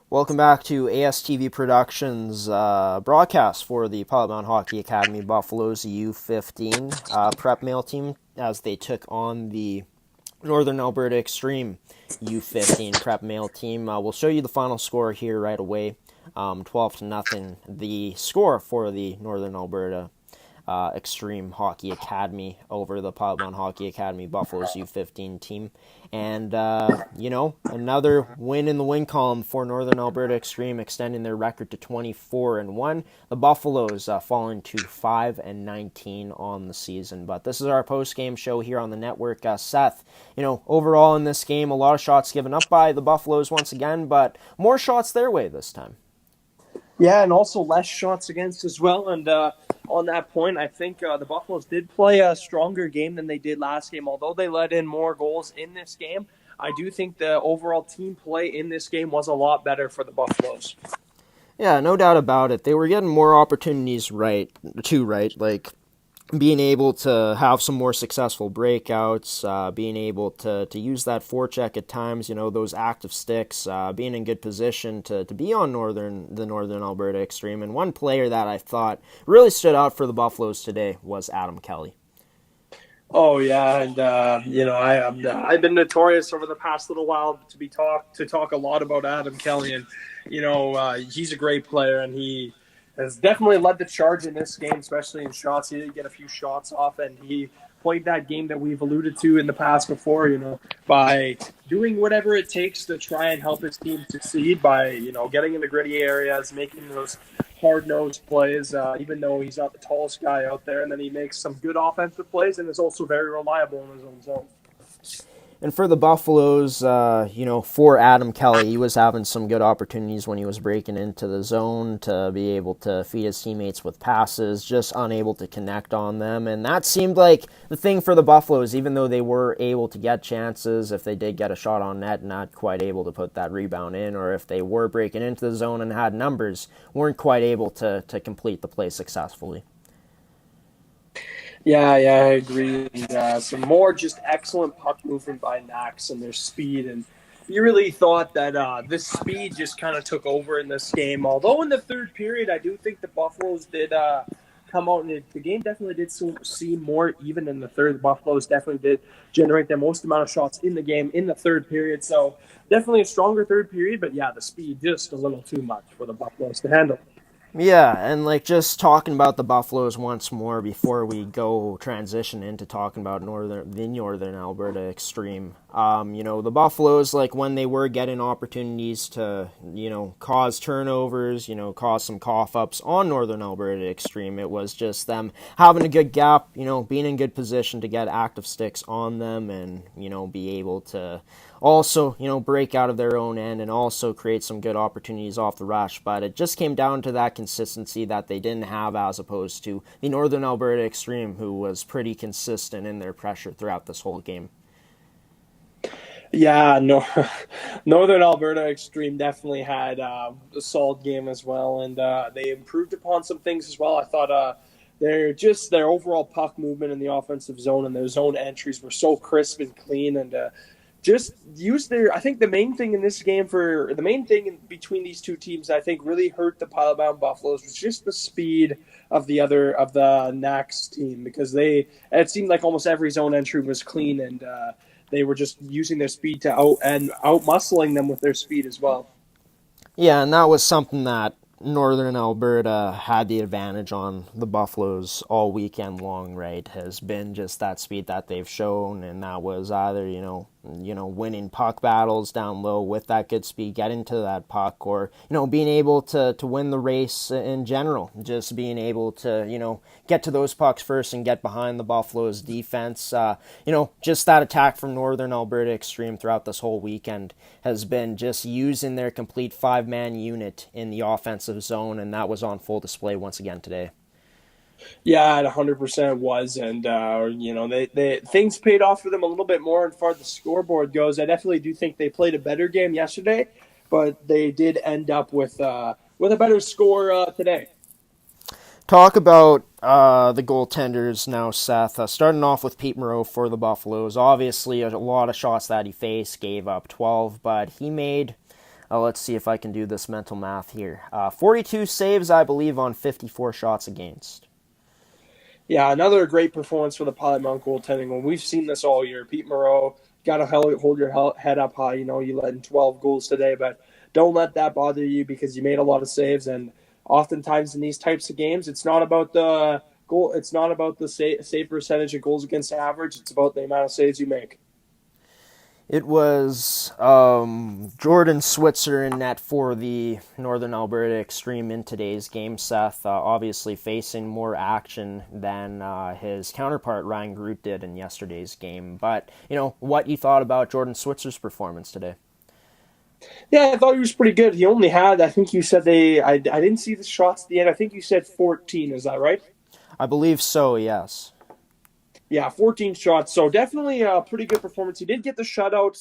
Welcome back to ASTV Productions broadcast for the Pilot Mound Hockey Academy Buffaloes U15 prep male team as they took on the Northern Alberta Xtreme U15 prep male team. We'll show you the final score here right away, 12-0. The score for the Northern Alberta Xtreme Hockey Academy over the Pilot Mound Hockey Academy Buffaloes U15 team. And, another win in the win column for Northern Alberta Xtreme, extending their record to 24-1. The Buffaloes falling to 5-19 on the season. But this is our post-game show here on the network. Seth, overall in this game, a lot of shots given up by the Buffaloes once again, but more shots their way this time. Yeah, and also less shots against as well. And on that point, I think the Buffaloes did play a stronger game than they did last game. Although they let in more goals in this game, I do think the overall team play in this game was a lot better for the Buffaloes. Yeah, no doubt about it. They were getting more opportunities right, like being able to have some more successful breakouts, being able to use that forecheck at times, those active sticks, being in good position to be on the Northern Alberta Xtreme. And one player that I thought really stood out for the Buffaloes today was Adam Kelly. Oh yeah, and I've been notorious over the past little while to talk a lot about Adam Kelly, and he's a great player, and he has definitely led the charge in this game, especially in shots. He did get a few shots off, and he played that game that we've alluded to in the past before, by doing whatever it takes to try and help his team succeed by, getting in the gritty areas, making those hard-nosed plays, even though he's not the tallest guy out there. And then he makes some good offensive plays and is also very reliable in his own zone. And for the Buffaloes, for Adam Kelly, he was having some good opportunities when he was breaking into the zone to be able to feed his teammates with passes, just unable to connect on them. And that seemed like the thing for the Buffaloes, even though they were able to get chances, if they did get a shot on net, not quite able to put that rebound in, or if they were breaking into the zone and had numbers, weren't quite able to complete the play successfully. Yeah, I agree. And, some more just excellent puck movement by Nax and their speed. And you really thought that this speed just kind of took over in this game. Although in the third period, I do think the Buffaloes did come out, and the game definitely did seem more even in the third. The Buffaloes definitely did generate the most amount of shots in the game in the third period. So definitely a stronger third period. But, yeah, the speed just a little too much for the Buffaloes to handle. Yeah, and just talking about the Buffaloes once more before we go transition into talking about the Northern Alberta Xtreme. The Buffaloes, when they were getting opportunities to, cause turnovers, cause some cough-ups on Northern Alberta Xtreme, it was just them having a good gap, being in good position to get active sticks on them and, be able to also, break out of their own end and also create some good opportunities off the rush. But it just came down to that consistency that they didn't have as opposed to the Northern Alberta Xtreme, who was pretty consistent in their pressure throughout this whole game. Yeah, Northern Alberta Xtreme definitely had a solid game as well, and they improved upon some things as well. I thought their overall puck movement in the offensive zone and their zone entries were so crisp and clean, and just use I think the main thing in this game between these two teams, I think really hurt the Pilot Mound Buffaloes was just the speed of the Nax team, because it seemed like almost every zone entry was clean, and they were just using their speed to out muscling them with their speed as well. Yeah, and that was something that Northern Alberta had the advantage on the Buffaloes all weekend long, right, has been just that speed that they've shown, and that was either, winning puck battles down low with that good speed, getting to that puck, or, being able to win the race in general, just being able to, get to those pucks first and get behind the Buffaloes defense. Just that attack from Northern Alberta Xtreme throughout this whole weekend has been just using their complete five-man unit in the offensive zone, and that was on full display once again today. Yeah, it 100% was, and they things paid off for them a little bit more as far as the scoreboard goes. I definitely do think they played a better game yesterday, but they did end up with a better score today. Talk about the goaltenders now, Seth. Starting off with Pete Moreau for the Buffaloes. Obviously, a lot of shots that he faced, gave up 12, but he made, let's see if I can do this mental math here, 42 saves, I believe, on 54 shots against. Yeah, another great performance for the Pilot Mound goaltending. When we've seen this all year, Pete Moreau, got to hold your head up high. You let in 12 goals today, but don't let that bother you because you made a lot of saves. And oftentimes in these types of games, it's not about the goal. It's not about the save percentage and goals against average. It's about the amount of saves you make. It was Jordan Switzer in net for the Northern Alberta Xtreme in today's game, Seth. Obviously facing more action than his counterpart Ryan Groot did in yesterday's game. But, what you thought about Jordan Switzer's performance today? Yeah, I thought he was pretty good. He only had, I think you said I didn't see the shots at the end. I think you said 14. Is that right? I believe so, yes. Yeah, 14 shots. So definitely a pretty good performance. He did get the shutout.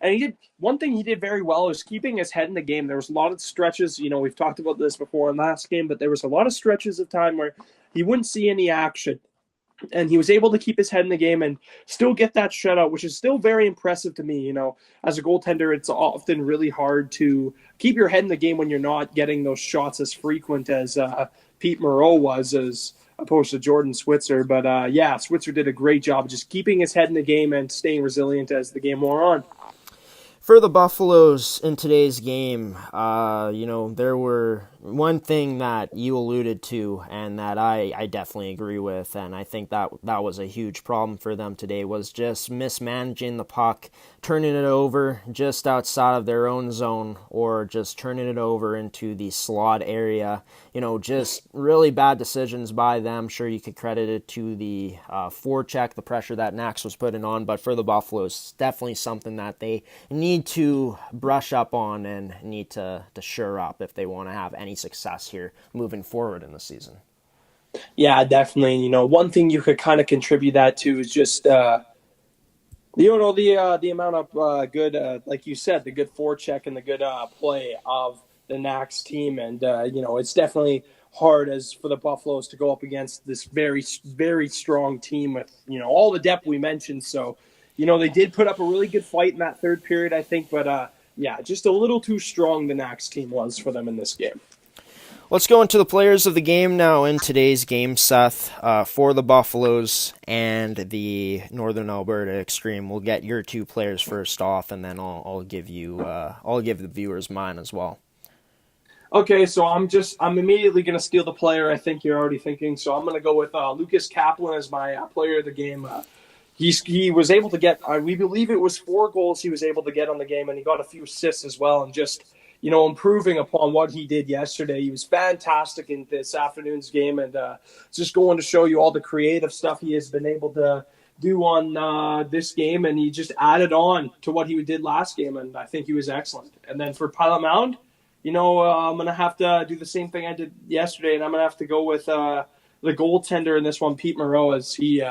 And one thing he did very well is keeping his head in the game. There was a lot of stretches. We've talked about this before in last game, but there was a lot of stretches of time where he wouldn't see any action. And he was able to keep his head in the game and still get that shutout, which is still very impressive to me. As a goaltender, it's often really hard to keep your head in the game when you're not getting those shots as frequent as Pete Moreau was, as opposed to Jordan Switzer. But Switzer did a great job just keeping his head in the game and staying resilient as the game wore on. For the Buffaloes in today's game, there were one thing that you alluded to and that I definitely agree with, and I think that was a huge problem for them today, was just mismanaging the puck, turning it over just outside of their own zone or just turning it over into the slot area. Just really bad decisions by them. Sure, you could credit it to the forecheck, the pressure that Nax was putting on, but for the Buffaloes, it's definitely something that they need to brush up on and need to shore up if they want to have any success here moving forward in the season. Yeah, definitely. One thing you could kind of contribute that to is just the amount of good, like you said, the good forecheck and the good play of the Nax team, and it's definitely hard as for the Buffaloes to go up against this very, very strong team with all the depth we mentioned. So they did put up a really good fight in that third period, I think, but just a little too strong the Nax team was for them in this game. Let's go into the players of the game now in today's game, Seth. For the Buffaloes and the Northern Alberta Xtreme, we'll get your two players first off, and then I'll give the viewers mine as well. Okay, so I'm immediately going to steal the player I think you're already thinking. So I'm going to go with Lucas Kaplan as my player of the game. He was able to get, we believe it was 4 goals he was able to get on the game, and he got a few assists as well, and just improving upon what he did yesterday. He was fantastic in this afternoon's game, and just going to show you all the creative stuff he has been able to do on this game, and he just added on to what he did last game, and I think he was excellent. And then for Pilot Mound, I'm going to have to do the same thing I did yesterday, and I'm going to have to go with the goaltender in this one, Pete Moreau, as he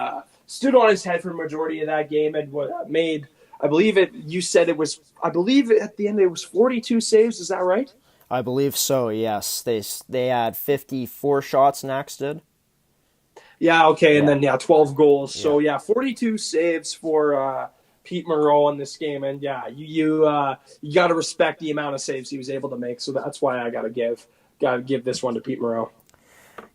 stood on his head for the majority of that game and made, I believe at the end it was 42 saves. Is that right? I believe so, yes. They had 54 shots, Nax did. Yeah, okay, and then 12 goals. Yeah. So 42 saves for Pete Moreau in this game, and you got to respect the amount of saves he was able to make. So that's why I got to give this one to Pete Moreau.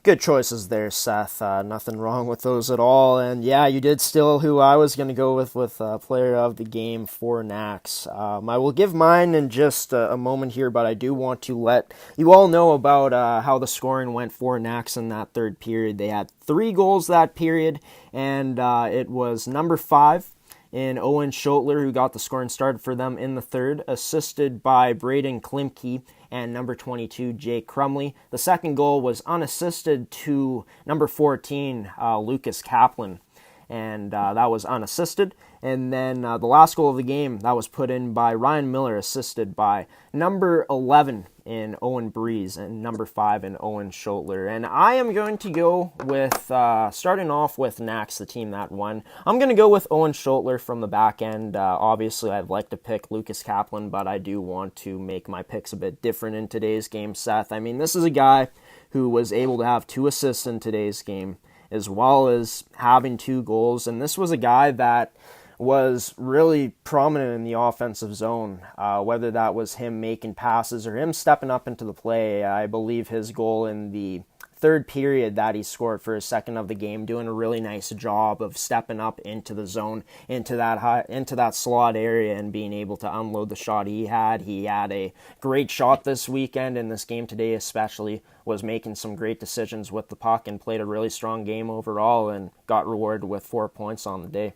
Good choices there, Seth. Nothing wrong with those at all. And yeah, you did steal who I was going to go with player of the game for Nax. I will give mine in just a moment here, but I do want to let you all know about how the scoring went for Nax in that third period. They had 3 goals that period, and it was number 5 in Owen Schotler, who got the scoring started for them in the third, assisted by Braden Klimke and number 22, Jake Crumley. The second goal was unassisted to number 14, Lucas Kaplan, and that was unassisted. And then the last goal of the game, that was put in by Ryan Miller, assisted by number 11 in Owen Breeze and number 5 in Owen Schotler. And I am going to go with, starting off with Nax, the team that won. I'm going to go with Owen Schotler from the back end. Obviously, I'd like to pick Lucas Kaplan, but I do want to make my picks a bit different in today's game, Seth. I mean, this is a guy who was able to have 2 assists in today's game, as well as having 2 goals. And this was a guy that was really prominent in the offensive zone, whether that was him making passes or him stepping up into the play. I believe his goal in the third period that he scored for his second of the game, doing a really nice job of stepping up into the zone, into that slot area, and being able to unload the shot he had. He had a great shot this weekend, in this game today especially, was making some great decisions with the puck and played a really strong game overall and got rewarded with 4 points on the day.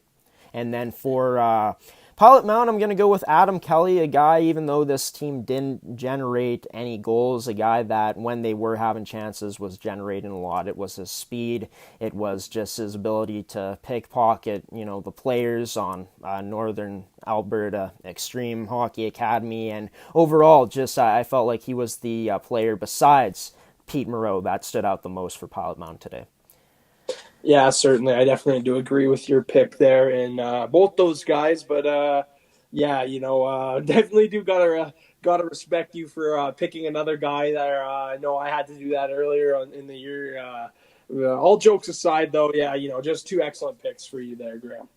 And then for Pilot Mound, I'm going to go with Adam Kelly, a guy, even though this team didn't generate any goals, a guy that when they were having chances was generating a lot. It was his speed. It was just his ability to pickpocket, the players on Northern Alberta Xtreme Hockey Academy. And overall, just I felt like he was the player besides Pete Moreau that stood out the most for Pilot Mound today. Yeah, certainly. I definitely do agree with your pick there in both those guys. But definitely do gotta respect you for picking another guy there. I know I had to do that earlier in the year. All jokes aside, though, just 2 excellent picks for you there, Graham.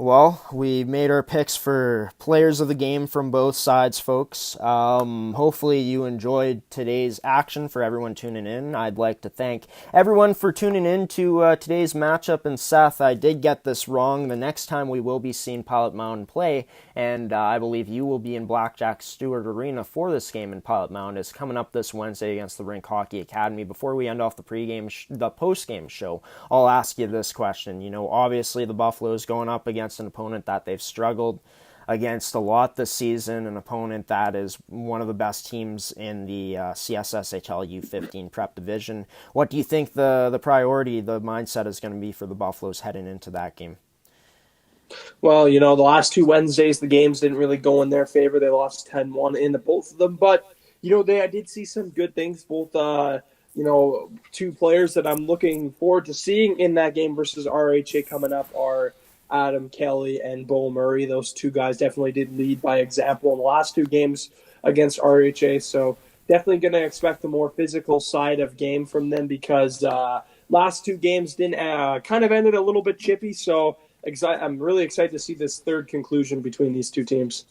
Well, we made our picks for players of the game from both sides, folks. Hopefully you enjoyed today's action. For everyone tuning in, I'd like to thank everyone for tuning in to today's matchup. And Seth, I did get this wrong. The next time we will be seeing Pilot Mound play, and I believe you will be in Blackjack Stewart Arena for this game in Pilot Mound, is coming up this Wednesday against the Rink Hockey Academy. Before we end off the the post-game show, I'll ask you this question. Obviously the Buffaloes going up against an opponent that they've struggled against a lot this season, an opponent that is one of the best teams in the CSSHL U15 prep division. What do you think the priority, the mindset is going to be for the Buffaloes heading into that game? Well, the last 2 Wednesdays, the games didn't really go in their favor. They lost 10-1 in the both of them. But, I did see some good things, both 2 players that I'm looking forward to seeing in that game versus RHA coming up are Adam Kelly and Bo Murray. Those 2 guys definitely did lead by example in the last 2 games against RHA. So definitely going to expect the more physical side of game from them, because last 2 games didn't kind of ended a little bit chippy. So I'm really excited to see this third conclusion between these 2 teams.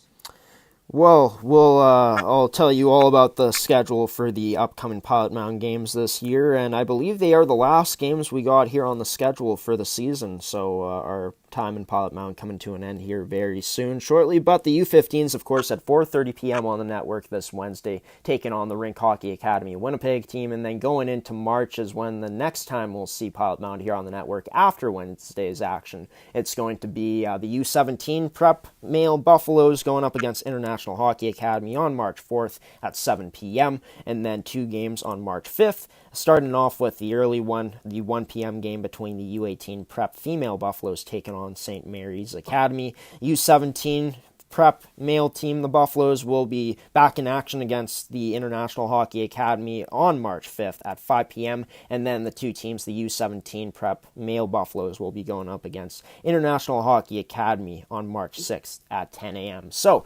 Well, I'll tell you all about the schedule for the upcoming Pilot Mound games this year, and I believe they are the last games we got here on the schedule for the season, so our time in Pilot Mound coming to an end here very soon, shortly. But the U15s, of course, at 4:30 p.m. on the network this Wednesday, taking on the Rink Hockey Academy Winnipeg team, and then going into March is when the next time we'll see Pilot Mound here on the network after Wednesday's action. It's going to be the U17 prep male Buffaloes going up against International Hockey Academy on March 4th at 7 p.m., and then 2 games on March 5th, starting off with the early one, the 1 p.m. game between the U18 prep female Buffaloes taking on St. Mary's Academy. U17 prep male team, the Buffaloes, will be back in action against the International Hockey Academy on March 5th at 5 p.m., and then the 2 teams, the U17 prep male Buffaloes, will be going up against International Hockey Academy on March 6th at 10 a.m. So,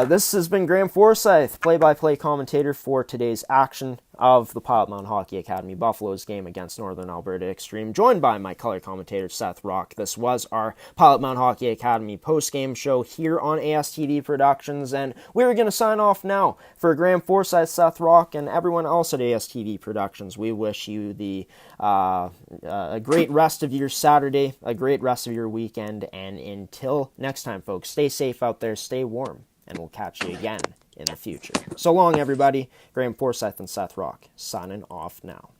this has been Graham Forsyth, play-by-play commentator for today's action of the Pilot Mound Hockey Academy Buffaloes game against Northern Alberta Xtreme, joined by my color commentator Seth Rock. This was our Pilot Mound Hockey Academy post-game show here on ASTD Productions, and we're going to sign off now. For Graham Forsyth, Seth Rock, and everyone else at ASTD Productions, we wish you a great rest of your Saturday, a great rest of your weekend, and until next time, folks, stay safe out there, stay warm, and we'll catch you again in the future. So long, everybody. Graham Forsyth and Seth Rock signing off now.